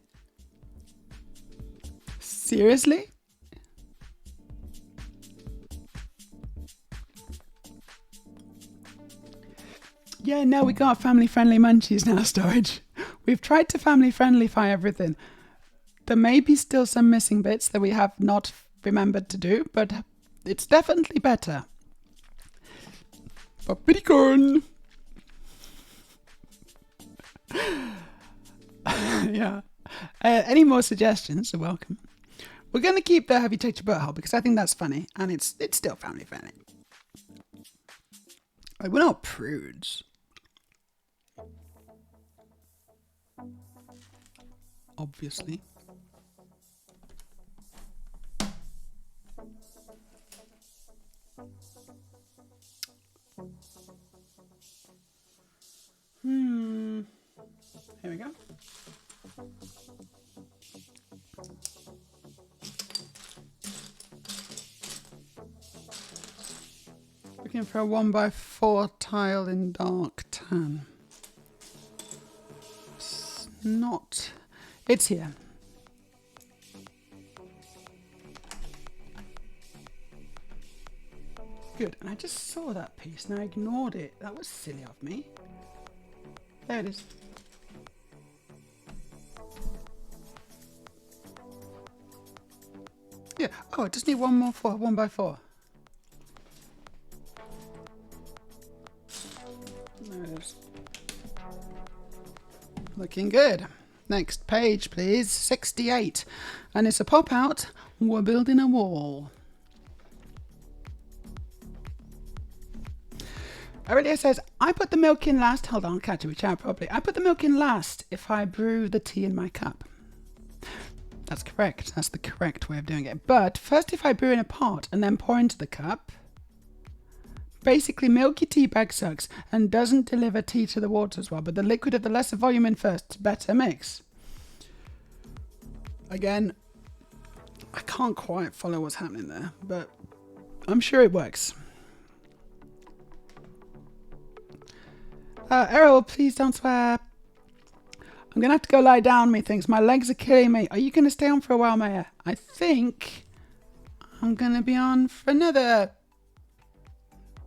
Seriously? Yeah, no, we got family-friendly munchies now, Storage. We've tried to family-friendlyfy everything. There may be still some missing bits that we have not remembered to do, but it's definitely better. Popcorn! Yeah. Any more suggestions are welcome. We're going to keep the Have You Touched Your Butthole because I think that's funny and it's still family-friendly. Like, we're not prudes. Obviously. Here we go. Looking for a 1x4 tile in dark tan. It's not... It's here. Good. And I just saw that piece and I ignored it. That was silly of me. There it is. Yeah. Oh, I just need one more 1x4. There it is. Looking good. Next page, please. 68. And it's a pop out. We're building a wall. Aurelia says, I put the milk in last. Hold on, I'll catch it out properly. I put the milk in last if I brew the tea in my cup. That's correct. That's the correct way of doing it. But first, if I brew in a pot and then pour into the cup, basically milky tea bag sucks and doesn't deliver tea to the water as well. But the liquid of the lesser volume in first, better mix. Again, I can't quite follow what's happening there, but I'm sure it works. Errol, please don't swear. I'm going to have to go lie down, methinks. My legs are killing me. Are you going to stay on for a while, Meja? I think I'm going to be on for another...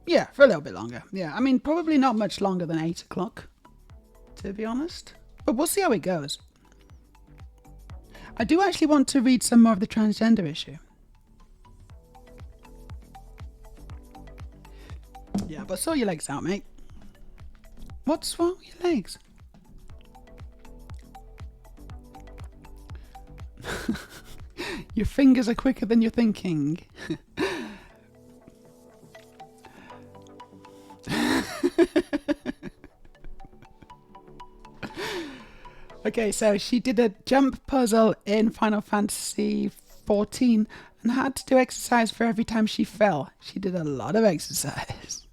Yeah, for a little bit longer. Yeah, I mean, probably not much longer than 8 o'clock, to be honest. But we'll see how it goes. I do actually want to read some more of the transgender issue. Yeah, but saw your legs out, mate. What's wrong with your legs? Your fingers are quicker than you're thinking. Okay, so she did a jump puzzle in Final Fantasy 14 and had to do exercise for every time she fell. She did a lot of exercise.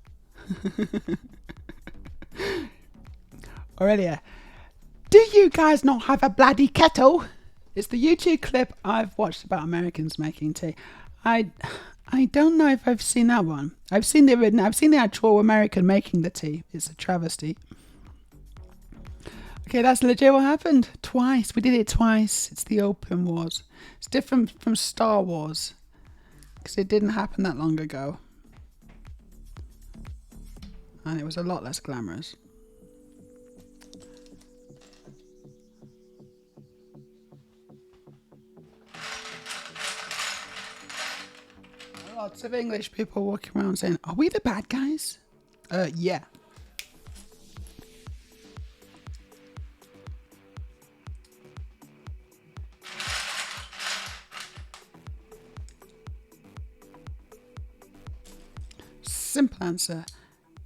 Aurelia, do you guys not have a bloody kettle? It's the YouTube clip I've watched about Americans making tea. I don't know if I've seen that one. I've seen the actual American making the tea. It's a travesty. Okay, that's legit what happened. Twice. We did it twice. It's the Open Wars. It's different from Star Wars because it didn't happen that long ago. And it was a lot less glamorous. Lots of English people walking around saying, are we the bad guys? Yeah. Simple answer,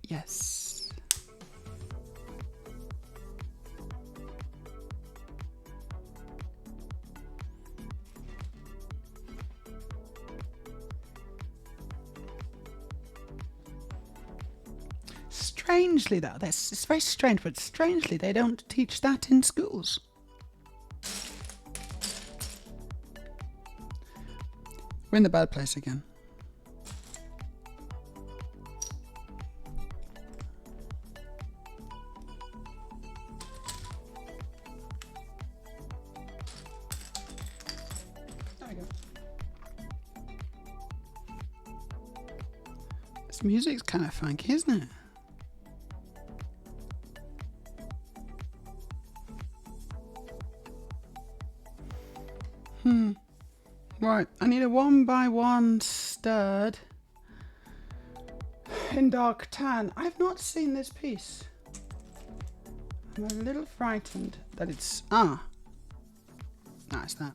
yes. Strangely though, it's very strange, but strangely they don't teach that in schools. We're in the bad place again. There we go. This music's kind of funky, isn't it? Right, I need a 1x1 stirred in dark tan. I've not seen this piece. I'm a little frightened that it's... no, it's that.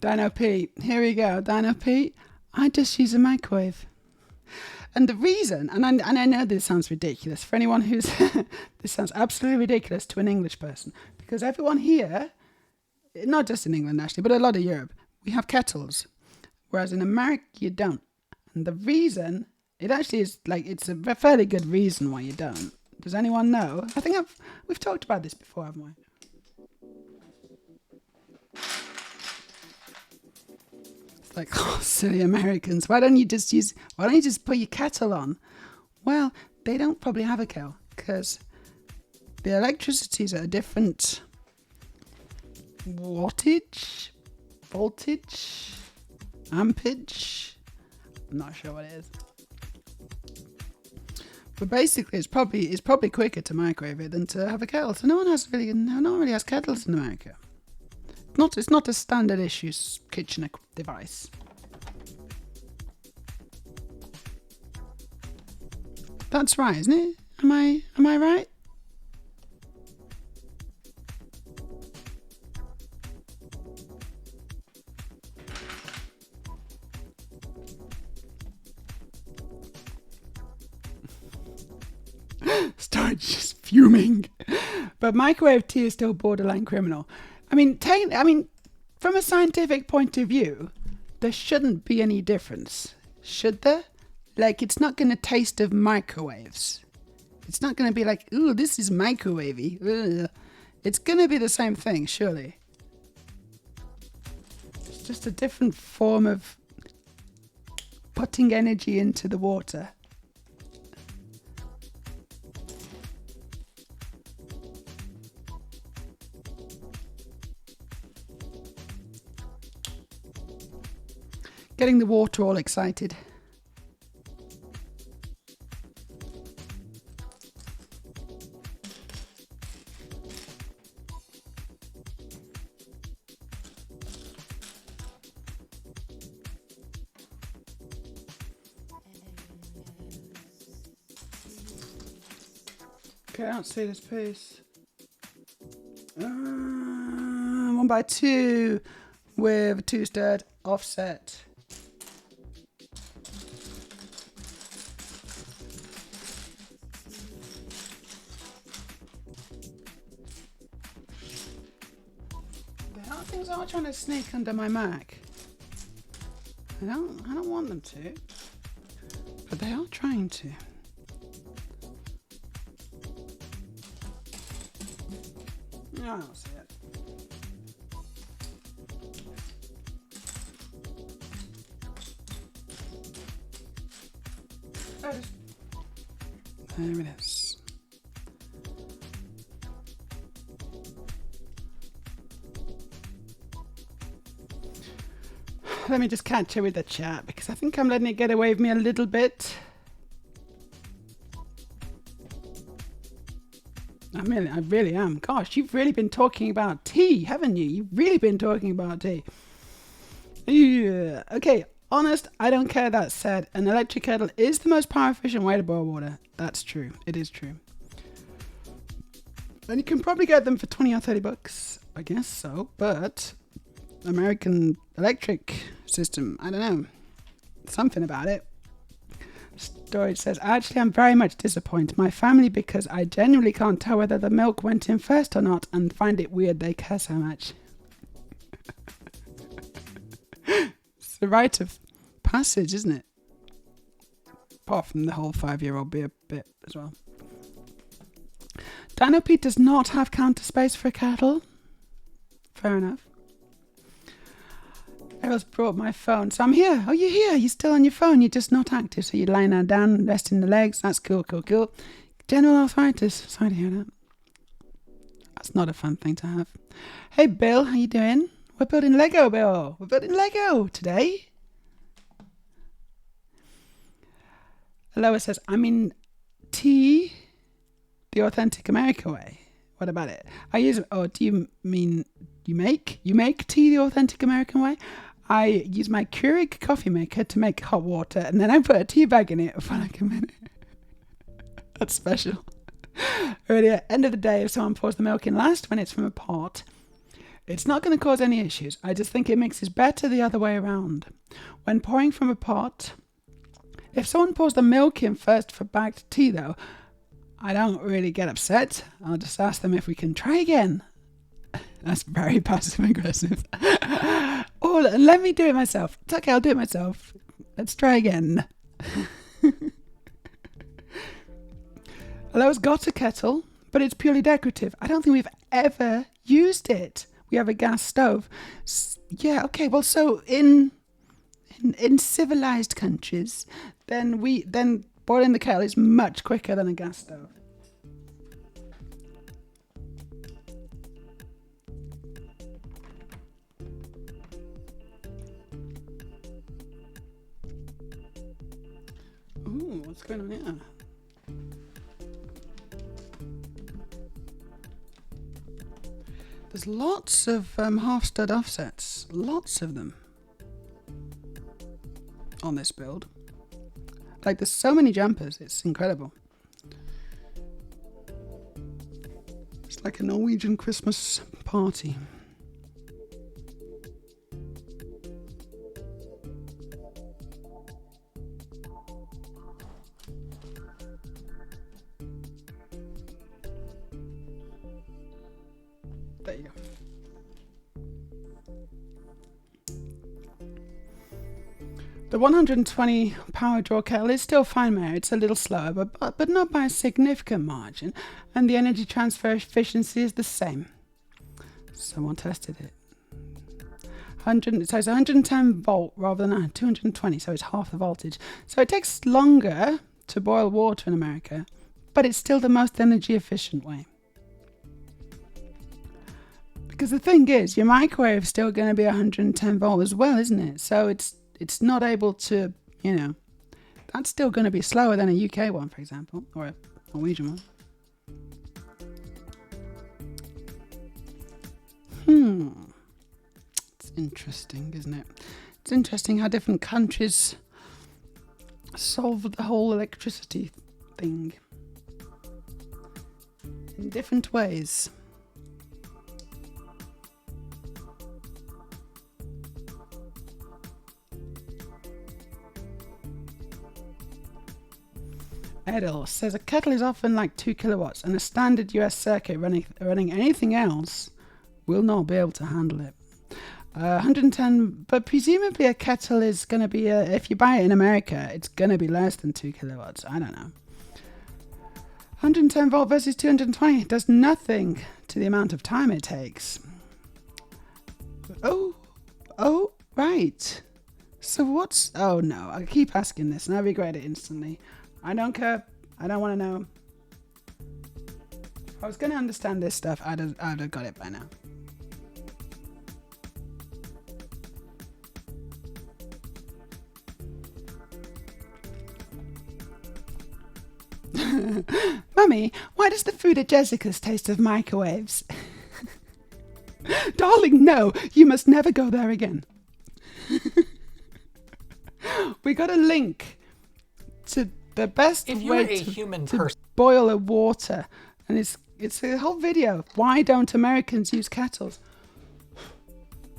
Dino P, here we go. Dino P, I just use a microwave. And the reason, and I know this sounds ridiculous for anyone who's, this sounds absolutely ridiculous to an English person, because everyone here, not just in England actually, but a lot of Europe, we have kettles, whereas in America you don't. And the reason, it actually is like, it's a fairly good reason why you don't. Does anyone know? I think we've talked about this before, haven't we? Like, oh, silly Americans. Why don't you just put your kettle on? Well, they don't probably have a kettle because the electricity's at a different wattage, voltage, ampage. I'm not sure what it is. But basically, it's probably quicker to microwave it than to have a kettle. So no one really has kettles in America. It's not a standard issue kitchen device. That's right, isn't it? Am I right? Starts just fuming. But microwave tea is still borderline criminal. I mean, from a scientific point of view, there shouldn't be any difference, should there? Like, it's not going to taste of microwaves. It's not going to be like, ooh, this is microwavy. Ugh. It's going to be the same thing, surely. It's just a different form of putting energy into the water. Getting the water all excited. Okay, I don't see this piece. 1x2 with a 2-stirred offset. Things are trying to sneak under my Mac. I don't want them to, but they are trying to. No, I don't see it. There it is. Let me just catch her with the chat because I think I'm letting it get away with me a little bit. I really am. Gosh, you've really been talking about tea, haven't you? You've really been talking about tea. Yeah. Okay, honest, I don't care that said. An electric kettle is the most power efficient way to boil water. That's true. It is true. And you can probably get them for 20 or 30 bucks. I guess so, but American electric system, I don't know, something about it. Storage says, actually I'm very much disappointed my family because I genuinely can't tell whether the milk went in first or not and find it weird they care so much. It's the rite of passage, isn't it? Apart from the whole 5-year-old beer bit as well. Dino Pete does not have counter space for a kettle. Fair enough. Errol's brought my phone. So I'm here. Oh, you're here. You're still on your phone. You're just not active. So you're lying down, resting the legs. That's cool. General arthritis. Sorry to hear that. That's not a fun thing to have. Hey, Bill. How you doing? We're building Lego, Bill. We're building Lego today. Lois says, I mean, tea, the authentic American way. What about it? Do you mean you make tea the authentic American way? I use my Keurig coffee maker to make hot water and then I put a tea bag in it for like a minute. That's special. Earlier, end of the day, if someone pours the milk in last when it's from a pot, it's not going to cause any issues. I just think it mixes better the other way around. When pouring from a pot, if someone pours the milk in first for bagged tea though, I don't really get upset. I'll just ask them if we can try again. That's very passive aggressive. Oh, let me do it myself. It's okay, I'll do it myself. Let's try again. Ella's got a kettle, but it's purely decorative. I don't think we've ever used it. We have a gas stove. Yeah, okay, well, so in in civilized countries, then boiling the kettle is much quicker than a gas stove. Ooh, what's going on here? There's lots of half stud offsets, lots of them on this build. Like, there's so many jumpers, it's incredible. It's like a Norwegian Christmas party. There you go. The 120 power draw kettle is still fine there. It's a little slower, but not by a significant margin. And the energy transfer efficiency is the same. Someone tested it. So it's 110 volt rather than 220, so it's half the voltage. So it takes longer to boil water in America, but it's still the most energy efficient way. Because the thing is, your microwave is still going to be 110 volt as well, isn't it? So it's not able to, that's still going to be slower than a UK one, for example, or a Norwegian one. It's interesting, isn't it? It's interesting how different countries solve the whole electricity thing in different ways. Edel says a kettle is often like 2 kilowatts and a standard US circuit running anything else will not be able to handle it. 110, but presumably a kettle is going to be, if you buy it in America, it's going to be less than 2 kilowatts. I don't know. 110 volt versus 220 does nothing to the amount of time it takes. Oh, right. So oh no, I keep asking this and I regret it instantly. I don't care. I don't want to know. If I was going to understand this stuff, I'd have got it by now. Mummy, why does the food at Jessica's taste of microwaves? Darling, no, you must never go there again. We got a link to the best way to boil a water, and it's a whole video. Why don't Americans use kettles?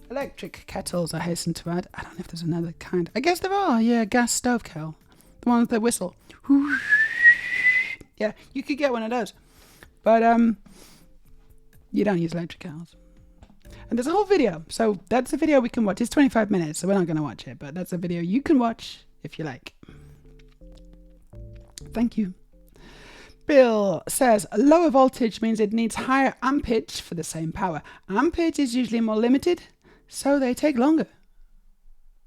Electric kettles, I hasten to add. I don't know if there's another kind. I guess there are. Yeah, gas stove kettle, the ones that whistle. Yeah, you could get one of those, but you don't use electric kettles. And there's a whole video, so that's a video we can watch. It's 25 minutes, so we're not going to watch it, but that's a video you can watch if you like. Thank you. Bill says lower voltage means it needs higher ampage for the same power. Ampage is usually more limited, so they take longer.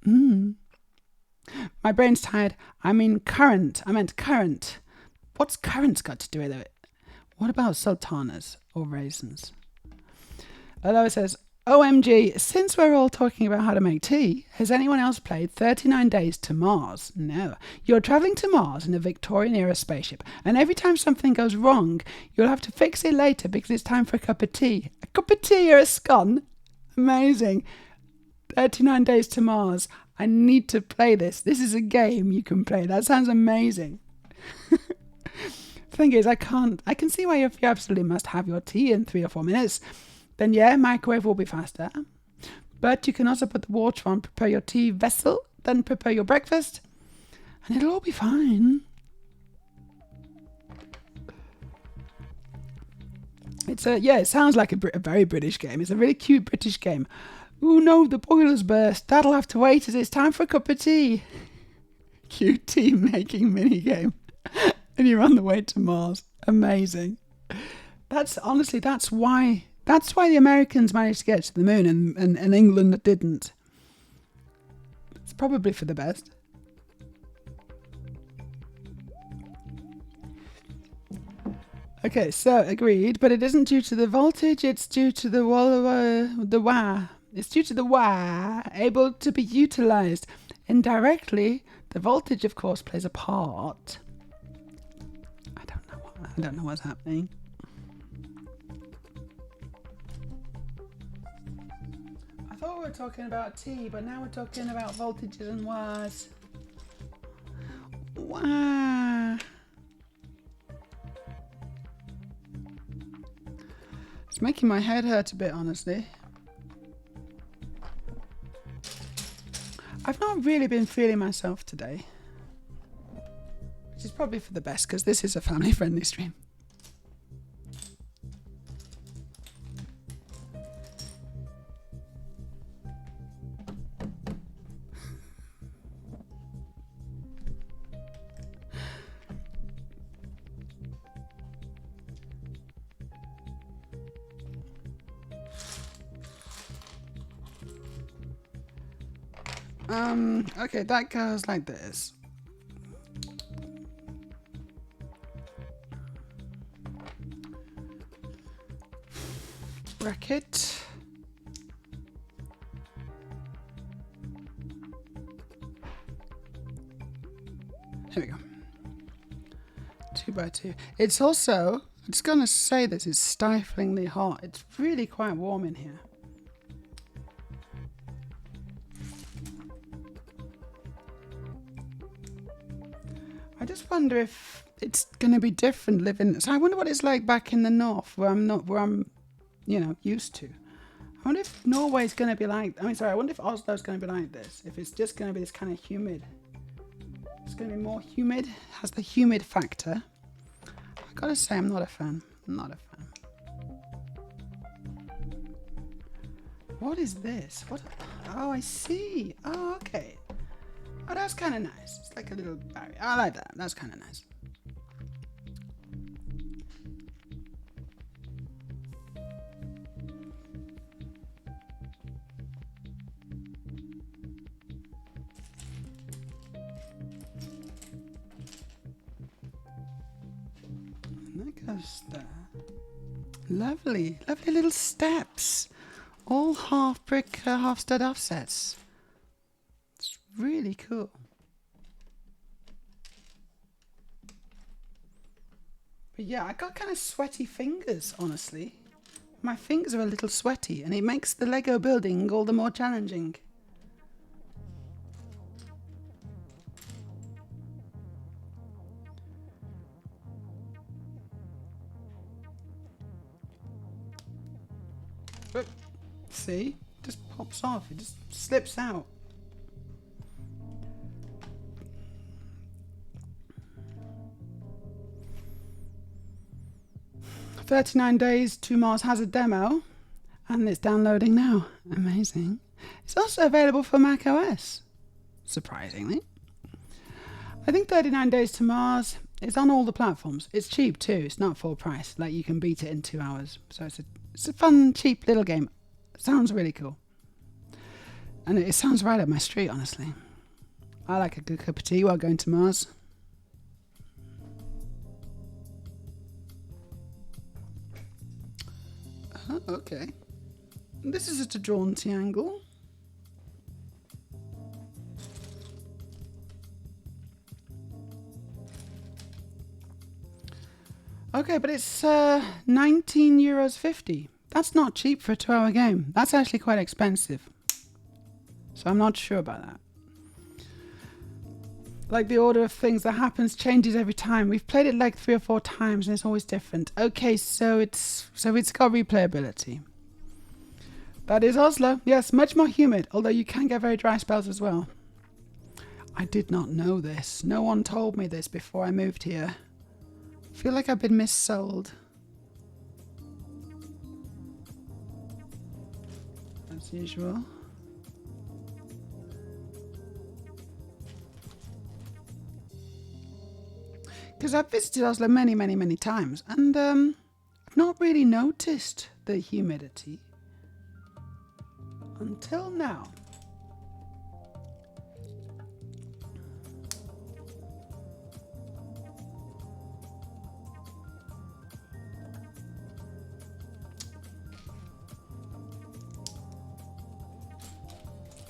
My brain's tired. I meant current. What's current got to do with it? What about sultanas or raisins? Although it says, OMG, since we're all talking about how to make tea, has anyone else played 39 Days to Mars? No. You're travelling to Mars in a Victorian-era spaceship, and every time something goes wrong, you'll have to fix it later because it's time for a cup of tea. A cup of tea or a scone? Amazing. 39 Days to Mars. I need to play this. This is a game you can play. That sounds amazing. Thing is, I can see why if you absolutely must have your tea in 3 or 4 minutes, then yeah, microwave will be faster. But you can also put the water on, prepare your tea vessel, then prepare your breakfast, and it'll all be fine. It sounds like a very British game. It's a really cute British game. Oh no, the boiler's burst. That'll have to wait as it's time for a cup of tea. Cute tea making mini game. And you're on the way to Mars. Amazing. That's why the Americans managed to get to the moon and England didn't. It's probably for the best. Okay, so agreed, but it isn't due to the voltage, it's due to the wire. It's due to the wire able to be utilized. Indirectly, the voltage of course plays a part. I don't know what's happening. I thought we were talking about T, but now we're talking about voltages and wires. Wow. It's making my head hurt a bit, honestly. I've not really been feeling myself today. Which is probably for the best, because this is a family-friendly stream. Okay, that goes like this. Bracket. Here we go. 2 by 2. It's also, I'm just gonna say this, it's stiflingly hot. It's really quite warm in here. I just wonder if it's going to be different living. So I wonder what it's like back in the north where I'm, you know, used to. I wonder if Norway's going to be like, I wonder if Oslo's going to be like this. If it's just going to be this kind of humid. It's going to be more humid, has the humid factor. I gotta say, I'm not a fan. I'm not a fan. What is this? What? Oh, I see. Oh, okay. Oh, that's kind of nice. It's like a little barrier. I like that. That's kind of nice. And that goes there. Lovely. Lovely little steps. All half brick, half stud offsets. It's really cool. But yeah, I got kind of sweaty fingers, honestly. My fingers are a little sweaty, and it makes the Lego building all the more challenging. But see, it just pops off. It just slips out. "39 Days to Mars" has a demo, and it's downloading now. Amazing. It's also available for Mac OS, surprisingly. I think 39 Days to Mars is on all the platforms. It's cheap too. It's not full price. Like, you can beat it in 2 hours. So it's a fun, cheap little game. It sounds really cool. And it sounds right up my street, honestly. I like a good cup of tea while going to Mars. Oh, okay. This is at a drawn triangle. Okay, but it's €19.50. That's not cheap for a 2-hour game. That's actually quite expensive. So I'm not sure about that. Like, the order of things that happens changes every time. We've played it like 3 or 4 times and it's always different. Okay, so it's got replayability. That is Oslo. Yes, much more humid, although you can get very dry spells as well. I did not know this. No one told me this before I moved here. I feel like I've been missold. As usual. Because I've visited Oslo many, many, many times, and I've not really noticed the humidity until now.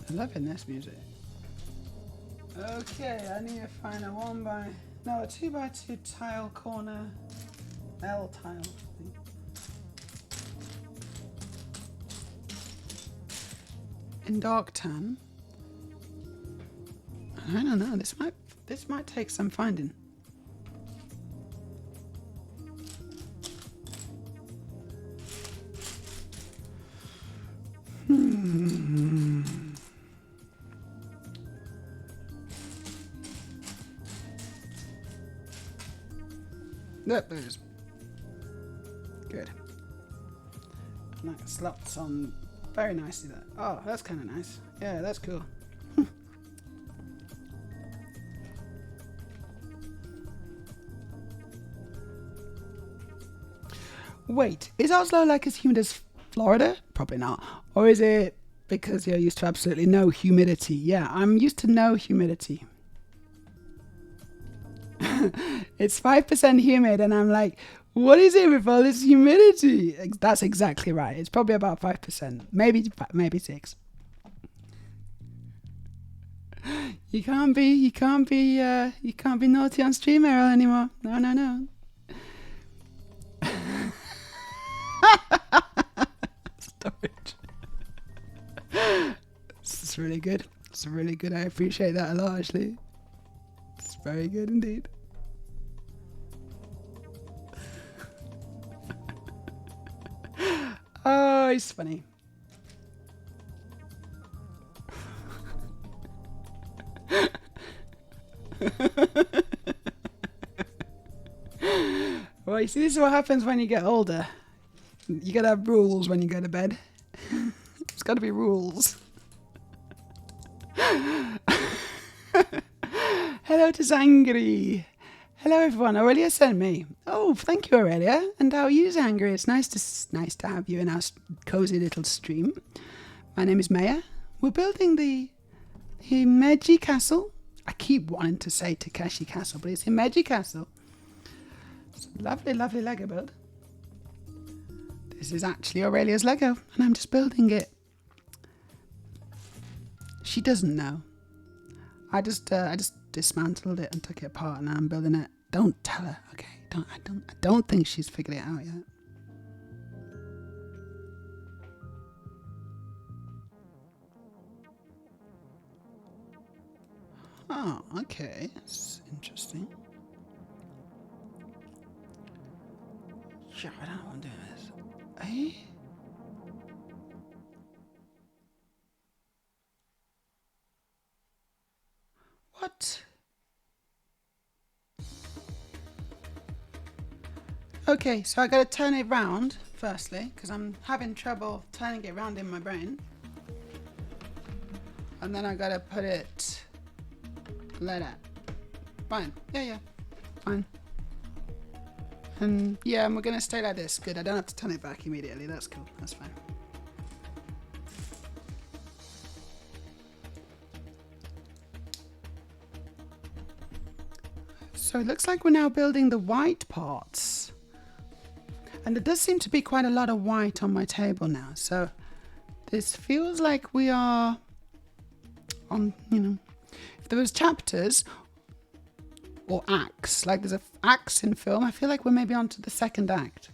I'm loving this music. Okay, I need to find a 2x2 tile corner. L tile. In dark tan. I don't know. This might take some finding. Yep, there it is. Good. And that slots on very nicely there. Oh, that's kind of nice. Yeah, that's cool. Wait, is Oslo like as humid as Florida? Probably not. Or is it because you're used to absolutely no humidity? Yeah, I'm used to no humidity. It's 5% humid and I'm like, what is it with all this humidity? That's exactly right. It's probably about 5%. Maybe 6. You can't be naughty on stream error anymore. No. Storage. This is really good. It's really good. I appreciate that a lot, actually. It's very good indeed. Oh, he's funny. Well, you see, this is what happens when you get older. You gotta have rules when you go to bed. There's gotta be rules. Hello to Zangri. Hello everyone, Aurelia sent me. Oh, thank you Aurelia. And how are you, Zangri? It's nice to have you in our cozy little stream. My name is Meja. We're building the Himeji castle. I keep wanting to say Takeshi castle, but it's Himeji castle. It's a lovely, lovely Lego build. This is actually Aurelia's Lego, and I'm just building it. She doesn't know. I just dismantled it and took it apart, and now I'm building it. Don't tell her, okay? I don't think she's figured it out yet. Oh, okay. That's interesting. Sure, I don't want to do this. Eh? What? Okay, so I gotta turn it round firstly, because I'm having trouble turning it round in my brain. And then I gotta put it like that. Fine. Yeah. Fine. And yeah, and we're gonna stay like this. Good, I don't have to turn it back immediately. That's cool. That's fine. So it looks like we're now building the white parts. And there does seem to be quite a lot of white on my table now. So this feels like we are on, if there was chapters or acts, like there's acts in film, I feel like we're maybe on to the second act.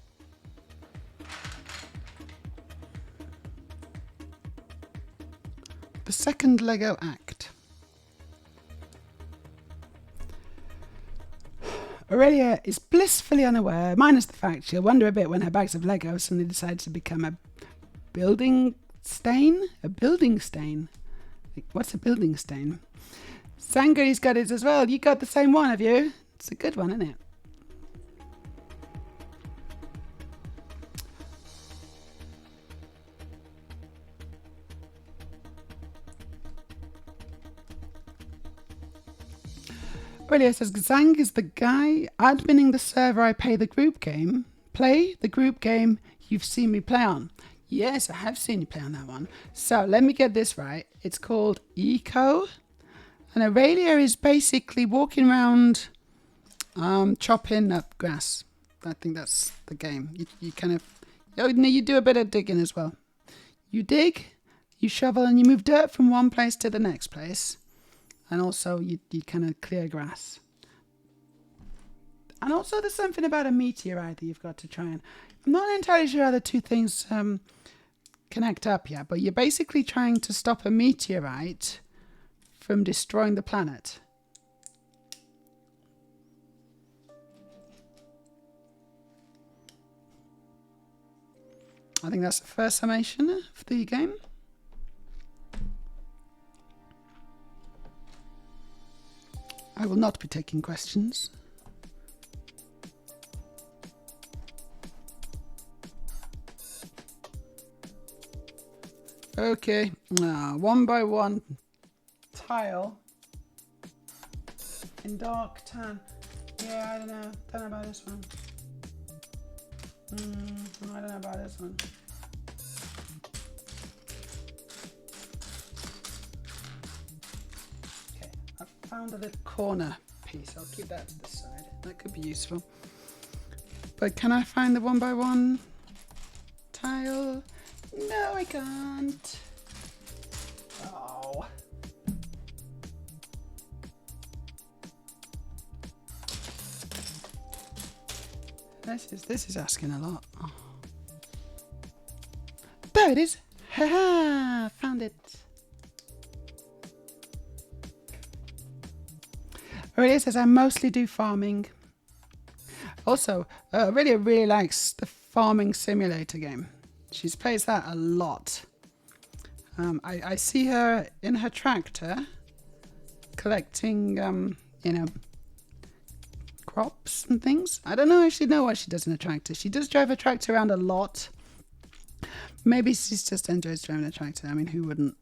The second Lego act. Aurelia is blissfully unaware, minus the fact she'll wonder a bit when her bags of Lego suddenly decide to become a building stain? A building stain? What's a building stain? Sangri's got it as well. You got the same one, have you? It's a good one, isn't it? Aurelia says, Zang is the guy adminning the server I play the group game you've seen me play on. Yes, I have seen you play on that one. So let me get this right. It's called Eco. And Aurelia is basically walking around chopping up grass. I think that's the game. You kind of... you do a bit of digging as well. You dig, you shovel and you move dirt from one place to the next place. And also you kind of clear grass. And also there's something about a meteorite that you've got to try and... I'm not entirely sure how the two things connect up yet, but you're basically trying to stop a meteorite from destroying the planet. I think that's the first summation of the game. I will not be taking questions. Okay, one by one tile in dark tan. Yeah, I don't know about this one. I don't know about this one. Okay, I found a little corner piece. I'll keep that to the side. That could be useful. But can I find the one by one tile? No, I can't. Oh. This is asking a lot. Oh. There it is. Haha, found it. Really says I mostly do farming. Also, really likes the farming simulator game. She plays that a lot. I see her in her tractor collecting, crops and things. I don't actually know what she does in a tractor. She does drive a tractor around a lot. Maybe she just enjoys driving a tractor. I mean, who wouldn't?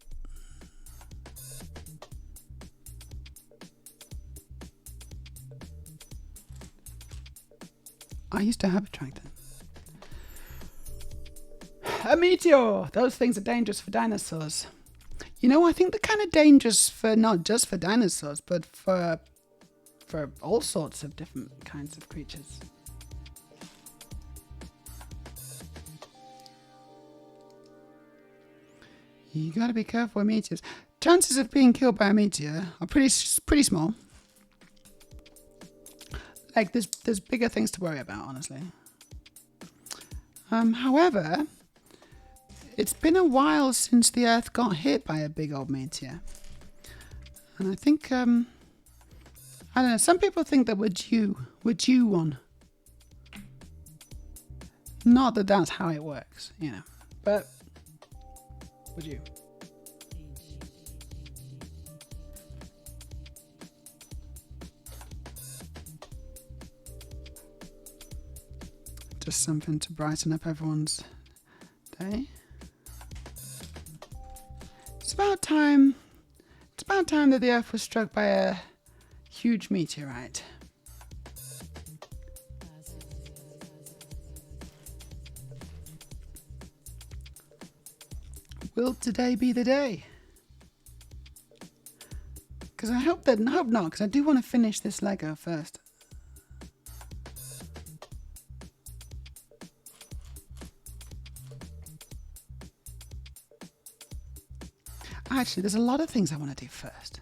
I used to have a tractor. A meteor! Those things are dangerous for dinosaurs. You know, I think they're kind of dangerous for not just for dinosaurs, but for all sorts of different kinds of creatures. You gotta be careful with meteors. Chances of being killed by a meteor are pretty small. Like, there's bigger things to worry about, honestly. However, it's been a while since the Earth got hit by a big old meteor. And I think, I don't know, some people think that we're due one. Not that that's how it works, you know, but we're due. Just something to brighten up everyone's day. It's about time that the Earth was struck by a huge meteorite. Will today be the day? Because I hope not, because I do want to finish this Lego first. Actually, there's a lot of things I want to do first.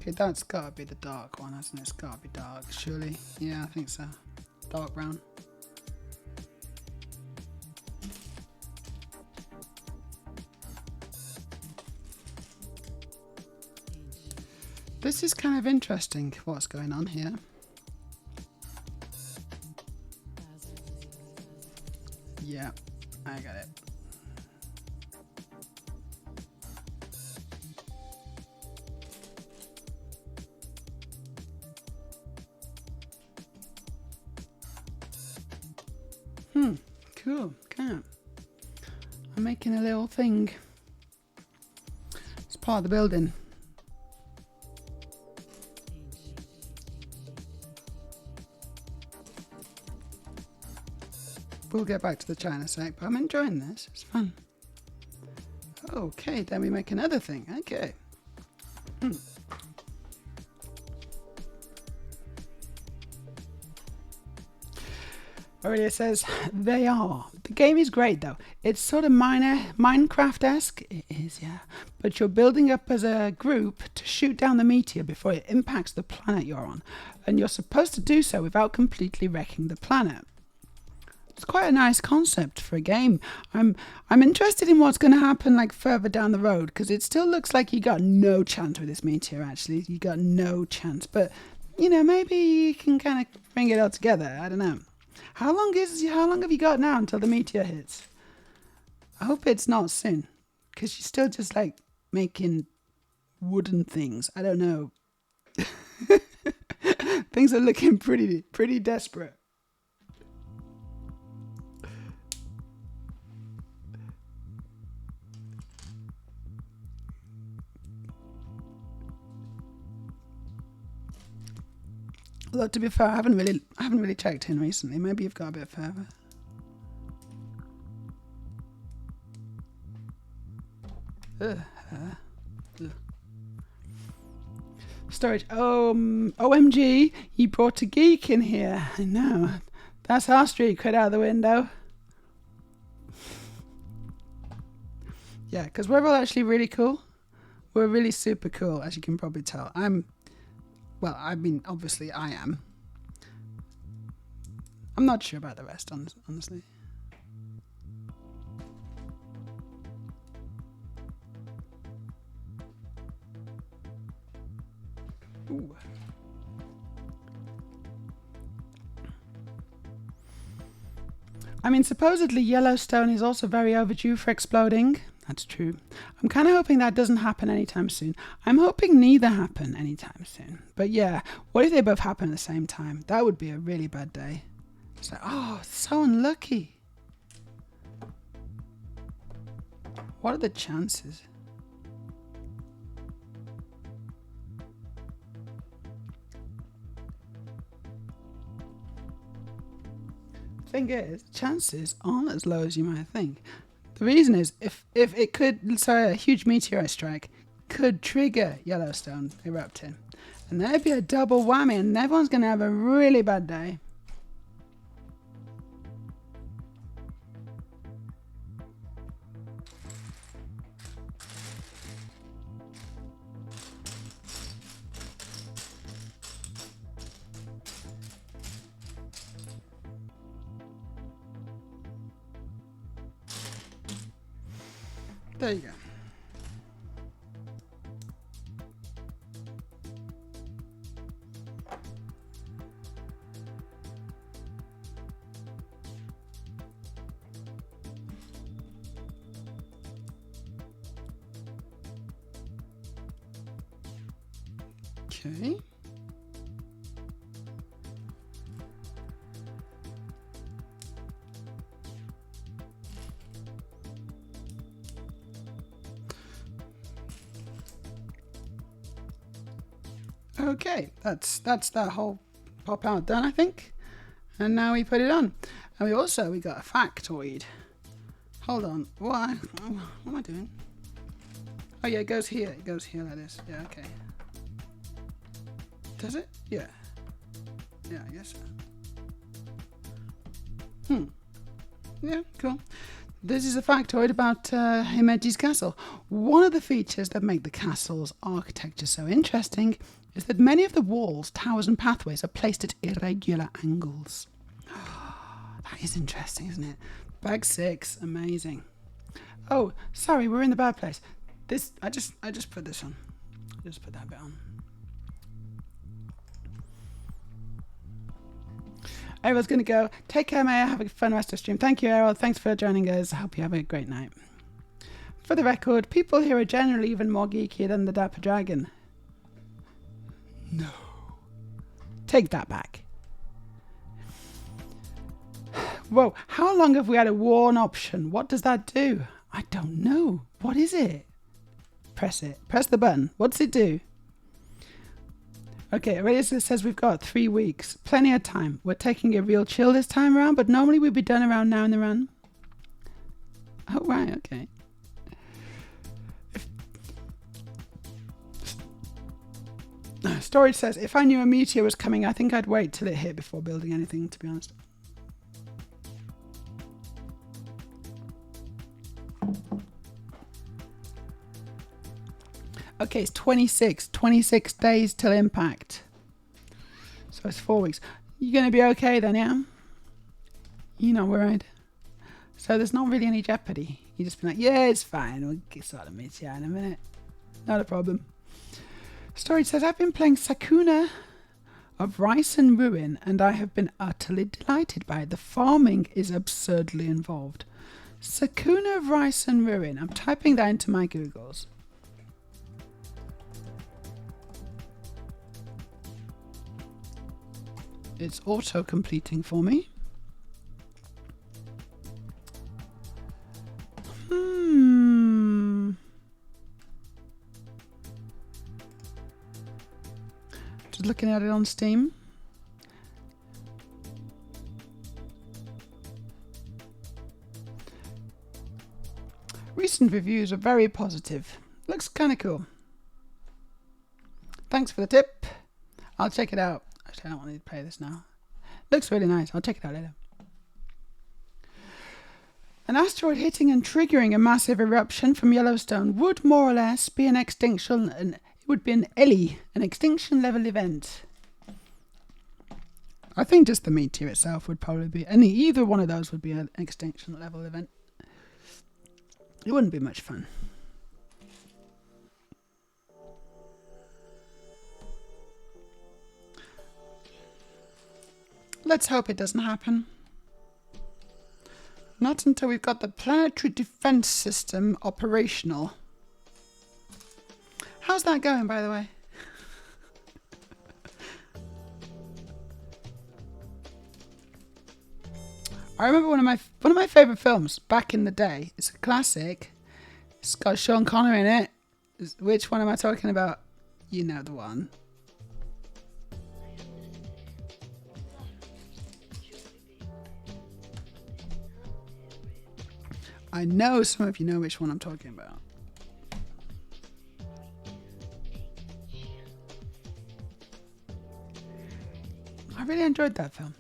Okay, that's got to be the dark one, hasn't it? It's got to be dark, surely. Yeah, I think so. Dark brown. This is kind of interesting, what's going on here. Yeah, I got it. Cool. Okay. I'm making a little thing. It's part of the building. We'll get back to the China sec, but I'm enjoying this. It's fun. Okay, then we make another thing. Okay. Aurelia says, they are. The game is great though. It's sort of Minecraft-esque. It is, yeah. But you're building up as a group to shoot down the meteor before it impacts the planet you're on. And you're supposed to do so without completely wrecking the planet. It's quite a nice concept for a game. I'm interested in what's going to happen like further down the road, because it still looks like you got no chance with this meteor, actually. You got no chance. But, you know, maybe you can kind of bring it all together. I don't know. How long have you got now until the meteor hits? I hope it's not soon, because you're still just like making wooden things. I don't know. Things are looking pretty desperate. Although to be fair, I haven't really checked in recently. Maybe you've got a bit further. Storage. OMG, you brought a geek in here. I know. That's our street cred out the window. Yeah, because we're all actually really cool. We're really super cool, as you can probably tell. Well, I mean, obviously I am. I'm not sure about the rest, honestly. Ooh. I mean, supposedly Yellowstone is also very overdue for exploding. That's true. I'm kind of hoping that doesn't happen anytime soon. I'm hoping neither happen anytime soon. But yeah, what if they both happen at the same time? That would be a really bad day. It's like, oh, so unlucky. What are the chances? Thing is, chances aren't as low as you might think. The reason is, if it could, so a huge meteorite strike could trigger Yellowstone erupting, and there'd be a double whammy, and everyone's going to have a really bad day. There you go. Okay. Okay, that's that whole pop out done, I think. And now we put it on. And we got a factoid. Hold on. What am I doing? Oh yeah, it goes here. It goes here like this. Yeah, okay. Does it? Yeah. Yeah, I guess so. Yeah, cool. This is a factoid about Himeji's castle. One of the features that make the castle's architecture so interesting is that many of the walls, towers and pathways are placed at irregular angles. That is interesting, isn't it? Bag 6, amazing. Oh, sorry, we're in the bad place. This, I just put this on. Just put that bit on. Errol's going to go. Take care, Meja. Have a fun rest of the stream. Thank you, Errol. Thanks for joining us. I hope you have a great night. For the record, people here are generally even more geeky than the Dapper Dragon. No. Take that back. Whoa, how long have we had a worn option? What does that do? I don't know. What is it? Press it. Press the button. What's it do? Okay, Razor says we've got 3 weeks. Plenty of time. We're taking a real chill this time around, but normally we'd be done around now in the run. Oh, right, okay. Storage says, if I knew a meteor was coming, I think I'd wait till it hit before building anything, to be honest. Okay, it's 26 days till impact. So it's 4 weeks. You're going to be okay then, yeah? You're not worried? So there's not really any jeopardy. You just be like, yeah, it's fine. We'll get started meet you in a minute. Not a problem. Storage says, I've been playing Sakuna of Rice and Ruin, and I have been utterly delighted by it. The farming is absurdly involved. Sakuna of Rice and Ruin. I'm typing that into my Googles. It's auto-completing for me. Just looking at it on Steam. Recent reviews are very positive. Looks kind of cool. Thanks for the tip. I'll check it out. Actually, I don't want to play this now. Looks really nice. I'll check it out later. An asteroid hitting and triggering a massive eruption from Yellowstone would more or less be an extinction, and it would be an ELE, an extinction level event. I think just the meteor itself would probably be, either one of those would be an extinction level event. It wouldn't be much fun. Let's hope it doesn't happen. Not until we've got the planetary defense system operational. How's that going, by the way? I remember one of my favorite films back in the day. It's a classic. It's got Sean Connery in it. Which one am I talking about? You know the one. I know some of you know which one I'm talking about. I really enjoyed that film.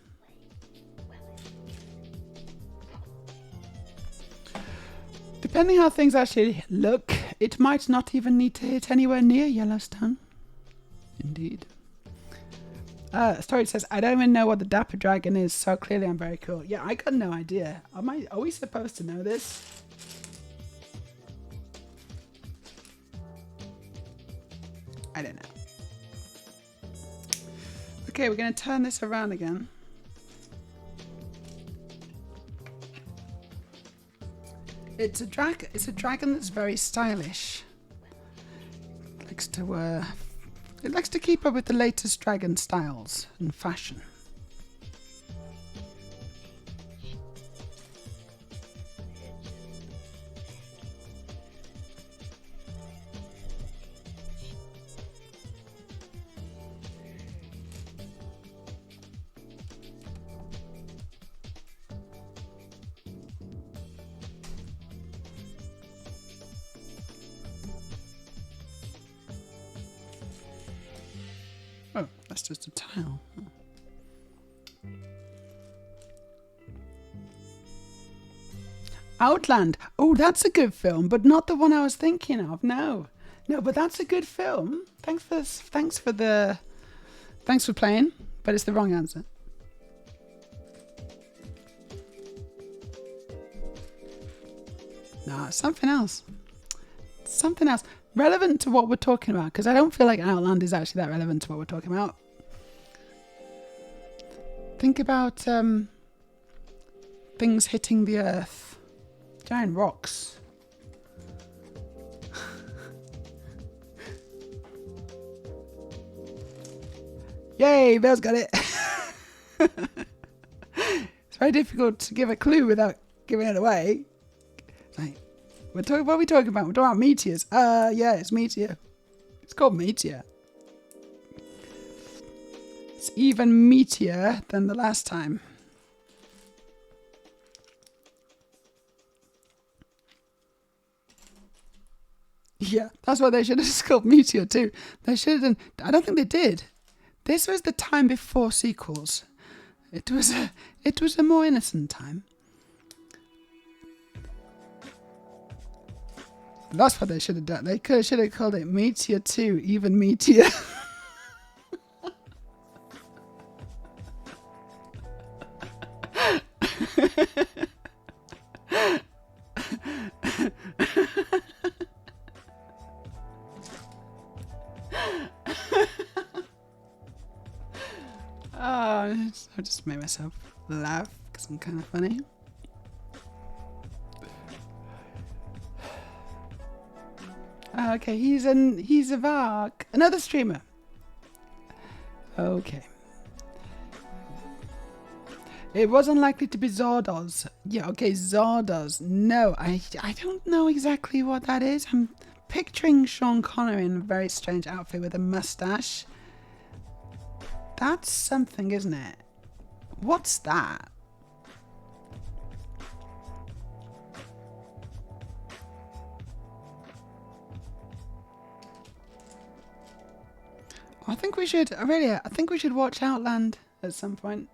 Depending how things actually look, it might not even need to hit anywhere near Yellowstone. Indeed. Story says, I don't even know what the Dapper Dragon is, so clearly I'm very cool. Yeah, I got no idea. Are we supposed to know this? I don't know. Okay, we're going to turn this around again. It's a dragon that's very stylish. It likes to keep up with the latest dragon styles and fashion. Oh, that's just a tile. Outland. Oh, that's a good film, but not the one I was thinking of. No, but that's a good film. Thanks for playing, but it's the wrong answer. No, something else. Relevant to what we're talking about, because I don't feel like Outland is actually that relevant to what we're talking about. Think about things hitting the earth. Giant rocks. Yay, Bell's got it. It's very difficult to give a clue without giving it away. It's like, what are we talking about? We're talking about meteors. Yeah, it's meteor. It's called Meteor. It's even meatier than the last time. Yeah, that's what they should have just called Meteor too. They should have done. I don't think they did. This was the time before sequels. It was a more innocent time. That's what they should have done. They should have called it Meteor 2, even meatier. Oh, I just made myself laugh because I'm kind of funny. Okay, he's a Vark, another streamer. Okay. It was unlikely to be Zordos. Yeah, okay, Zordos. No, I don't know exactly what that is. I'm picturing Sean Connery in a very strange outfit with a mustache. That's something, isn't it? What's that? I think we should watch Outland at some point.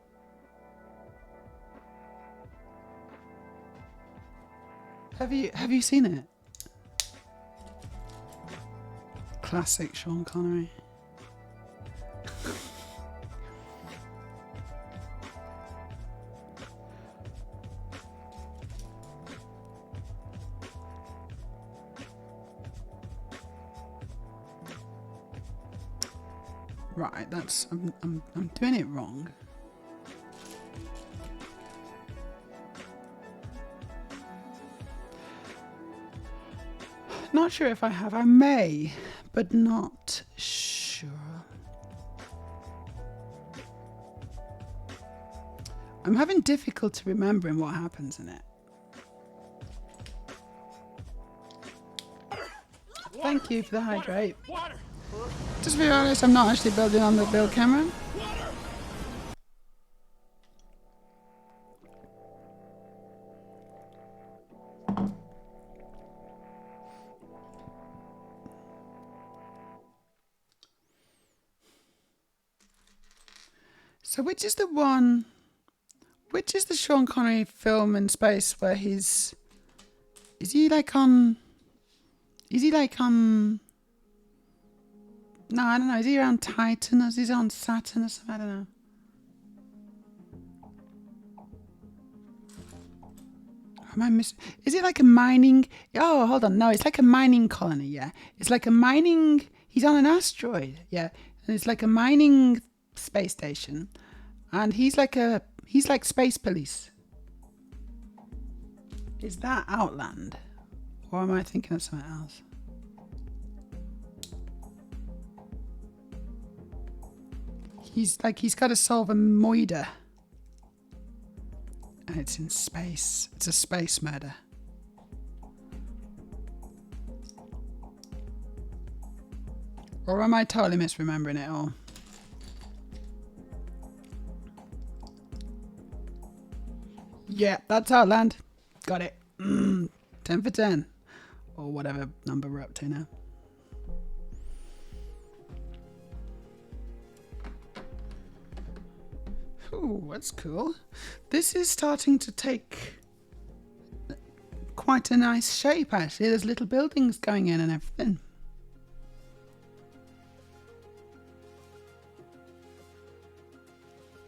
Have you seen it? Classic Sean Connery. Right, that's I'm doing it wrong. Not sure if I have. I may, but not sure. I'm having difficulty remembering what happens in it. Thank you for the hydrate. Just to be honest, I'm not actually building on the build camera. So which is the Sean Connery film in space where is he like on, no, I don't know, is he around Titan or is he on Saturn or something, I don't know. Am I missing? Is it like a mining, oh, hold on, no, it's like a mining colony, yeah. It's like a mining, he's on an asteroid, yeah. And it's like a mining space station. And he's like space police. Is that Outland? Or am I thinking of something else? He's got to solve a murder. And it's in space. It's a space murder. Or am I totally misremembering it all? Yeah, that's Outland. Got it. 10 for 10. Or whatever number we're up to now. Ooh, that's cool. This is starting to take quite a nice shape, actually. There's little buildings going in and everything.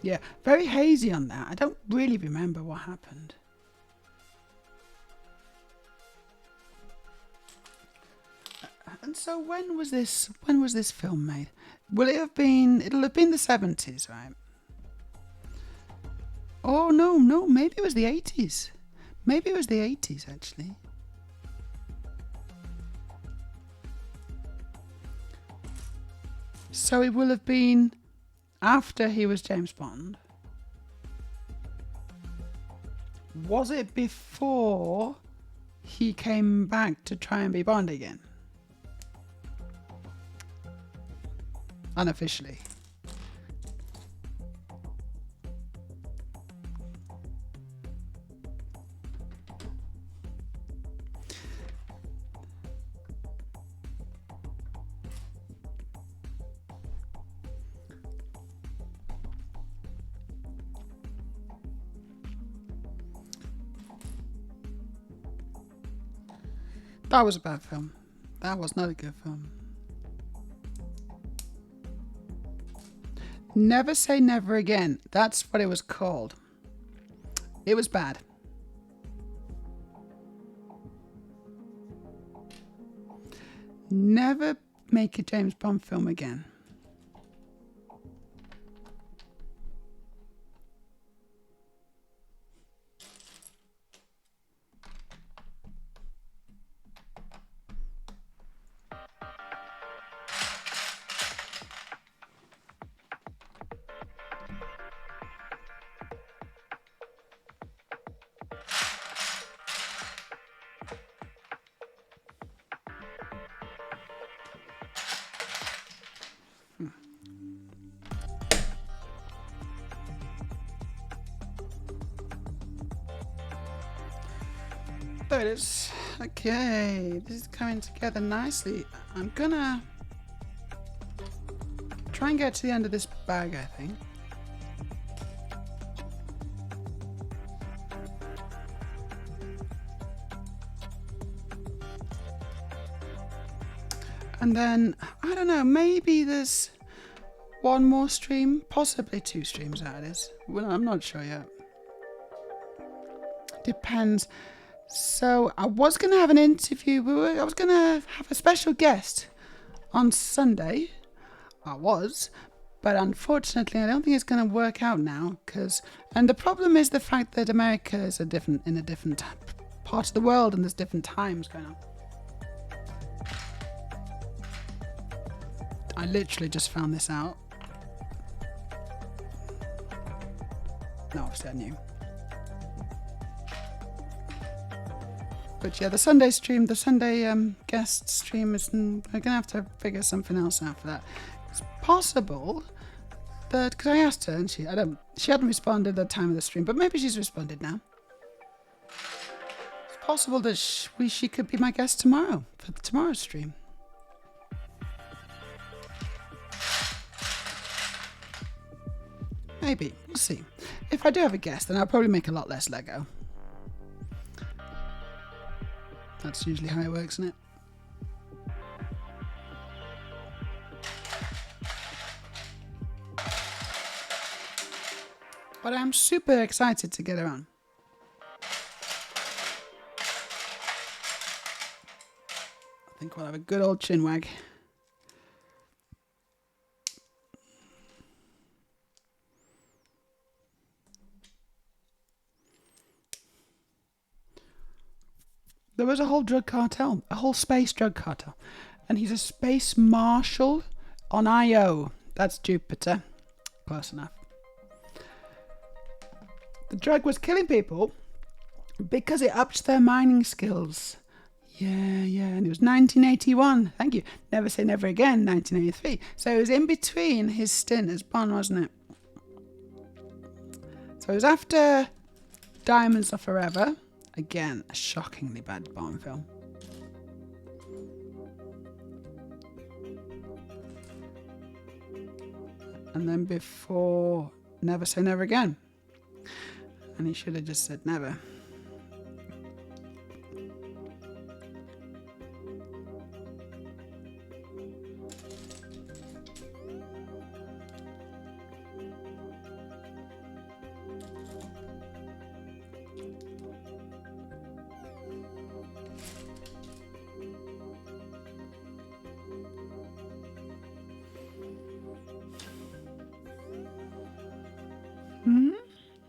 Yeah, very hazy on that. I don't really remember what happened. And so when was this film made? It'll have been the 70s, right? Oh no, maybe it was the 80s. Maybe it was the 80s actually. So it will have been after he was James Bond. Was it before he came back to try and be Bond again? Unofficially. That was a bad film. That was not a good film. Never Say Never Again. That's what it was called. It was bad. Never make a James Bond film again. There it is. Okay, this is coming together nicely. I'm gonna try and get to the end of this bag, I think. And then, I don't know, maybe there's one more stream, possibly 2 streams out of this. Well, I'm not sure yet. Depends. So I was going to have an interview. I was going to have a special guest on Sunday. I was. But unfortunately, I don't think it's going to work out now. And the problem is the fact that America is in a different part of the world and there's different times going on. I literally just found this out. No, obviously I knew. But yeah, the Sunday stream, the Sunday guest stream is. We're gonna have to figure something else out for that. It's possible that because I asked her and she hadn't responded at the time of the stream, but maybe she's responded now. It's possible that she could be my guest tomorrow for tomorrow's stream. Maybe. We'll see. If I do have a guest, then I'll probably make a lot less Lego. That's usually how it works, isn't it? But I'm super excited to get her on. I think we'll have a good old chinwag. There was a whole drug cartel, a whole space drug cartel. And he's a space marshal on Io. That's Jupiter. Close enough. The drug was killing people because it upped their mining skills. Yeah. And it was 1981. Thank you. Never Say Never Again, 1983. So it was in between his stint as Bond, wasn't it? So it was after Diamonds Are Forever. Again, a shockingly bad Bond film. And then before Never Say Never Again. And he should have just said never.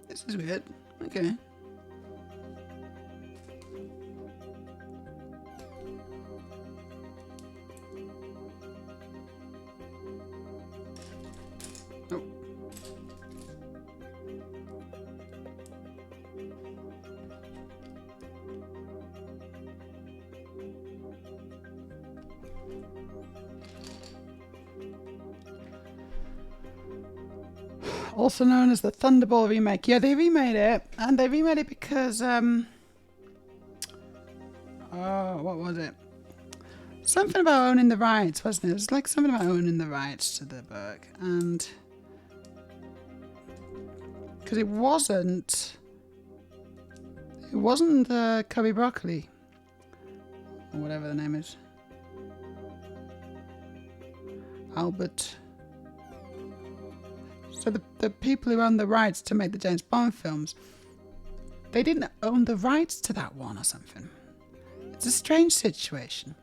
This is weird. Okay. Oh. Also known as the Thunderball remake. Yeah, they remade it, and they remade it because what was it? Something about owning the rights, wasn't it? It was like something about owning the rights to the book, and because it wasn't Cubby Broccoli. or whatever the name is. Albert. So the people who own the rights to make the James Bond films, they didn't own the rights to that one or something. It's a strange situation.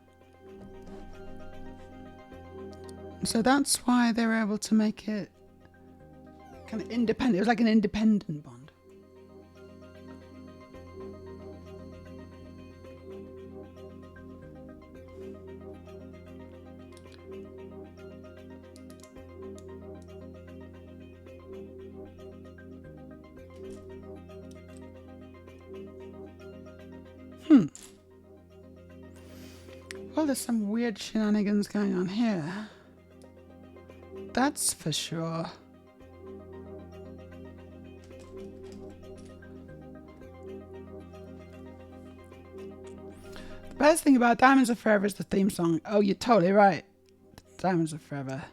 So that's why they were able to make it kind of independent. It was like an independent Bond. Well, there's some weird shenanigans going on here. That's for sure. The best thing about Diamonds Are Forever is the theme song. Oh, you're totally right. Diamonds Are Forever.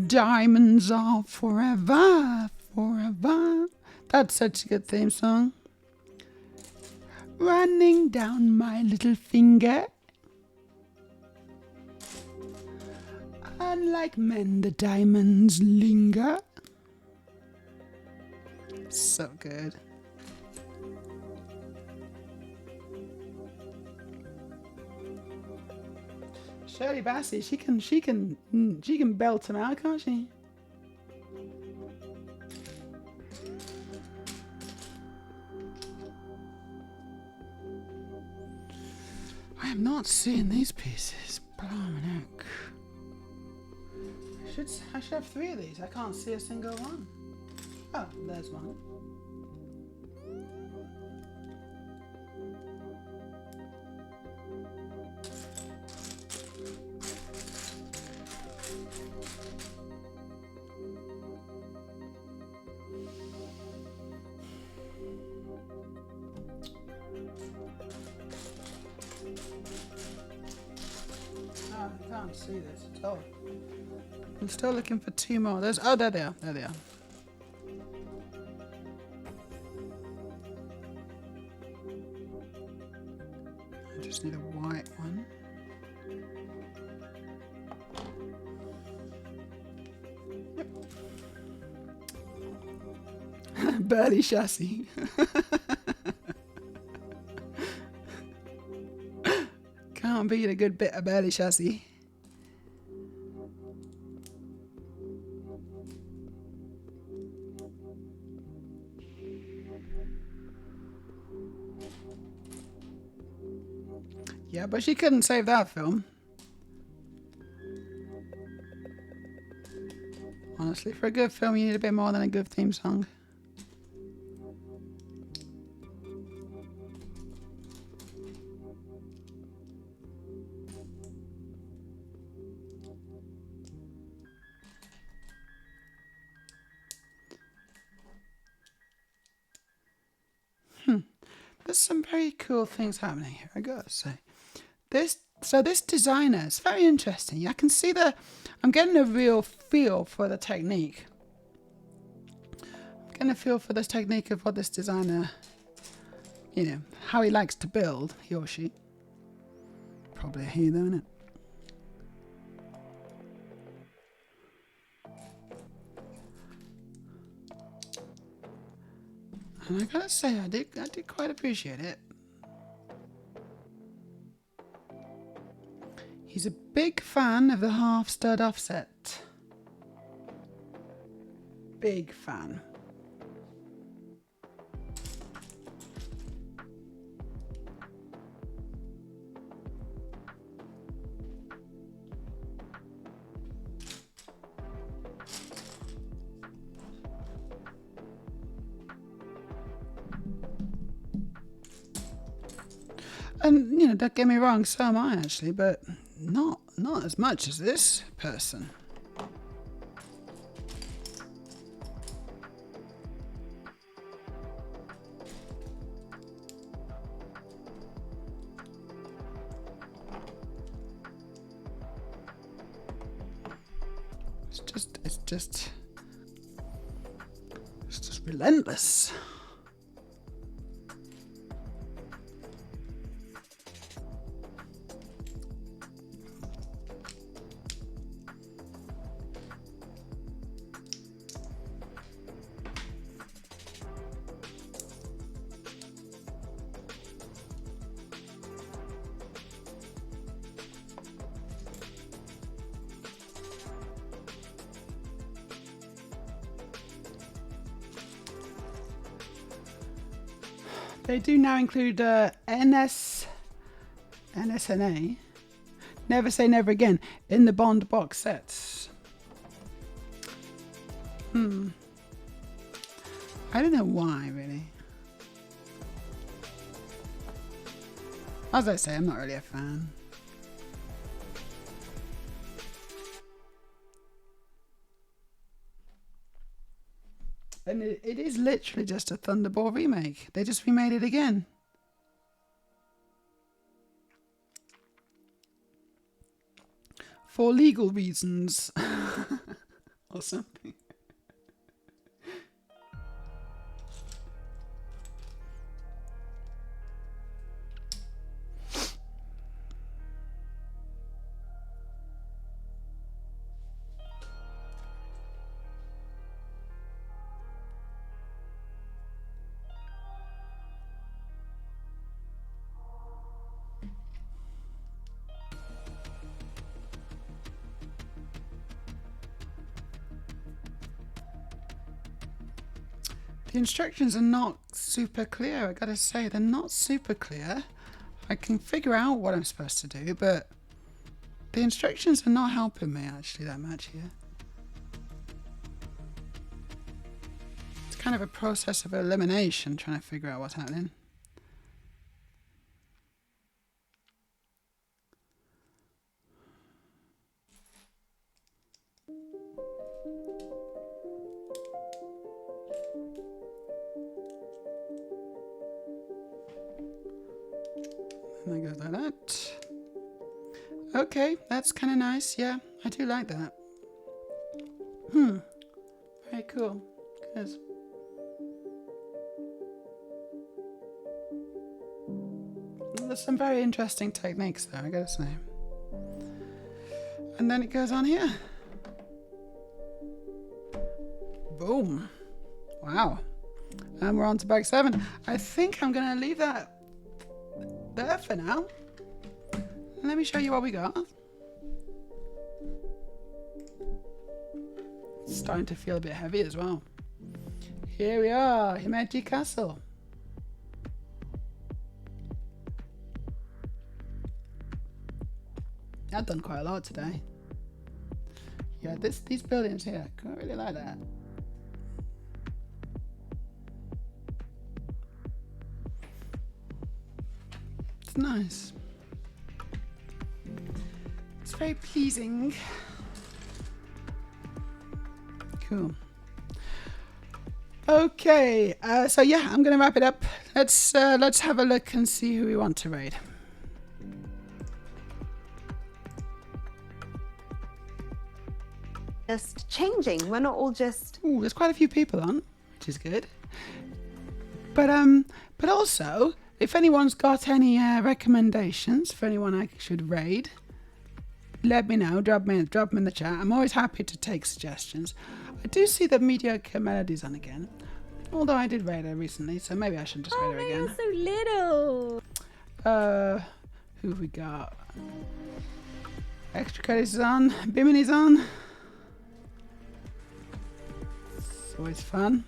Diamonds are forever, forever. That's such a good theme song. Running down my little finger. Unlike men, the diamonds linger. So good. Shirley Bassey, she can belt him out, can't she? I am not seeing these pieces. Blimey heck. I should have 3 of these. I can't see a single one. Oh, there's one. Oh, I can't see this at all. I'm still looking for 2 more. There they are. There they are. I just need a white one. Yep. Burly chassis. Can't beat a good bit of burly chassis. Yeah, but she couldn't save that film. Honestly, for a good film, you need a bit more than a good theme song. There's some very cool things happening here, I gotta say. This designer is very interesting. I can see I'm getting a real feel for the technique. I'm getting a feel for this technique of what this designer, how he likes to build, he or she. Probably a he though, isn't it? And I gotta say, I did quite appreciate it. He's a big fan of the half-stud offset. Big fan. And, don't get me wrong, so am I actually, but not as much as this person. It's just relentless. They do now include NSNA, Never Say Never Again, in the Bond box sets. I don't know why, really. As I say, I'm not really a fan. And it is literally just a Thunderball remake. They just remade it again. For legal reasons. Or something. The instructions are not super clear, I gotta say. They're not super clear. I can figure out what I'm supposed to do, but the instructions are not helping me actually that much here. It's kind of a process of elimination, trying to figure out what's happening. And that goes like that. Okay, that's kind of nice. Yeah, I do like that. Very cool. Good. There's some very interesting techniques there, I gotta say. And then it goes on here. Boom. Wow. And we're on to bag 7. I think I'm gonna leave that there for now. Let me show you what we got. It's starting to feel a bit heavy as well. Here we are, Himeji Castle. I've done quite a lot today. Yeah, these buildings here, I really like that. It's nice. It's very pleasing. Cool. Okay, so yeah, I'm gonna wrap it up. Let's have a look and see who we want to raid. Just changing. We're not all just. Ooh, there's quite a few people on, which is good. But also, if anyone's got any recommendations for anyone I should raid, let me know. Drop them in the chat. I'm always happy to take suggestions. I do see that Mediocre Melody's on again, although I did raid her recently, so maybe I should just raid her again. You're so little. Who have we got? Extra Credits is on. Bimini's on. It's always fun.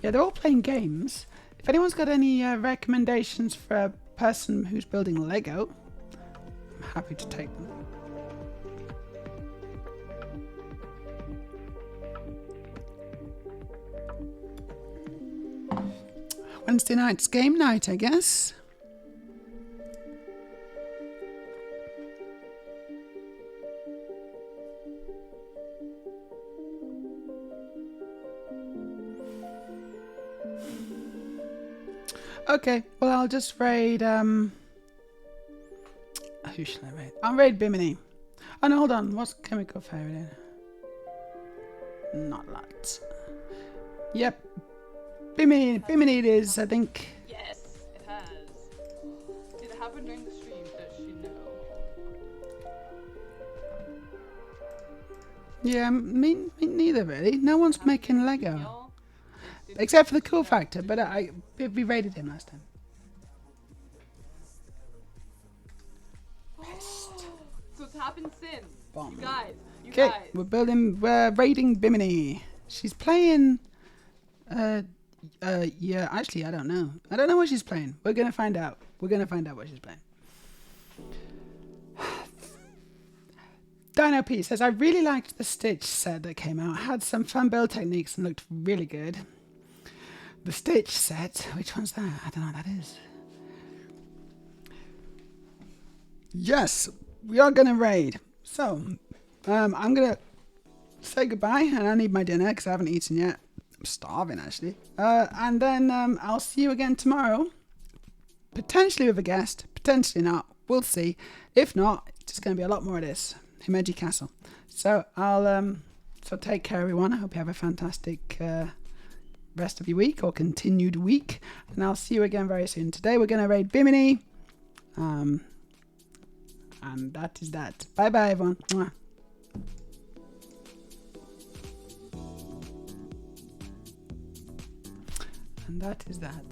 Yeah, they're all playing games. If anyone's got any recommendations for a person who's building Lego, I'm happy to take them. Wednesday night's game night, I guess. Okay, well I'll just raid, who should I raid? I'll raid Bimini. Oh no, hold on, what's Chemical Fairy then? Not lots. Yep. Bimini it is, I think. Yes, it has. Did it happen during the stream? Does she know? Yeah, me neither really. No one's making Lego. Except for the cool factor, but we raided him last time. So it's happened since. Bomb. You guys. Okay, we're raiding Bimini. She's playing Yeah, actually, I don't know. I don't know what she's playing. We're gonna find out. We're gonna find out what she's playing. Dino P says, I really liked the Stitch set that came out. Had some fun build techniques and looked really good. The Stitch set? Which one's that? I don't know what that is. Yes, we are going to raid. So, I'm going to say goodbye, and I need my dinner because I haven't eaten yet. I'm starving, actually. And then I'll see you again tomorrow. Potentially with a guest, potentially not. We'll see. If not, it's just going to be a lot more of this. Himeji Castle. So so take care, everyone. I hope you have a fantastic rest of your week or continued week, and I'll see you again very soon. Today we're going to raid Bimini, and that is that. Bye bye, everyone. Mwah. And that is that.